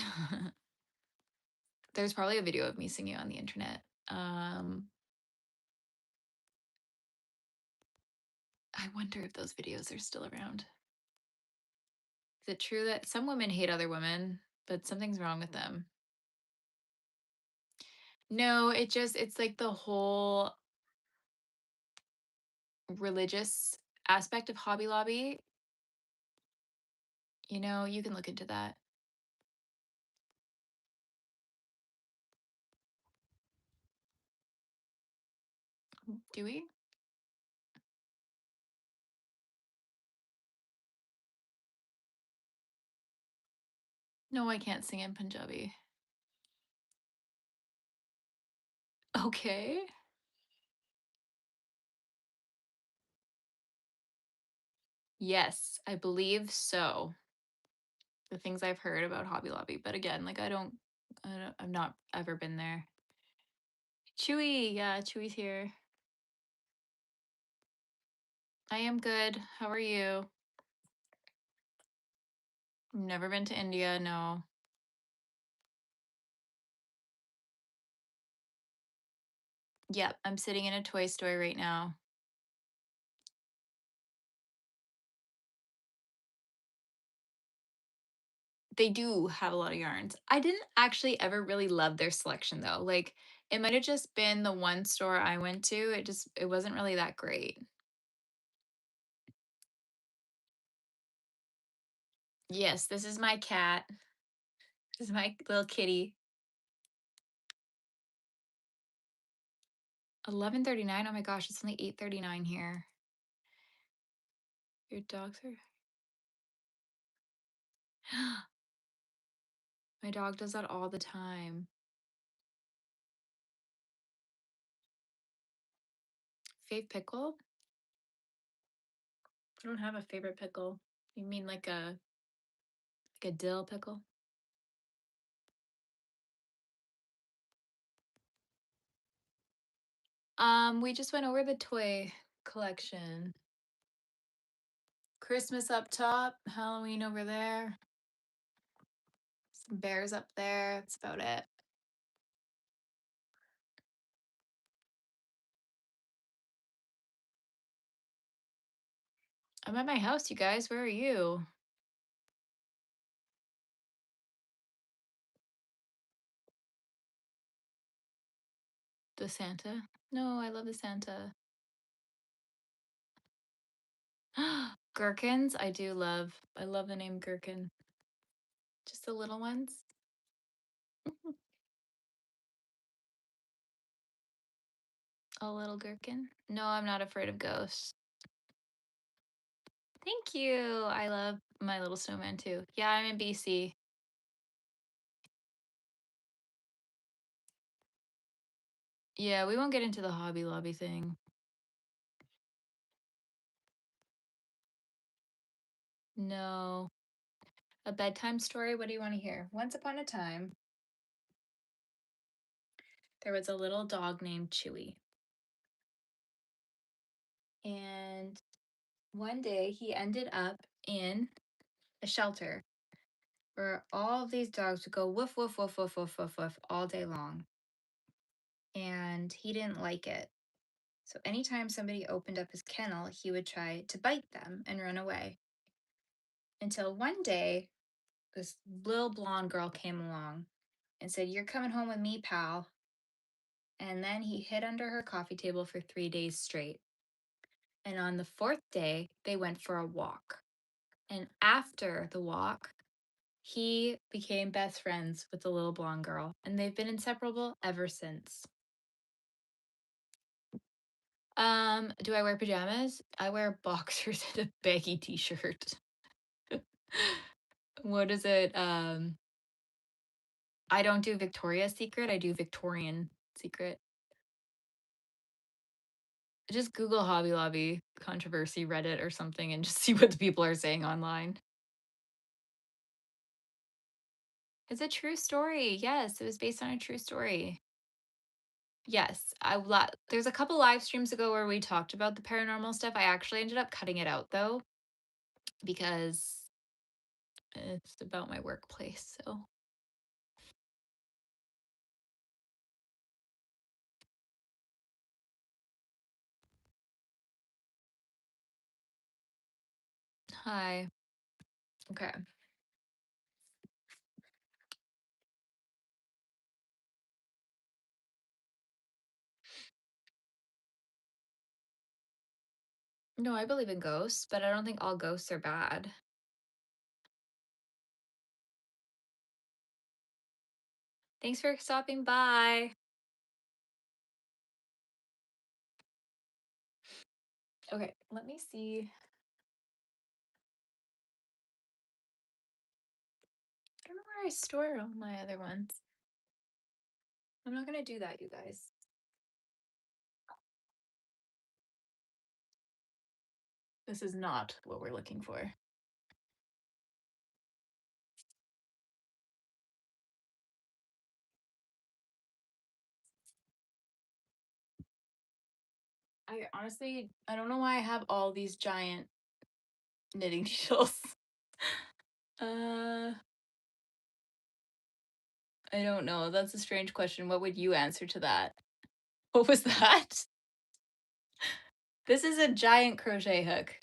There's probably a video of me singing on the internet. I wonder if those videos are still around. Is it true that some women hate other women, but something's wrong with them? No, it's like the whole religious aspect of Hobby Lobby, you can look into that. Do we? No, I can't sing in Punjabi. Okay. Yes, I believe so. The things I've heard about Hobby Lobby, but again, like I've not ever been there. Chewy, yeah, Chewy's here. I am good. How are you? Never been to India, no. Yep, I'm sitting in a toy store right now. They do have a lot of yarns. I didn't actually ever really love their selection though. Like it might have just been the one store I went to. It wasn't really that great. Yes, this is my cat. This is my little kitty. 11:39. Oh my gosh, it's only 8:39 here. Your dogs are My dog does that all the time. Fave pickle? I don't have a favorite pickle. You mean like a dill pickle? We just went over the toy collection. Christmas up top, Halloween over there, some bears up there. That's about it. I'm at my house, you guys. Where are you? The Santa? No, I love the Santa. Gherkins, I do love. I love the name gherkin. Just the little ones. A little gherkin. No, I'm not afraid of ghosts. Thank you. I love my little snowman too. Yeah, I'm in BC. Yeah, we won't get into the Hobby Lobby thing. No. A bedtime story? What do you want to hear? Once upon a time, there was a little dog named Chewy. And one day he ended up in a shelter where all of these dogs would go woof, woof, woof, woof, woof, woof, woof all day long. And he didn't like it. So anytime somebody opened up his kennel, he would try to bite them and run away. Until one day, this little blonde girl came along and said, "You're coming home with me, pal." And then he hid under her coffee table for 3 days straight. And on the fourth day, they went for a walk. And after the walk, he became best friends with the little blonde girl, and they've been inseparable ever since. Do I wear pajamas? I wear boxers and a baggy t-shirt. What is it? I don't do Victoria's Secret, I do Victorian Secret. Just Google Hobby Lobby controversy Reddit or something and just see what the people are saying online. It's a true story. Yes, it was based on a true story. Yes, there's a couple live streams ago where we talked about the paranormal stuff. I actually ended up cutting it out though because it's about my workplace. So, hi. Okay. No, I believe in ghosts, but I don't think all ghosts are bad. Thanks for stopping by. Okay, let me see. I don't know where I store all my other ones. I'm not gonna do that, you guys. This is not what we're looking for. I honestly, I don't know why I have all these giant knitting needles. Uh, I don't know. That's a strange question. What would you answer to that? What was that? This is a giant crochet hook.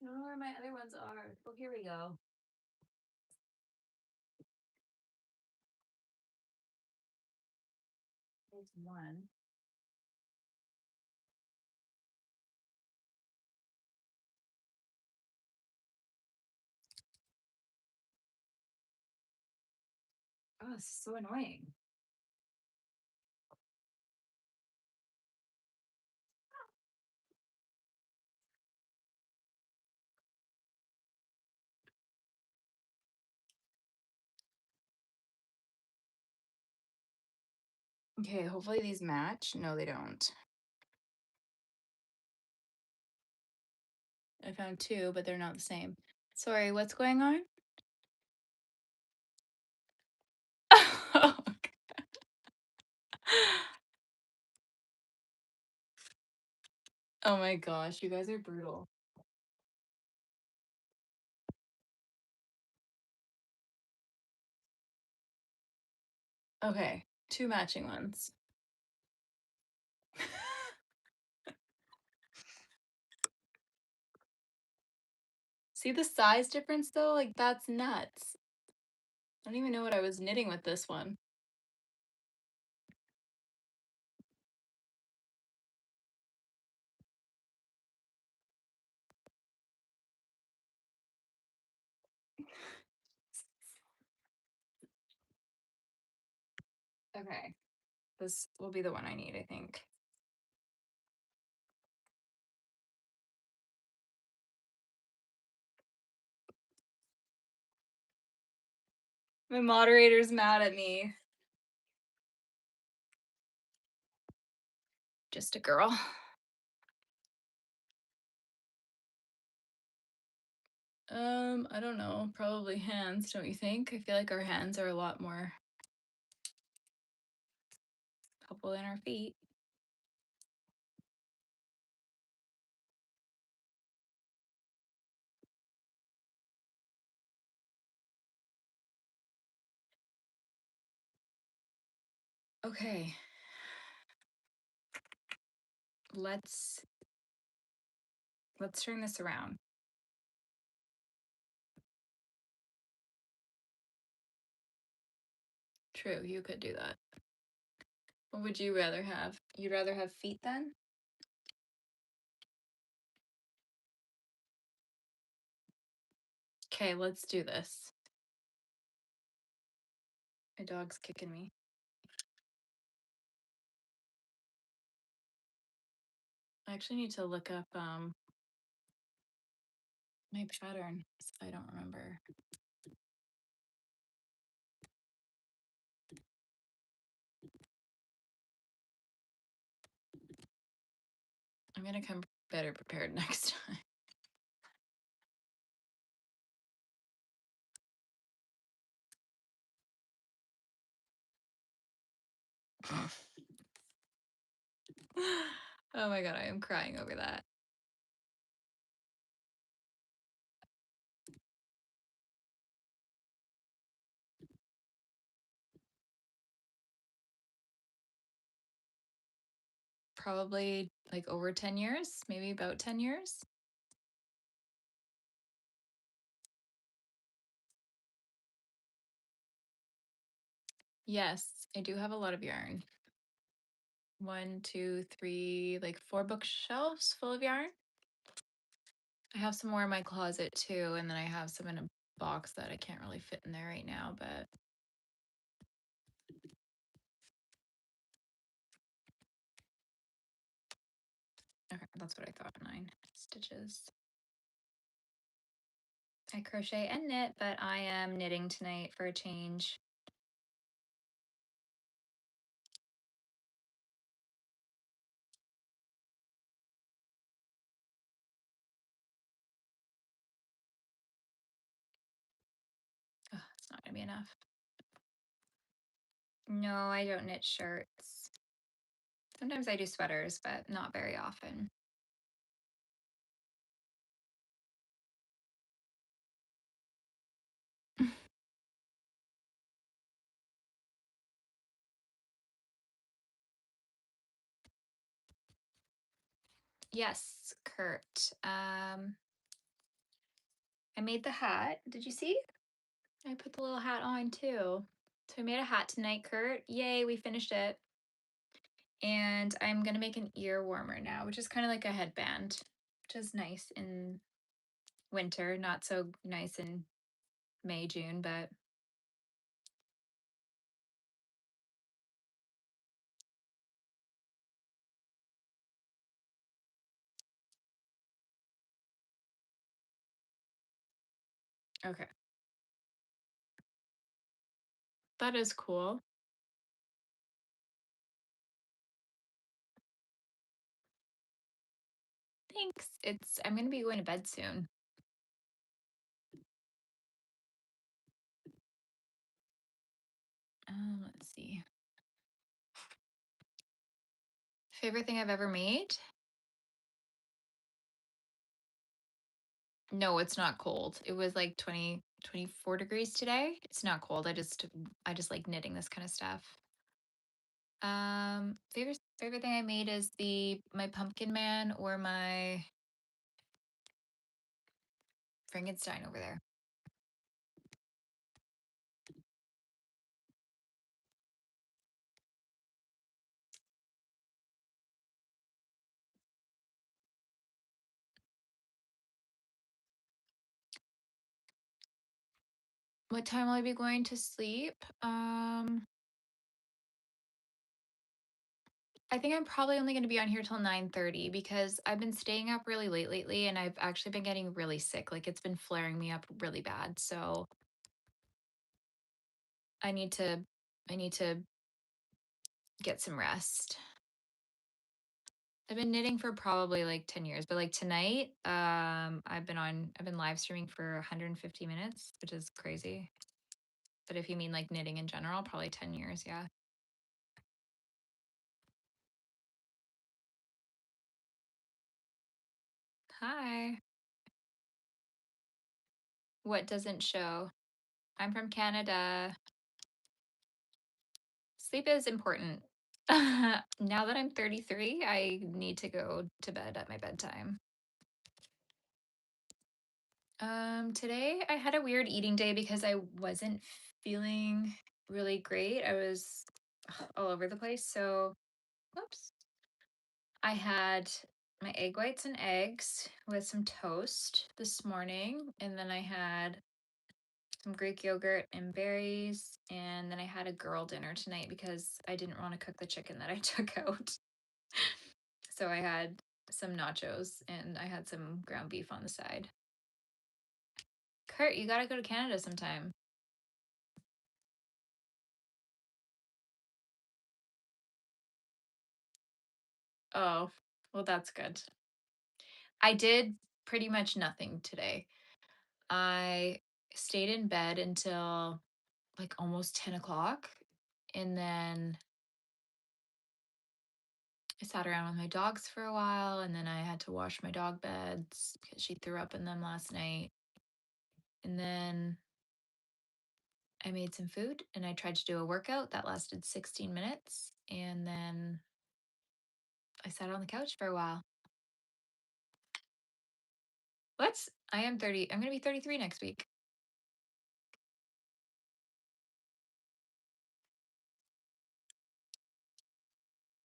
I don't know where my other ones are. Oh, here we go. There's one. Oh, this is so annoying. Okay, hopefully these match. No, they don't. I found two, but they're not the same. Sorry, what's going on? Oh my gosh, you guys are brutal. Okay, two matching ones. See the size difference though? Like that's nuts. I don't even know what I was knitting with this one. Okay, this will be the one I need, I think. My moderator's mad at me. Just a girl. I don't know. Probably hands, don't you think? I feel like our hands are a lot more helpful than our feet. Okay. Let's turn this around. True, you could do that. What would you rather have? You'd rather have feet then? Okay, let's do this. My dog's kicking me. I actually need to look up my pattern. I don't remember. I'm gonna come better prepared next time. Oh my god, I am crying over that. Probably like over 10 years, maybe about 10 years. Yes, I do have a lot of yarn. One, two, three, like four bookshelves full of yarn. I have some more in my closet too, and then I have some in a box that I can't really fit in there right now, but okay, that's what I thought. 9 stitches. I crochet and knit, but I am knitting tonight for a change. Ugh, it's not gonna be enough. No, I don't knit shirts. Sometimes I do sweaters, but not very often. Yes, Kurt. I made the hat. Did you see? I put the little hat on too. So I made a hat tonight, Kurt. Yay, we finished it. And I'm gonna make an ear warmer now, which is kind of like a headband, which is nice in winter, not so nice in May, June, but okay. That is cool. Thanks. I'm gonna be going to bed soon. Let's see. Favorite thing I've ever made? No, it's not cold. It was like 24 degrees today. It's not cold. I just like knitting this kind of stuff. Favorite thing I made is the my pumpkin man or my Frankenstein over there. What time will I be going to sleep? I think I'm probably only going to be on here till 9:30 because I've been staying up really late lately and I've actually been getting really sick. Like it's been flaring me up really bad. So I need to I need to get some rest. I've been knitting for probably like 10 years, but like tonight, I've been live streaming for 150 minutes, which is crazy. But if you mean like knitting in general, probably 10 years, yeah. Hi. What doesn't show? I'm from Canada. Sleep is important. Now that I'm 33, I need to go to bed at my bedtime. Today I had a weird eating day because I wasn't feeling really great. I was all over the place. So, whoops. I had my egg whites and eggs with some toast this morning, and then I had some Greek yogurt and berries, and then I had a girl dinner tonight because I didn't want to cook the chicken that I took out. So I had some nachos and I had some ground beef on the side. Kurt, you got to go to Canada sometime. Oh, well, that's good. I did pretty much nothing today. I stayed in bed until like almost 10 o'clock. And then I sat around with my dogs for a while. And then I had to wash my dog beds because she threw up in them last night. And then I made some food and I tried to do a workout that lasted 16 minutes. And then I sat on the couch for a while. What? I am 30. I'm going to be 33 next week.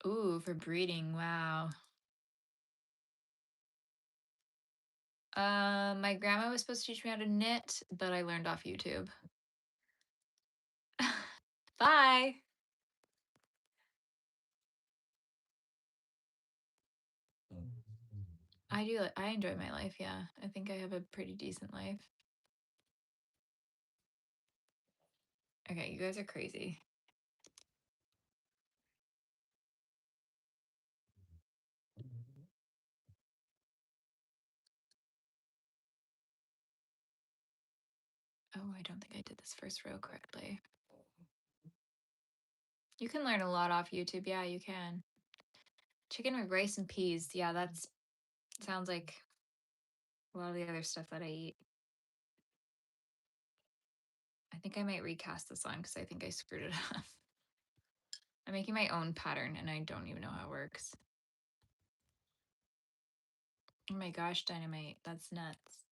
Ooh, for breeding. Wow. My grandma was supposed to teach me how to knit, but I learned off YouTube. Bye. I enjoy my life, yeah. I think I have a pretty decent life. Okay, you guys are crazy. Oh, I don't think I did this first row correctly. You can learn a lot off YouTube. Yeah, you can. Chicken with rice and peas. Yeah, that's sounds like a lot of the other stuff that I eat. I think I might recast this on because I think I screwed it up. I'm making my own pattern and I don't even know how it works. Oh my gosh, Dynamite. That's nuts.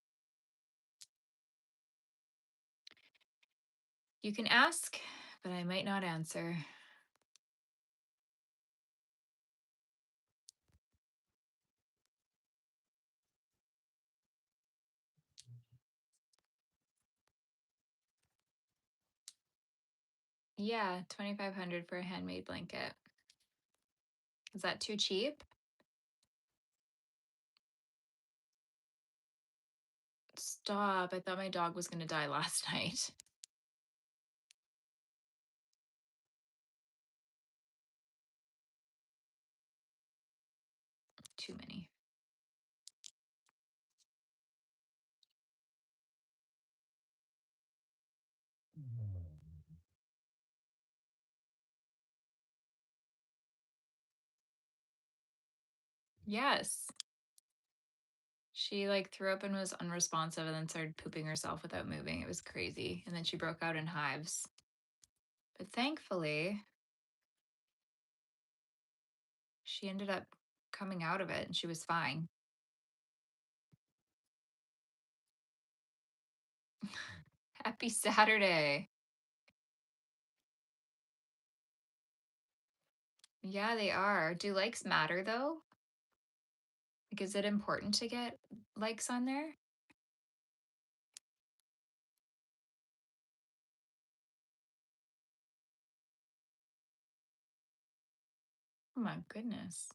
You can ask, but I might not answer. Yeah, 2,500 for a handmade blanket. Is that too cheap? Stop. I thought my dog was going to die last night. Too many. Yes. She like threw up and was unresponsive and then started pooping herself without moving. It was crazy. And then she broke out in hives. But thankfully, she ended up coming out of it and she was fine. Happy Saturday. Yeah, they are. Do likes matter though? Like, is it important to get likes on there? Oh my goodness.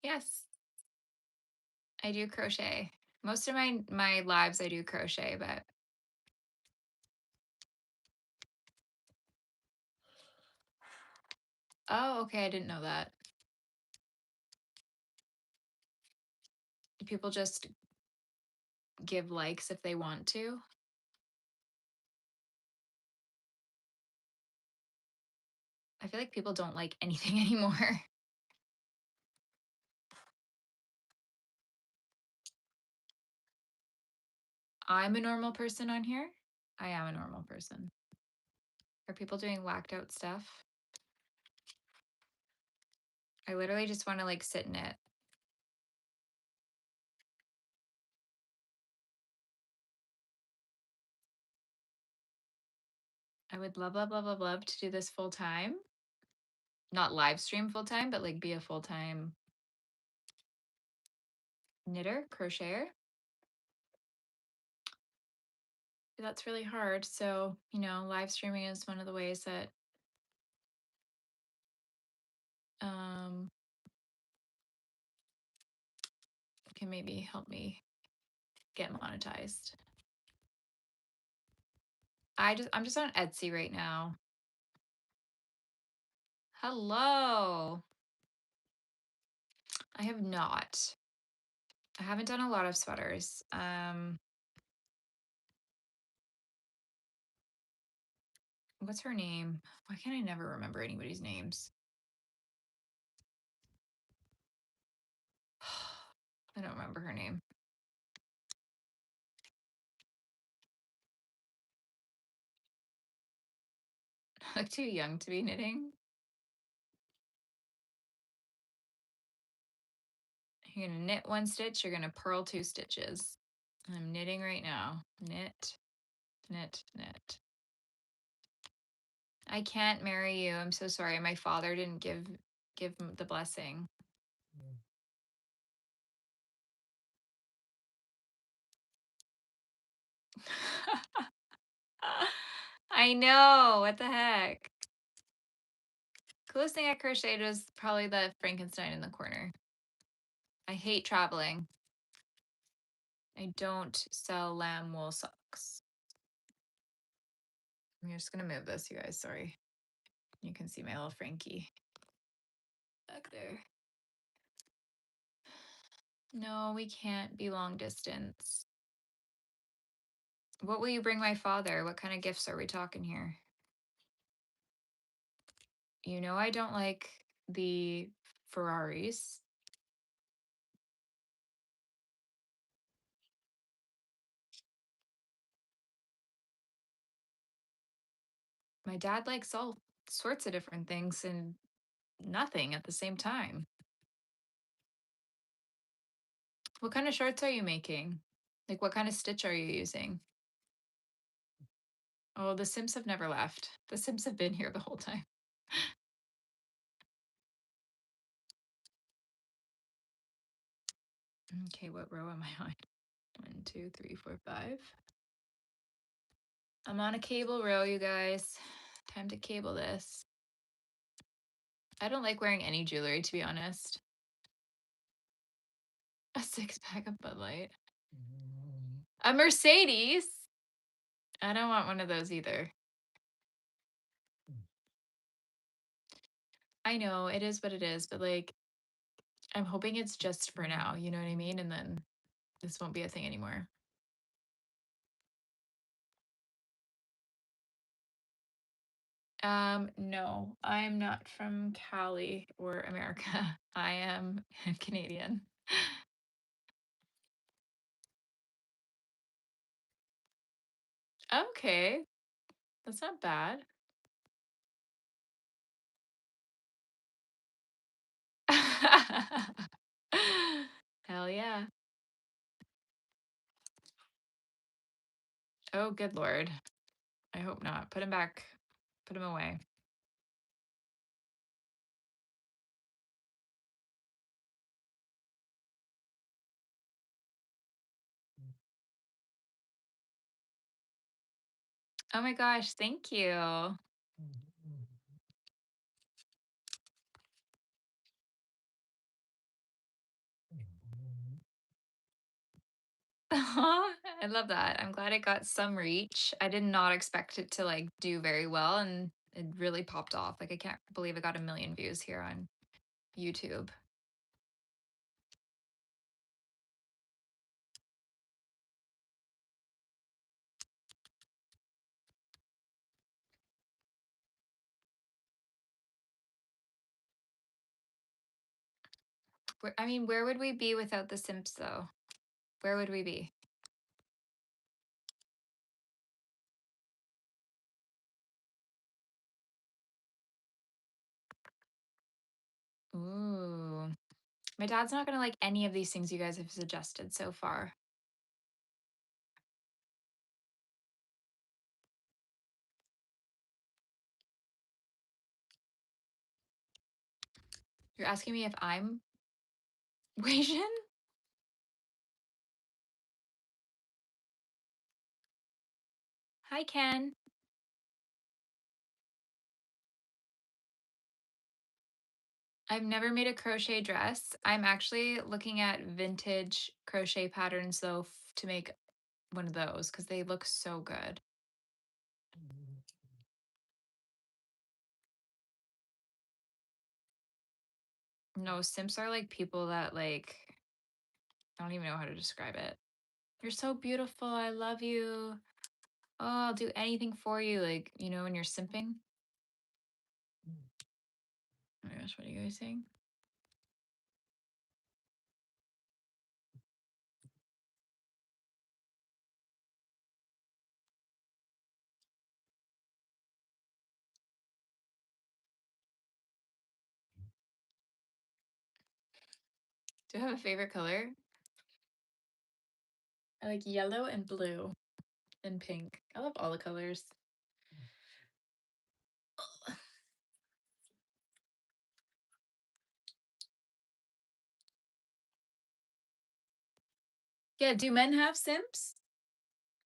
Yes, I do crochet. Most of my lives I do crochet, but oh, okay, I didn't know that. Do people just give likes if they want to? I feel like people don't like anything anymore. I'm a normal person on here. I am a normal person. Are people doing whacked out stuff? I literally just want to like sit in it. I would love to do this full time. Not live stream full time, but like be a full time knitter, crocheter. That's really hard. So, live streaming is one of the ways that um, can maybe help me get monetized. I'm just on Etsy right now. Hello. I have not. I haven't done a lot of sweaters. What's her name? Why can't I never remember anybody's names? I don't remember her name. I look too young to be knitting. You're gonna knit one stitch, you're gonna purl two stitches. I'm knitting right now. Knit, knit, knit. I can't marry you. I'm so sorry. My father didn't give the blessing. I know. What the heck? Coolest thing I crocheted was probably the Frankenstein in the corner. I hate traveling. I don't sell lamb wool socks. I'm just gonna move this, you guys. Sorry. You can see my little Frankie back there. No, we can't be long distance. What will you bring my father? What kind of gifts are we talking here? You know, I don't like the Ferraris. My dad likes all sorts of different things and nothing at the same time. What kind of shirts are you making? Like, what kind of stitch are you using? Oh, the Sims have never left. The Sims have been here the whole time. Okay, what row am I on? 1, 2, 3, 4, 5. I'm on a cable row, you guys. Time to cable this. I don't like wearing any jewelry, to be honest. A 6-pack of Bud Light. A Mercedes? I don't want one of those either. I know it is what it is, but like, I'm hoping it's just for now. You know what I mean? And then this won't be a thing anymore. No, I'm not from Cali or America. I am Canadian. Okay, that's not bad. Hell yeah. Oh, good Lord. I hope not. Put him back. Put him away. Oh my gosh, thank you. I love that. I'm glad it got some reach. I did not expect it to like do very well and it really popped off. Like I can't believe it got 1 million views here on YouTube. I mean, where would we be without the Simps though? Where would we be? Ooh. My dad's not gonna like any of these things you guys have suggested so far. You're asking me if I'm Asian? Hi, Ken. I've never made a crochet dress. I'm actually looking at vintage crochet patterns though to make one of those because they look so good. No, simps are like people that like, I don't even know how to describe it. You're so beautiful. I love you. Oh, I'll do anything for you. Like, you know, when you're simping. Oh my gosh, what are you guys saying? Do you have a favorite color? I like yellow and blue and pink. I love all the colors. Yeah, do men have simps?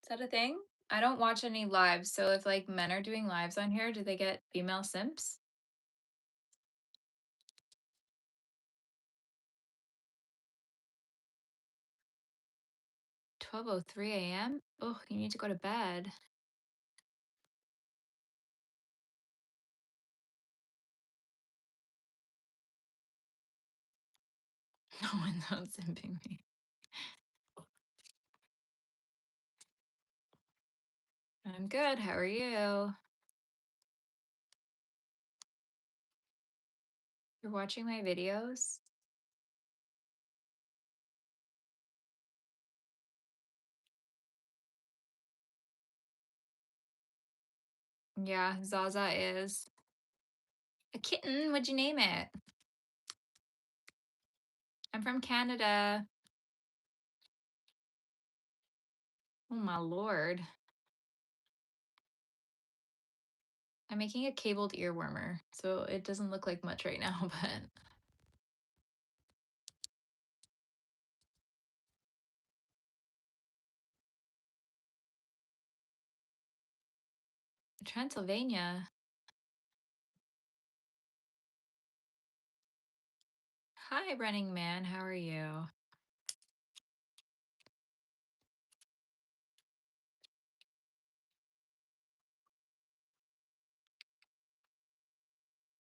Is that a thing? I don't watch any lives, so if like men are doing lives on here, do they get female simps? 12:03 a.m. Oh, you need to go to bed. No one's not simping me. I'm good. How are you? You're watching my videos? Yeah, Zaza is. A kitten? What'd you name it? I'm from Canada. Oh my lord. I'm making a cabled earwormer, so it doesn't look like much right now, but Transylvania. Hi, Running Man. How are you?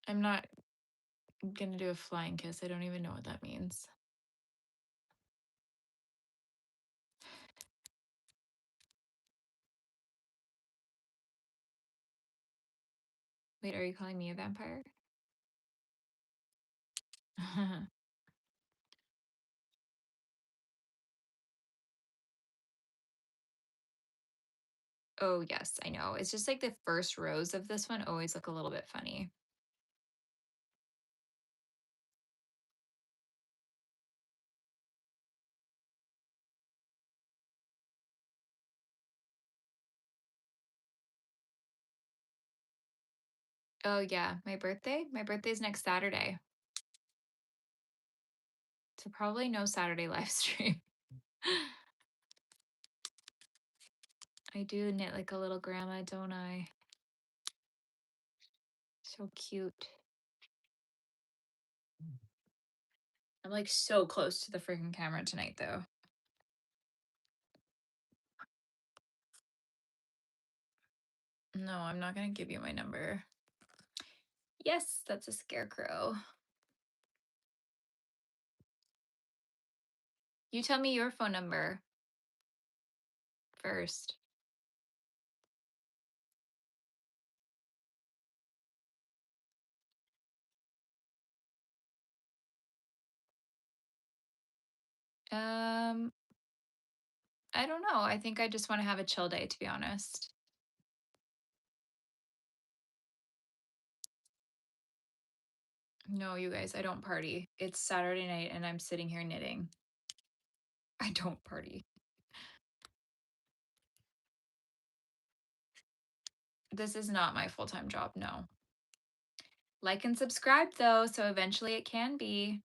I'm not gonna do a flying kiss. I don't even know what that means. Wait, are you calling me a vampire? Oh, yes, I know. It's just like the first rows of this one always look a little bit funny. Oh, yeah, my birthday? My birthday's next Saturday. So probably no Saturday live stream. I do knit like a little grandma, don't I? So cute. I'm like so close to the freaking camera tonight, though. No, I'm not going to give you my number. Yes, that's a scarecrow. You tell me your phone number first. Um, I don't know. I think I just want to have a chill day, to be honest. No, you guys, I don't party. It's Saturday night and I'm sitting here knitting. I don't party. This is not my full-time job, no. Like and subscribe though, so eventually it can be.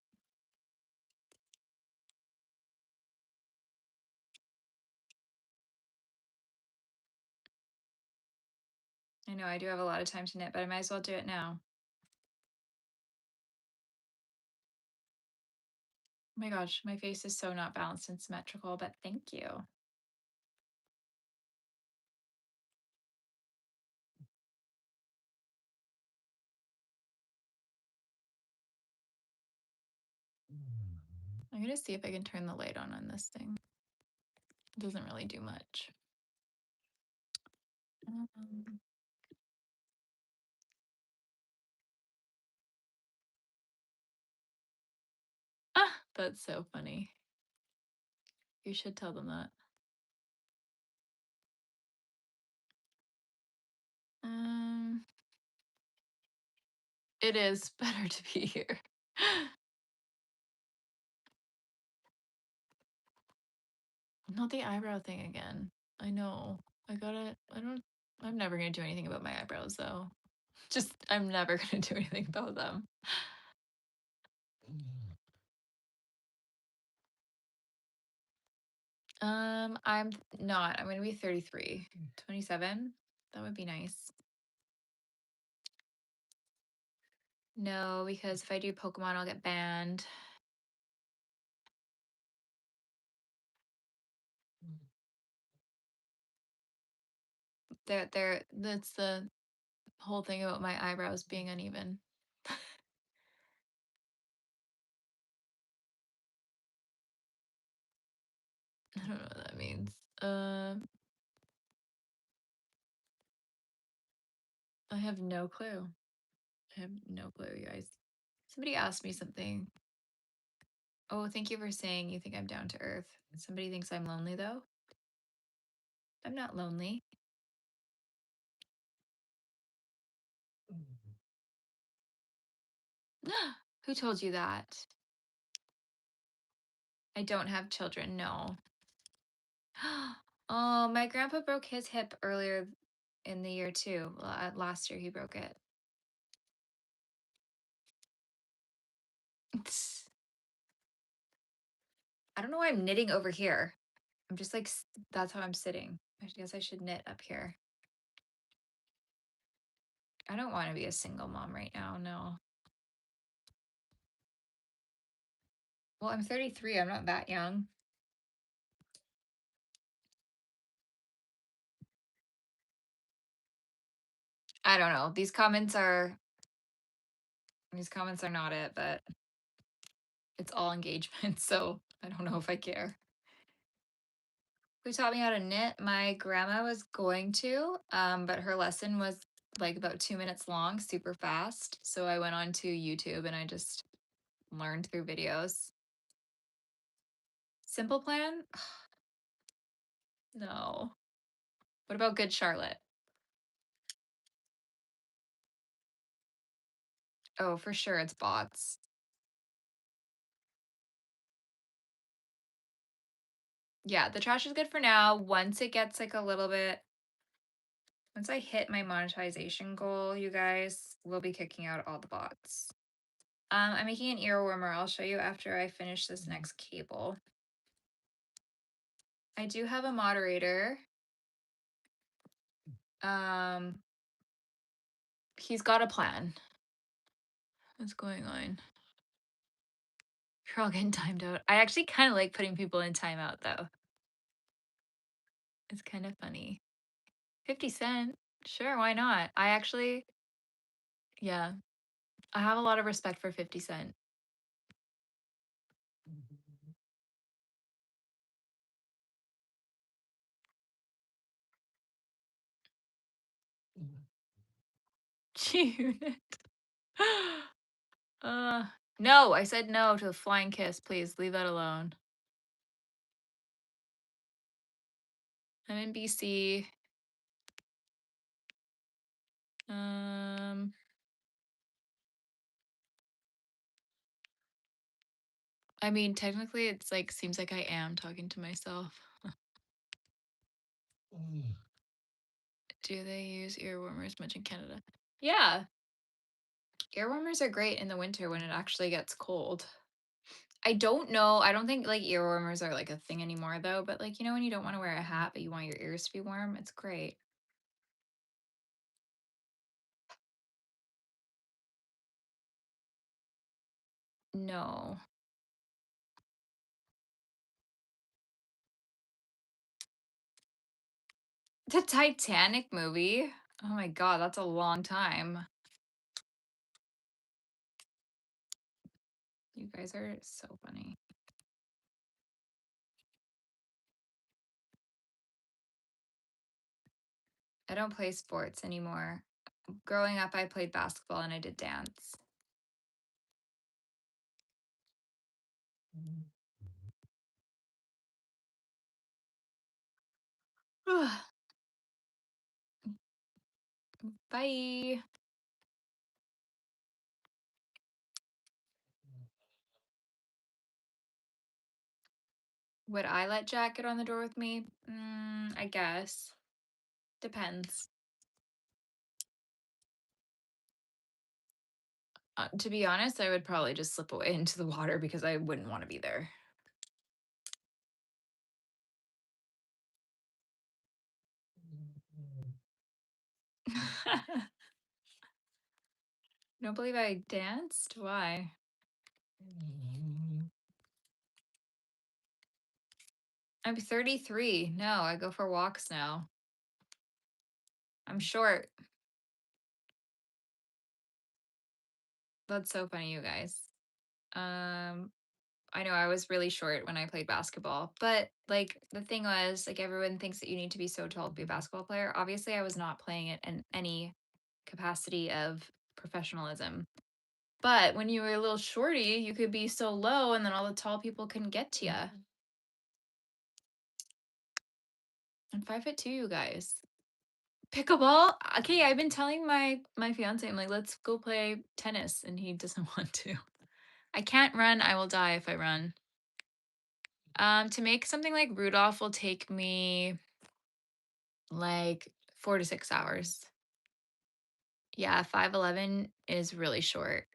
I know I do have a lot of time to knit, but I might as well do it now. Oh my gosh, my face is so not balanced and symmetrical, but thank you. I'm gonna see if I can turn the light on this thing. It doesn't really do much. Um, that's so funny. You should tell them that. Um, it is better to be here. Not the eyebrow thing again. I know. I'm never gonna do anything about my eyebrows though. Just I'm never gonna do anything about them. I'm not. I'm gonna be 33. 27. That would be nice. No, because if I do Pokemon, I'll get banned. That's the whole thing about my eyebrows being uneven. I don't know what that means. I have no clue. I have no clue, you guys. Somebody asked me something. Oh, thank you for saying you think I'm down to earth. Somebody thinks I'm lonely though. I'm not lonely. Who told you that? I don't have children. No. Oh, my grandpa broke his hip earlier in the year too. Last year he broke it. I don't know why I'm knitting over here. I'm just like, that's how I'm sitting. I guess I should knit up here. I don't want to be a single mom right now. No. Well, I'm 33. I'm not that young. I don't know. These comments are not it, but it's all engagement, so I don't know if I care. Who taught me how to knit? My grandma was going to, but her lesson was like about 2 minutes long, super fast. So I went on to YouTube and I just learned through videos. Simple Plan? No. What about Good Charlotte? Oh, for sure, it's bots. Yeah, the trash is good for now. Once it gets like a little bit, once I hit my monetization goal, you guys will be kicking out all the bots. I'm making an ear warmer. I'll show you after I finish this next cable. I do have a moderator. Um, he's got a plan. What's going on? You're all getting timed out. I actually kind of like putting people in timeout though. It's kind of funny. 50 Cent. Sure, why not? Yeah, I have a lot of respect for 50 Cent. G-Unit. uh, no, I said no to the flying kiss. Please leave that alone. I'm in BC. Um, I mean, technically, it's like seems like I am talking to myself. Do they use ear warmers much in Canada? Yeah, ear warmers are great in the winter when it actually gets cold. I don't know. I don't think like ear warmers are like a thing anymore though. But like when you don't want to wear a hat but you want your ears to be warm, it's great. No, the Titanic movie. Oh my god, that's a long time. You guys are so funny. I don't play sports anymore. Growing up, I played basketball and I did dance. Bye. Would I let Jack get on the door with me? I guess. Depends. To be honest, I would probably just slip away into the water because I wouldn't want to be there. Don't believe I danced? Why? I'm 33. No, I go for walks now. I'm short. That's so funny, you guys. Um, I know I was really short when I played basketball, but like the thing was, like everyone thinks that you need to be so tall to be a basketball player. Obviously, I was not playing it in any capacity of professionalism. But when you were a little shorty, you could be so low and then all the tall people couldn't get to you. I'm 5'2", you guys. Pickleball? Okay, I've been telling my fiance, I'm like, let's go play tennis, and he doesn't want to. I can't run. I will die if I run. To make something like Rudolph will take me like 4 to 6 hours. Yeah, 5'11" is really short.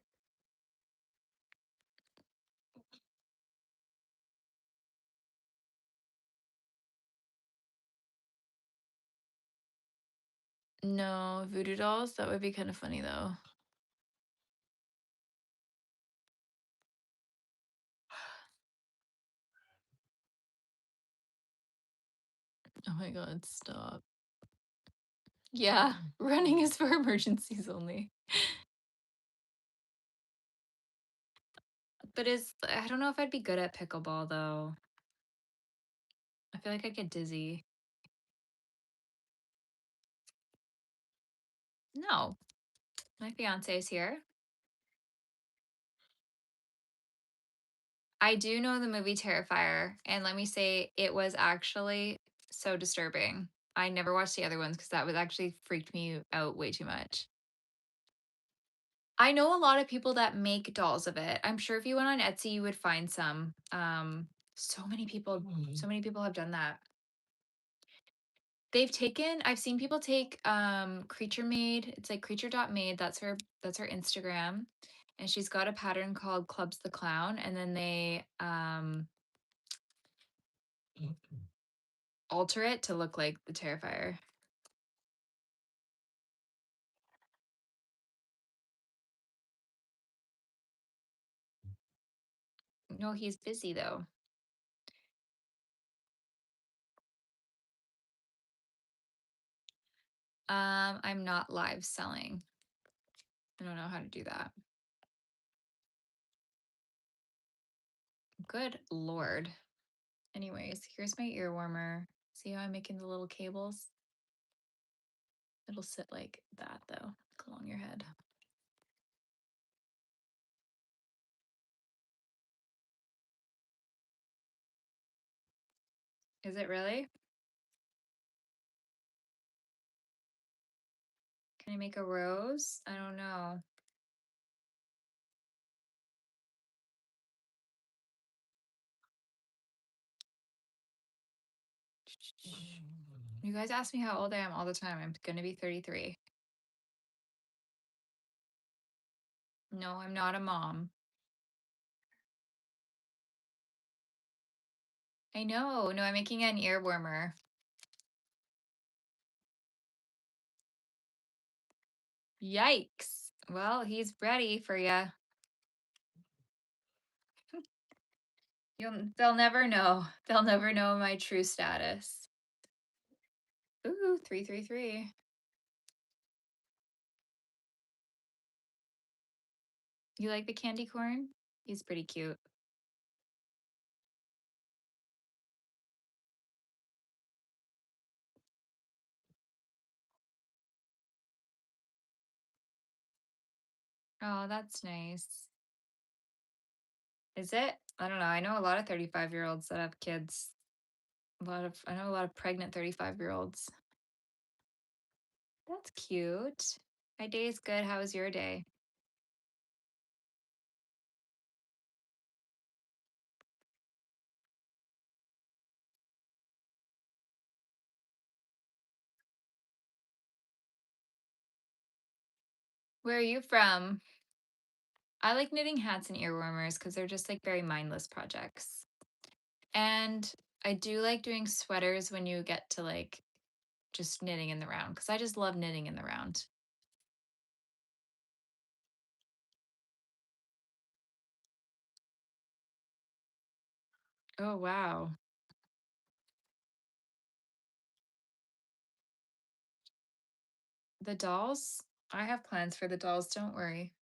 No, voodoo dolls. That would be kind of funny though. Oh my god, stop. Yeah, running is for emergencies only. But I don't know if I'd be good at pickleball though. I feel like I'd get dizzy. No, my fiance is here. I do know the movie Terrifier, and let me say it was actually so disturbing. I never watched the other ones because that was actually freaked me out way too much. I know a lot of people that make dolls of it. I'm sure if you went on Etsy, you would find some. So many people have done that. I've seen people take Creature Made. It's like creature.made. That's her Instagram. And she's got a pattern called Clubs the Clown. And then they alter it to look like the Terrifier. No, he's busy though. I'm not live selling. I don't know how to do that. Good Lord. Anyways, here's my ear warmer. See how I'm making the little cables? It'll sit like that though, like along your head. Is it really? Can I make a rose? I don't know. You guys ask me how old I am all the time. I'm gonna be 33. No, I'm not a mom. I know. No, I'm making an ear warmer. Yikes. Well, he's ready for you. They'll never know. They'll never know my true status. Ooh, 333. You like the candy corn? He's pretty cute. Oh, that's nice. Is it? I don't know. I know a lot of 35-year-olds that have kids. I know a lot of pregnant 35-year-olds. That's cute. My day is good. How was your day? Where are you from? I like knitting hats and ear warmers because they're just like very mindless projects. And I do like doing sweaters when you get to like just knitting in the round because I just love knitting in the round. Oh, wow. The dolls? I have plans for the dolls, don't worry.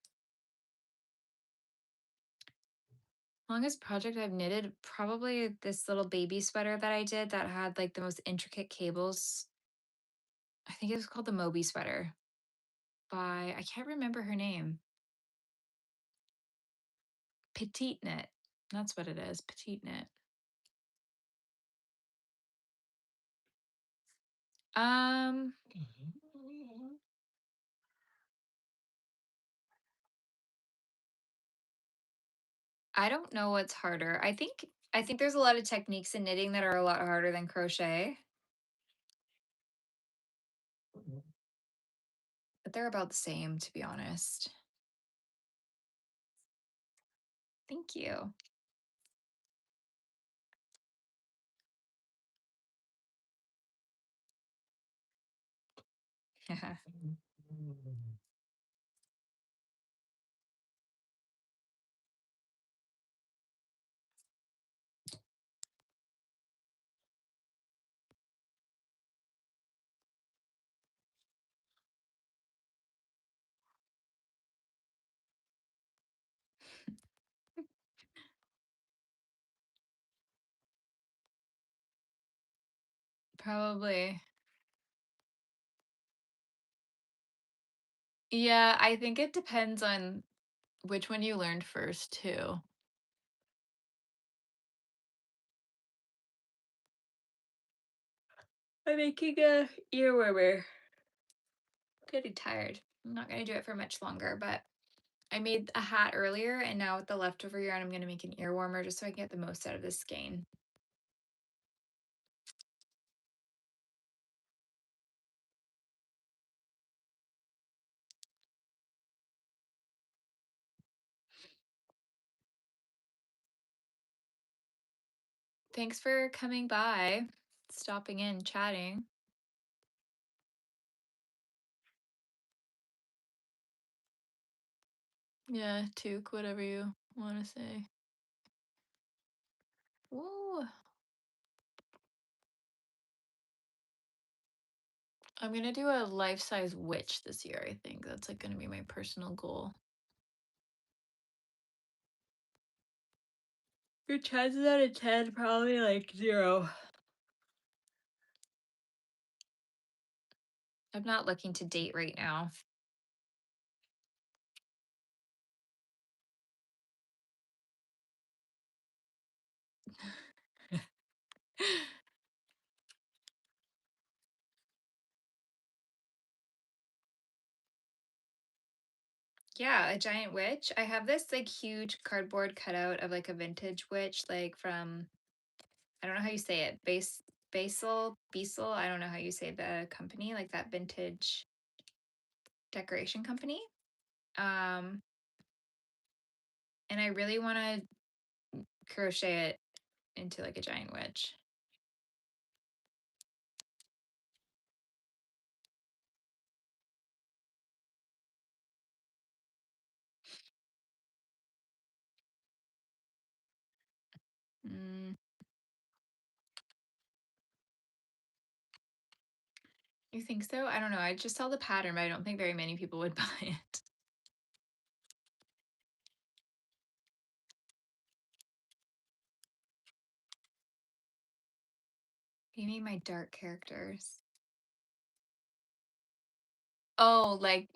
Longest project I've knitted, probably this little baby sweater that I did that had like the most intricate cables. I think it was called the Moby sweater by, I can't remember her name. Petite Knit. That's what it is. Petite Knit. Um, I don't know what's harder. I think there's a lot of techniques in knitting that are a lot harder than crochet, but they're about the same, to be honest. Thank you. Probably. Yeah, I think it depends on which one you learned first, too. I'm making a ear warmer. Getting tired. I'm not gonna do it for much longer, but I made a hat earlier, and now with the leftover yarn, I'm gonna make an ear warmer just so I can get the most out of this skein. Thanks for coming by, stopping in, chatting. Yeah, Toque, whatever you want to say. Whoa. I'm gonna do a life-size witch this year, I think. That's like gonna be my personal goal. Your chances out of 10, probably like 0. I'm not looking to date right now. Yeah, a giant witch. I have this like huge cardboard cutout of like a vintage witch, like from, I don't know how you say it, Basil. I don't know how you say the company, like that vintage decoration company. Um, and I really want to crochet it into like a giant witch. Mm, you think so? I don't know. I just saw the pattern, but I don't think very many people would buy it. You mean my dark characters? Oh, like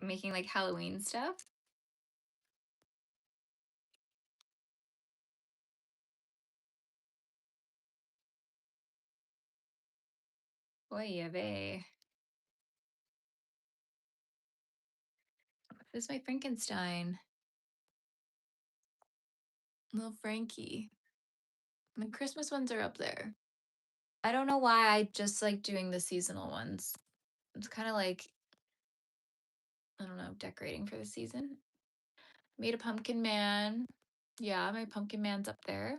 making like Halloween stuff? Oy vey. This is my Frankenstein. Little Frankie. My Christmas ones are up there. I don't know why I just like doing the seasonal ones. It's kind of like I don't know, decorating for the season. Made a pumpkin man. Yeah, my pumpkin man's up there.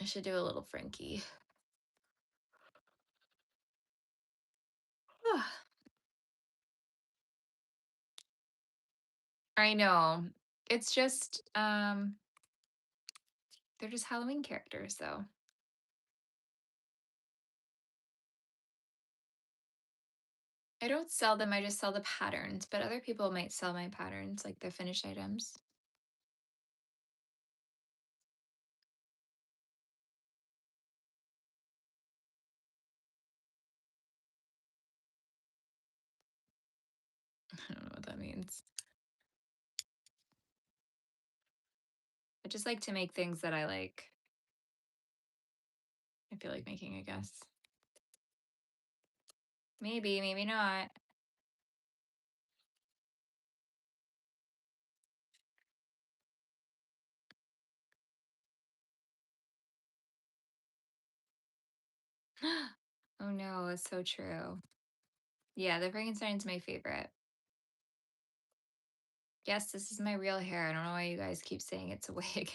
I should do a little Frankie. I know. It's just they're just Halloween characters though. I don't sell them, I just sell the patterns, but other people might sell my patterns, like the finished items. I don't know what that means. I just like to make things that I like. I feel like making, I guess. Maybe, maybe not. Oh no, it's so true. Yeah, the Frankenstein's my favorite. Yes, this is my real hair. I don't know why you guys keep saying it's a wig.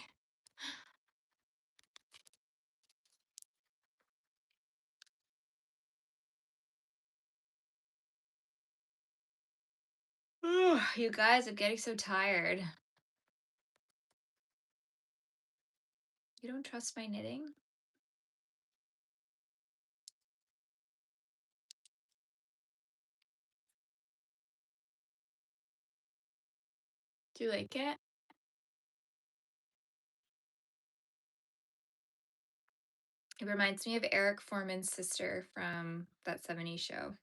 Ugh, you guys, I'm getting so tired. You don't trust my knitting? Do you like it? It reminds me of Eric Foreman's sister from that 70s show.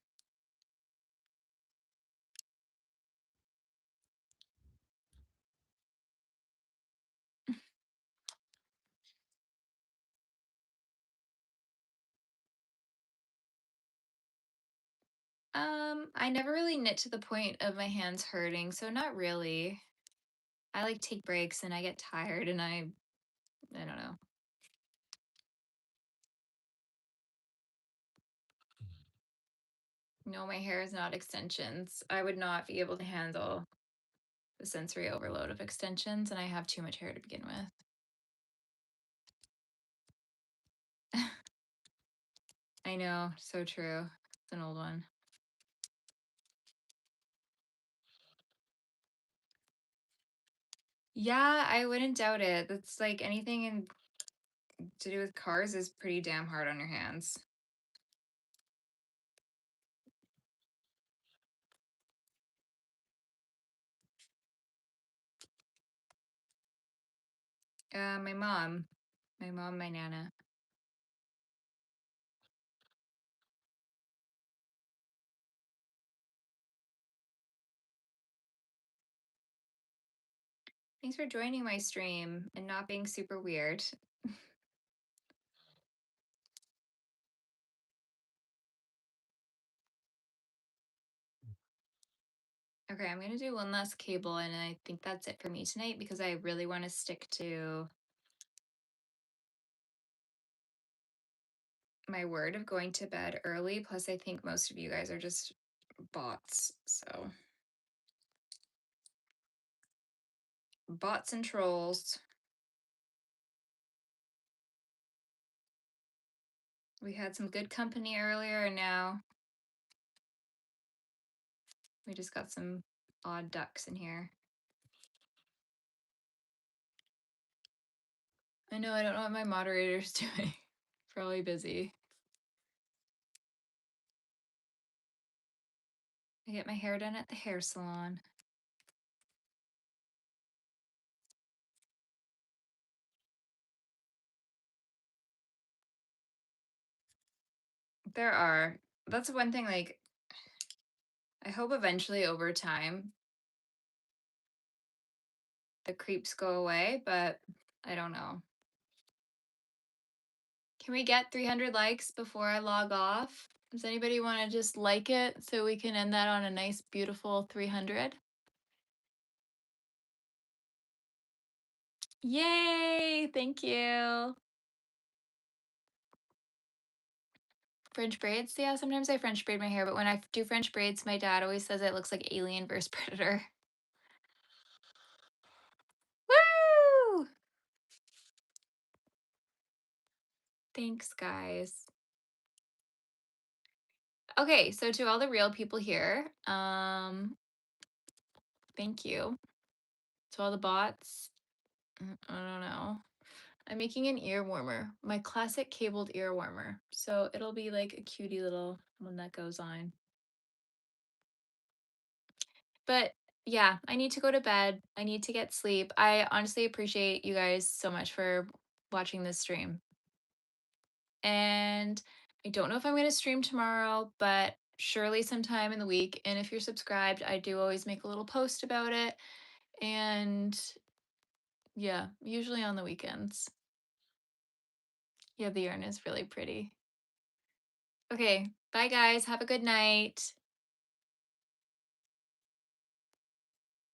I never really knit to the point of my hands hurting, so not really. I like take breaks and I get tired and I don't know. No, my hair is not extensions. I would not be able to handle the sensory overload of extensions, and I have too much hair to begin with. I know, so true. It's an old one. Yeah, I wouldn't doubt it. That's like anything to do with cars is pretty damn hard on your hands. My mom, my nana. Thanks for joining my stream and not being super weird. Okay, I'm gonna do one last cable, and I think that's it for me tonight because I really want to stick to my word of going to bed early. Plus, I think most of you guys are just bots. So, bots and trolls. We had some good company earlier, and now we just got some odd ducks in here. I know, I don't know what my moderator's doing. Probably busy. I get my hair done at the hair salon. There are. That's one thing, like, I hope eventually over time the creeps go away, but I don't know. Can we get 300 likes before I log off? Does anybody want to just like it so we can end that on a nice, beautiful 300? Yay! Thank you. French braids? Yeah, sometimes I French braid my hair, but when I do French braids, my dad always says it looks like Alien versus Predator. Woo! Thanks, guys. Okay, so to all the real people here, thank you. To all the bots, I don't know. I'm making an ear warmer, my classic cabled ear warmer. So it'll be like a cutie little one that goes on. But yeah, I need to go to bed. I need to get sleep. I honestly appreciate you guys so much for watching this stream. And I don't know if I'm going to stream tomorrow, but surely sometime in the week. And if you're subscribed, I do always make a little post about it. And yeah, usually on the weekends. Yeah, the yarn is really pretty. Okay, bye guys. Have a good night.